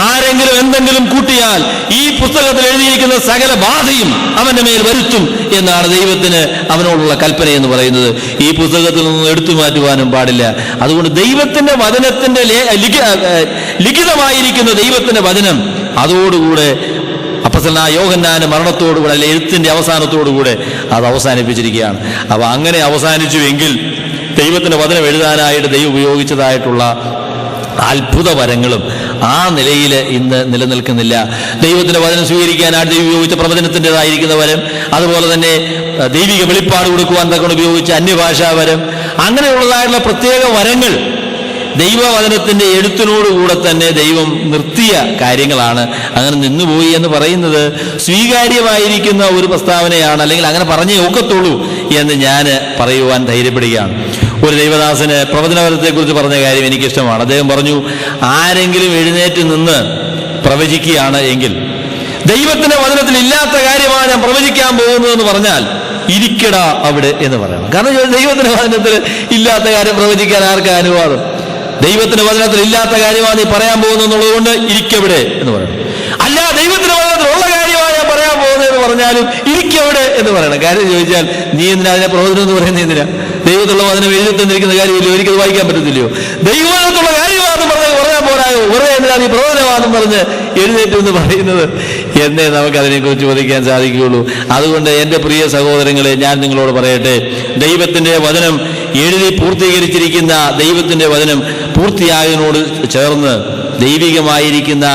ആരെങ്കിലും എന്തെങ്കിലും കൂട്ടിയാൽ ഈ പുസ്തകത്തിൽ എഴുതിയിരിക്കുന്ന സകല ബാധയും അവന്റെ മേൽ വരുത്തും എന്നാണ് ദൈവത്തിന് അവനോടുള്ള കൽപ്പന എന്ന് പറയുന്നത്. ഈ പുസ്തകത്തിൽ നിന്നും എടുത്തു മാറ്റുവാനും പാടില്ല. അതുകൊണ്ട് ദൈവത്തിന്റെ വചനത്തിന്റെ ലിഖിതമായിരിക്കുന്ന ദൈവത്തിന്റെ വചനം അതോടുകൂടെ അപ്പോസ്തലനായ യോഹന്നാന്റെ മരണത്തോടുകൂടെ, അല്ലെ എഴുത്തിന്റെ അവസാനത്തോടുകൂടെ അത് അവസാനിപ്പിച്ചിരിക്കുകയാണ്. അപ്പൊ അങ്ങനെ അവസാനിച്ചുവെങ്കിൽ ദൈവത്തിൻ്റെ വചനം എഴുതാനായിട്ട് ദൈവം ഉപയോഗിച്ചതായിട്ടുള്ള അത്ഭുത വരങ്ങളും ആ നിലയിൽ ഇന്ന് നിലനിൽക്കുന്നില്ല. ദൈവത്തിന്റെ വചനം സ്വീകരിക്കാനായിട്ട് ദൈവം ഉപയോഗിച്ച പ്രവചനത്തിൻ്റെതായിരിക്കുന്ന വരം, അതുപോലെ തന്നെ ദൈവിക വെളിപ്പാട് കൊടുക്കുവാൻ തക്കൊണ്ട് ഉപയോഗിച്ച അന്യഭാഷാ വരം, അങ്ങനെയുള്ളതായിട്ടുള്ള പ്രത്യേക വരങ്ങൾ ദൈവവചനത്തിന്റെ എഴുത്തിനോടുകൂടെ തന്നെ ദൈവം നിർത്തിയ കാര്യങ്ങളാണ്. അങ്ങനെ നിന്നുപോയി എന്ന് പറയുന്നത് സ്വീകാര്യമായിരിക്കുന്ന ഒരു പ്രസ്താവനയാണ്, അല്ലെങ്കിൽ അങ്ങനെ പറഞ്ഞേ ഒക്കത്തുള്ളൂ എന്ന് ഞാൻ പറയുവാൻ ധൈര്യപ്പെടുകയാണ്. ഒരു ദൈവദാസന് പ്രവചനവരത്തെക്കുറിച്ച് പറഞ്ഞ കാര്യം എനിക്കിഷ്ടമാണ്. അദ്ദേഹം പറഞ്ഞു, ആരെങ്കിലും എഴുന്നേറ്റ് നിന്ന് പ്രവചിക്കുകയാണ് എങ്കിൽ ദൈവത്തിന്റെ വചനത്തിൽ ഇല്ലാത്ത കാര്യമാണ് ഞാൻ പ്രവചിക്കാൻ പോകുന്നതെന്ന് പറഞ്ഞാൽ ഇരിക്കടാ അവിടെ എന്ന് പറയണം. കാരണം ദൈവത്തിന്റെ വചനത്തിൽ ഇല്ലാത്ത കാര്യം പ്രവചിക്കാൻ ആർക്കാ അനുവാദം? ദൈവത്തിന്റെ വചനത്തിൽ ഇല്ലാത്ത കാര്യമാണ് നീ പറയാൻ പോകുന്നത് എന്നുള്ളത് കൊണ്ട് ഇരിക്കവിടെ എന്ന് പറയണം. അല്ല, ദൈവത്തിന്റെ വചനത്തിൽ ഉള്ള കാര്യമാണ് ഞാൻ പറയാൻ പോകുന്നത് എന്ന് പറഞ്ഞാലും ഇരിക്കവിടെ എന്ന് പറയണം. കാര്യം ചോദിച്ചാൽ നീ എന്തിനാ അതിനെ പ്രവചനം എന്ന് പറയുന്നത്? എന്തിനാ? ദൈവത്തിലുള്ള വചനം എഴുതി തന്നിരിക്കുന്ന കാര്യമില്ലയോ? എനിക്കത് വായിക്കാൻ പറ്റത്തില്ലയോ? ദൈവത്തിലുള്ള കാര്യമാണെന്ന് പറയാൻ പോരായോ? വെറുതെ എന്തിനാ നീ പ്രവചനമാണെന്നും പറഞ്ഞ് എഴുന്നേറ്റ് എന്ന് പറയുന്നത് എന്നേ നമുക്ക് അതിനെക്കുറിച്ച് ചോദിക്കാൻ സാധിക്കുകയുള്ളൂ. അതുകൊണ്ട് എൻ്റെ പ്രിയ സഹോദരങ്ങളെ, ഞാൻ നിങ്ങളോട് പറയട്ടെ, ദൈവത്തിൻ്റെ വചനം എഴുതി പൂർത്തീകരിച്ചിരിക്കുന്ന ദൈവത്തിൻ്റെ വചനം പൂർത്തിയായതിനോട് ചേർന്ന് ദൈവികമായിരിക്കുന്ന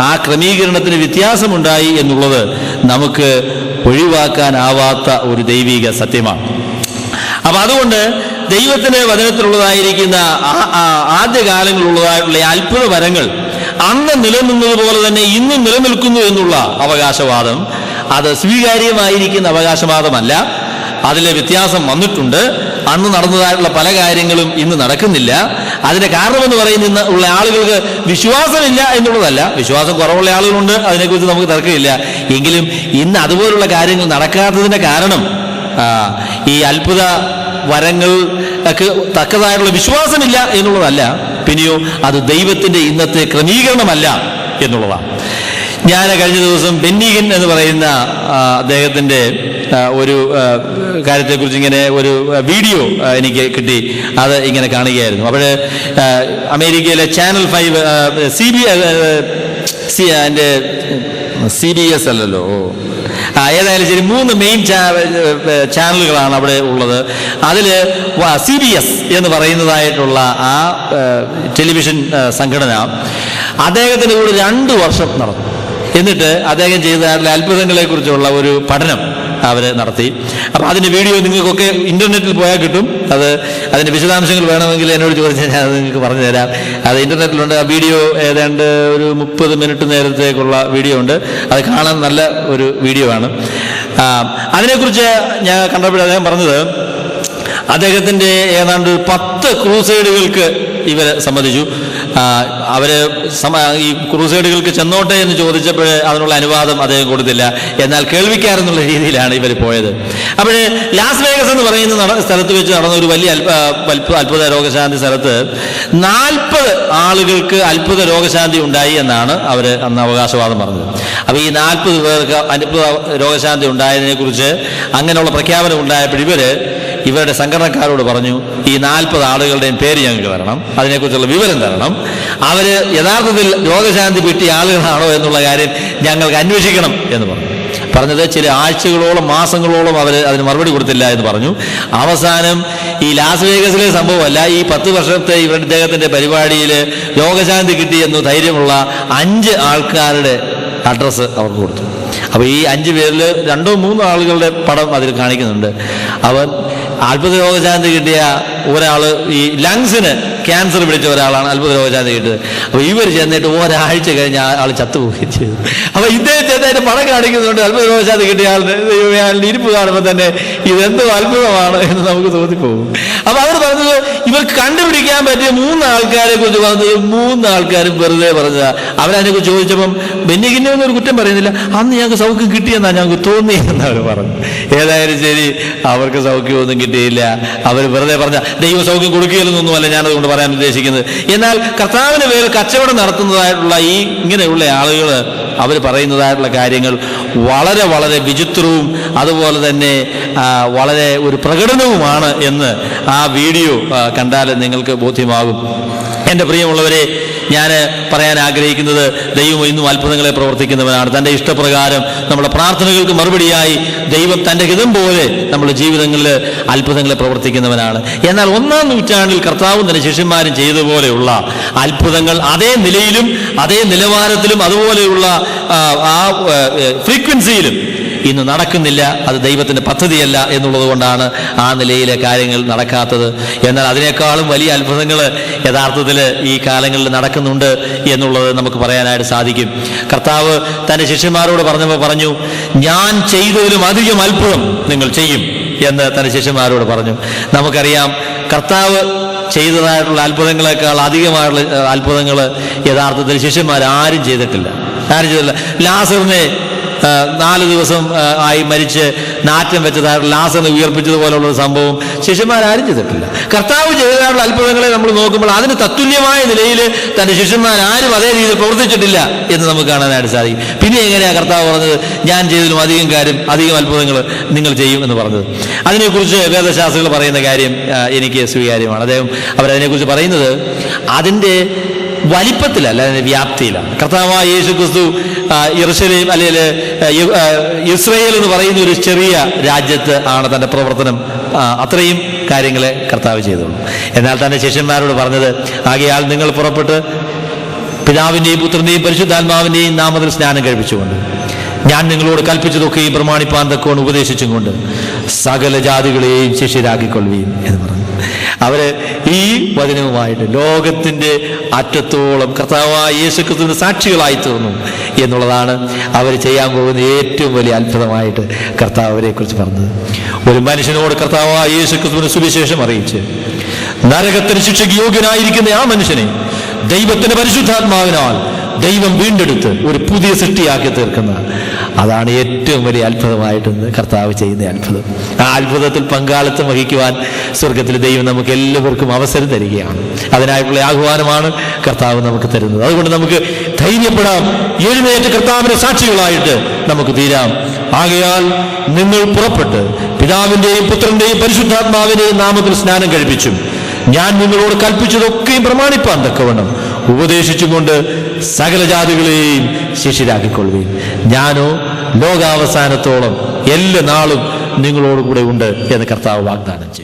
ആ ക്രമീകരണത്തിന് വ്യത്യാസമുണ്ടായി എന്നുള്ളത് നമുക്ക് ഒഴിവാക്കാനാവാത്ത ഒരു ദൈവിക സത്യമാണ്. അപ്പൊ അതുകൊണ്ട് ദൈവത്തിന്റെ വചനത്തിലുള്ളതായിരിക്കുന്ന ആദ്യകാലങ്ങളിലുള്ളതായിട്ടുള്ള അത്ഭുത വരങ്ങൾ അന്ന് നിലനിന്നതുപോലെ തന്നെ ഇന്നും നിലനിൽക്കുന്നു എന്നുള്ള അവകാശവാദം അത് സ്വീകാര്യമായിരിക്കുന്ന അവകാശവാദമല്ല. അതിലെ വ്യത്യാസം വന്നിട്ടുണ്ട്. അന്ന് നടന്നതായിട്ടുള്ള പല കാര്യങ്ങളും ഇന്ന് നടക്കുന്നില്ല. അതിന്റെ കാരണമെന്ന് പറയുന്ന ഉള്ള ആളുകൾക്ക് വിശ്വാസമില്ല എന്നുള്ളതല്ല. വിശ്വാസം കുറവുള്ള ആളുകളുണ്ട്, അതിനെക്കുറിച്ച് നമുക്ക് തർക്കമില്ല. എങ്കിലും ഇന്ന് അതുപോലുള്ള കാര്യങ്ങൾ നടക്കാത്തതിന്റെ കാരണം ഈ അത്ഭുത വരങ്ങൾക്ക് തക്കതായിട്ടുള്ള വിശ്വാസമില്ല എന്നുള്ളതല്ല, പിന്നെയോ അത് ദൈവത്തിന്റെ ഇന്നത്തെ ക്രമീകരണമല്ല എന്നുള്ളതാണ്. ഞാൻ കഴിഞ്ഞ ദിവസം ബെന്നിഗൻ എന്ന് പറയുന്ന അദ്ദേഹത്തിൻ്റെ ഒരു കാര്യത്തെക്കുറിച്ച് ഇങ്ങനെ ഒരു വീഡിയോ എനിക്ക് കിട്ടി. അത് ഇങ്ങനെ കാണുകയായിരുന്നു. അപ്പോൾ അമേരിക്കയിലെ ചാനൽ 5 CBS അല്ലല്ലോ, ഏതായാലും ശരി, 3 മെയിൻ ചാനലുകളാണ് അവിടെ ഉള്ളത്. അതിൽ CBS എന്ന് പറയുന്നതായിട്ടുള്ള ആ ടെലിവിഷൻ സംഘടന അദ്ദേഹത്തിൻ്റെ കൂടെ 2 വർഷം നടന്നു. എന്നിട്ട് അദ്ദേഹം ചെയ്തതായിട്ടുള്ള അത്ഭുതങ്ങളെ കുറിച്ചുള്ള ഒരു പഠനം അവർ നടത്തി. അപ്പം അതിൻ്റെ വീഡിയോ നിങ്ങൾക്കൊക്കെ ഇൻ്റർനെറ്റിൽ പോയാൽ കിട്ടും. അതിൻ്റെ വിശദാംശങ്ങൾ വേണമെങ്കിൽ എന്നോട് ചോദിച്ചാൽ ഞാൻ അത് നിങ്ങൾക്ക് പറഞ്ഞു തരാം. അത് ഇൻ്റർനെറ്റിലുണ്ട്. ആ വീഡിയോ ഏതാണ്ട് ഒരു 30 മിനിറ്റ് നേരത്തേക്കുള്ള വീഡിയോ ഉണ്ട്. അത് കാണാൻ നല്ല ഒരു വീഡിയോ ആണ്. അതിനെക്കുറിച്ച് ഞാൻ കണ്ടപ്പോൾ അദ്ദേഹം പറഞ്ഞത്, അദ്ദേഹത്തിൻ്റെ ഏതാണ്ട് 10 ക്രൂസൈഡുകൾക്ക് ഇവർ സമ്മതിച്ചു. ഈ ക്രൂസൈഡുകൾക്ക് ചെന്നോട്ടെ എന്ന് ചോദിച്ചപ്പോൾ അതിനുള്ള അനുവാദം അദ്ദേഹം കൊടുത്തില്ല. എന്നാൽ കേൾവിക്കാരെന്നുള്ള രീതിയിലാണ് ഇവർ പോയത്. അപ്പോൾ ലാസ് വേഗസ് എന്ന് പറയുന്ന സ്ഥലത്ത് വെച്ച് നടന്ന ഒരു വലിയ അത്ഭുത രോഗശാന്തി സ്ഥലത്ത് 40 ആളുകൾക്ക് അത്ഭുത രോഗശാന്തി ഉണ്ടായി എന്നാണ് അവർ അന്ന് അവകാശവാദം പറഞ്ഞത്. അപ്പോൾ ഈ 40 പേർക്ക് അത്ഭുത രോഗശാന്തി ഉണ്ടായതിനെ കുറിച്ച് അങ്ങനെയുള്ള പ്രഖ്യാപനം ഉണ്ടായപ്പോൾ ഇവരുടെ സംഘടനക്കാരോട് പറഞ്ഞു, ഈ 40 ആളുകളുടെയും പേര് ഞങ്ങൾക്ക് തരണം, അതിനെക്കുറിച്ചുള്ള വിവരം തരണം, അവർ യഥാർത്ഥത്തിൽ രോഗശാന്തി കിട്ടിയ ആളുകളാണോ എന്നുള്ള കാര്യം ഞങ്ങൾക്ക് അന്വേഷിക്കണം എന്ന് പറഞ്ഞത്. ചില ആഴ്ചകളോളം മാസങ്ങളോളം അവർ അതിന് മറുപടി കൊടുത്തില്ല എന്ന് പറഞ്ഞു. അവസാനം ഈ ലാസ് വേഗസിലെ സംഭവമല്ല, ഈ 10 വർഷത്തെ ഇവരുടെ ഇദ്ദേഹത്തിൻ്റെ പരിപാടിയിൽ രോഗശാന്തി കിട്ടിയെന്ന് ധൈര്യമുള്ള 5 ആൾക്കാരുടെ അഡ്രസ്സ് അവർക്ക് കൊടുത്തു. അപ്പോൾ ഈ 5 പേരിൽ 2-3 ആളുകളുടെ പടം അതിൽ കാണിക്കുന്നുണ്ട്. അവർ അത്ഭുത രോഗശാന്തി കിട്ടിയ ഒരാൾ, ഈ ലങ്സിന് ക്യാൻസർ പിടിച്ച ഒരാളാണ് അത്ഭുത രോഗശാന്തി കിട്ടിയത്. അപ്പോൾ ഇവർ ചെന്നിട്ട് ഒരാഴ്ച കഴിഞ്ഞ് ആൾ ചത്തുപോവുകയും ചെയ്തു. അപ്പോൾ ഇദ്ദേഹം ചെന്നതിൻ്റെ പടം കാണിക്കുന്നുണ്ട്. അത്ഭുത രോഗശാന്തി കിട്ടിയ ആളുടെ ഇരിപ്പ് കാണുമ്പോൾ തന്നെ ഇതെന്തോ അത്ഭുതമാണ് എന്ന് നമുക്ക് തോന്നിപ്പോകും. അപ്പോൾ അവർ പറഞ്ഞത്, ഇവർക്ക് കണ്ടുപിടിക്കാൻ പറ്റിയ 3 ആൾക്കാരെ കുറിച്ച് പറഞ്ഞത് 3 ആൾക്കാരും വെറുതെ പറഞ്ഞതാണ്. അവരതിനെക്കുറിച്ച് ചോദിച്ചപ്പം ബെന്നിഗിനെ ഒന്നും ഒരു കുറ്റം പറയുന്നില്ല, അന്ന് ഞങ്ങൾക്ക് സൗഖ്യം കിട്ടിയെന്നാണ് ഞങ്ങൾക്ക് തോന്നിയെന്ന് അവർ പറഞ്ഞു. ഏതായാലും ശരി, അവർക്ക് സൗഖ്യമൊന്നും കിട്ടിയില്ല. അവർ വെറുതെ പറഞ്ഞ ദൈവ സൗഖ്യം കൊടുക്കുകയില്ലെന്നൊന്നുമല്ല ഞാനതുകൊണ്ട് പറയാൻ ഉദ്ദേശിക്കുന്നത്. എന്നാൽ കർത്താവിന് പേര് കച്ചവടം നടത്തുന്നതായിട്ടുള്ള ഈ ഇങ്ങനെയുള്ള ആളുകൾ അവർ പറയുന്നതായിട്ടുള്ള കാര്യങ്ങൾ വളരെ വളരെ വിചിത്രവും അതുപോലെ തന്നെ വളരെ ഒരു പ്രകടനവുമാണ് എന്ന് ആ വീഡിയോ കണ്ടാൽ നിങ്ങൾക്ക് ബോധ്യമാകും. എൻ്റെ പ്രിയമുള്ളവരെ, ഞാൻ പറയാൻ ആഗ്രഹിക്കുന്നത്, ദൈവം ഇന്നും അത്ഭുതങ്ങളെ പ്രവർത്തിക്കുന്നവനാണ്. തൻ്റെ ഇഷ്ടപ്രകാരം നമ്മുടെ പ്രാർത്ഥനകൾക്ക് മറുപടിയായി ദൈവം തൻ്റെ ഹിതം പോലെ നമ്മുടെ ജീവിതങ്ങളിൽ അത്ഭുതങ്ങളെ പ്രവർത്തിക്കുന്നവനാണ്. എന്നാൽ 1-ാം നൂറ്റാണ്ടിൽ കർത്താവും തൻ്റെ ശിഷ്യന്മാരും ചെയ്തതുപോലെയുള്ള അത്ഭുതങ്ങൾ അതേ നിലയിലും അതേ നിലവാരത്തിലും അതുപോലെയുള്ള ആ ഫ്രീക്വൻസിയിലും ഇന്ന് നടക്കുന്നില്ല. അത് ദൈവത്തിൻ്റെ പദ്ധതിയല്ല എന്നുള്ളത് കൊണ്ടാണ് ആ നിലയിലെ കാര്യങ്ങൾ നടക്കാത്തത്. എന്നാൽ അതിനേക്കാളും വലിയ അത്ഭുതങ്ങൾ യഥാർത്ഥത്തിൽ ഈ കാലങ്ങളിൽ നടക്കുന്നുണ്ട് എന്നുള്ളത് നമുക്ക് പറയാനായിട്ട് സാധിക്കും. കർത്താവ് തൻ്റെ ശിഷ്യന്മാരോട് പറഞ്ഞു, ഞാൻ ചെയ്തതിലും അധികം അത്ഭുതം നിങ്ങൾ ചെയ്യും എന്ന് തൻ്റെ ശിഷ്യന്മാരോട് പറഞ്ഞു. നമുക്കറിയാം, കർത്താവ് ചെയ്തതായിട്ടുള്ള അത്ഭുതങ്ങളെക്കാൾ അധികമായുള്ള അത്ഭുതങ്ങൾ യഥാർത്ഥത്തിൽ ശിഷ്യന്മാരാരും ചെയ്തിട്ടില്ല. ലാസറിനെ 4 ദിവസം ആയി മരിച്ച് നാറ്റം വെച്ചതായിട്ടുള്ള ലാസറിനെ ഉയർപ്പിച്ചതുപോലുള്ള സംഭവം ശിഷ്യന്മാരാരും ചെയ്തിട്ടില്ല. കർത്താവ് ചെയ്തതായിട്ടുള്ള അത്ഭുതങ്ങളെ നമ്മൾ നോക്കുമ്പോൾ അതിന് തത്തുല്യമായ നിലയിൽ തൻ്റെ ശിഷ്യന്മാരാരും അതേ രീതിയിൽ പ്രവർത്തിച്ചിട്ടില്ല എന്ന് നമുക്ക് കാണാനായിട്ട് സാധിക്കും. പിന്നെ എങ്ങനെയാണ് കർത്താവ് പറഞ്ഞത്, ഞാൻ ചെയ്തതിലും അധികം അത്ഭുതങ്ങൾ നിങ്ങൾ ചെയ്യും എന്ന് പറഞ്ഞത്? അതിനെക്കുറിച്ച് വേദശാസ്ത്രികൾ പറയുന്ന കാര്യം എനിക്ക് സ്വീകാര്യമാണ്. അവരതിനെക്കുറിച്ച് പറയുന്നത് അതിൻ്റെ വലിപ്പത്തിലല്ല, അതിൻ്റെ വ്യാപ്തിയിലാണ്. കർത്താവായ യേശു ക്രിസ്തു യെരൂശലേം അല്ലെങ്കിൽ ഇസ്രായേൽ എന്ന് പറയുന്ന ഒരു ചെറിയ രാജ്യത്ത് ആണ് തൻ്റെ പ്രവർത്തനം. അത്രയും കാര്യങ്ങളെ കർത്താവ് ചെയ്തുള്ളൂ. എന്നാൽ തൻ്റെ ശിഷ്യന്മാരോട് പറഞ്ഞത്, ആകയാൽ നിങ്ങൾ പുറപ്പെട്ട് പിതാവിൻ്റെയും പുത്രൻ്റെയും പരിശുദ്ധാത്മാവിൻ്റെയും നാമത്തിൽ സ്നാനം കഴിപ്പിച്ചുകൊണ്ട് ഞാൻ നിങ്ങളോട് കൽപ്പിച്ചതൊക്കെയും പ്രമാണിപ്പാൻ തക്കോണം ഉപദേശിച്ചും കൊണ്ട് സകല ജാതികളെയും ശിഷ്യരാക്കിക്കൊള്ളുകയും എന്ന് പറഞ്ഞു. അവര് ഈ വചനവുമായിട്ട് ലോകത്തിന്റെ അറ്റത്തോളം കർത്താവായ യേശു ക്രിസ്തുവിന് സാക്ഷികളായി തീർന്നു എന്നുള്ളതാണ് അവർ ചെയ്യാൻ പോകുന്ന ഏറ്റവും വലിയ അത്ഭുതമായിട്ട് കർത്താവ് അവരെ കുറിച്ച് പറഞ്ഞത്. ഒരു മനുഷ്യനോട് കർത്താവായ യേശു ക്രിസ്തുവിന് സുവിശേഷം അറിയിച്ച് നരകത്തിന് ശിക്ഷയ്ക്ക് യോഗ്യനായിരിക്കുന്ന ആ മനുഷ്യനെ ദൈവത്തിന്റെ പരിശുദ്ധാത്മാവിനാൽ ദൈവം വീണ്ടെടുത്ത് ഒരു പുതിയ സൃഷ്ടിയാക്കി തീർക്കുന്ന, അതാണ് ഏറ്റവും വലിയ അത്ഭുതമായിട്ട് കർത്താവ് ചെയ്യുന്ന അത്ഭുതം. ആ അത്ഭുതത്തിൽ പങ്കാളിത്തം വഹിക്കുവാൻ സ്വർഗത്തിൽ ദൈവം നമുക്ക് എല്ലാവർക്കും അവസരം തരികയാണ്. അതിനായിട്ടുള്ള ആഹ്വാനമാണ് കർത്താവ് നമുക്ക് തരുന്നത്. അതുകൊണ്ട് നമുക്ക് ധൈര്യപ്പെടാം, എഴുന്നേറ്റ് കർത്താവിന്റെ സാക്ഷികളായിട്ട് നമുക്ക് തീരാം. ആകയാൽ നിങ്ങൾ പുറപ്പെട്ട് പിതാവിന്റെയും പുത്രന്റെയും പരിശുദ്ധാത്മാവിന്റെയും നാമത്തിൽ സ്നാനം കഴിപ്പിച്ചും ഞാൻ നിങ്ങളോട് കൽപ്പിച്ചതൊക്കെയും പ്രമാണിപ്പാൻ തക്കവണ്ണം ഉപദേശിച്ചും കൊണ്ട് സകല ജാതികളെയും ശിഷ്യരാക്കിക്കൊള്ളുകയും ഞാനോ ലോകാവസാനത്തോളം എല്ലാ നാളും നിങ്ങളോടുകൂടെ ഉണ്ട് എന്ന് കർത്താവ് വാഗ്ദാനം ചെയ്തു.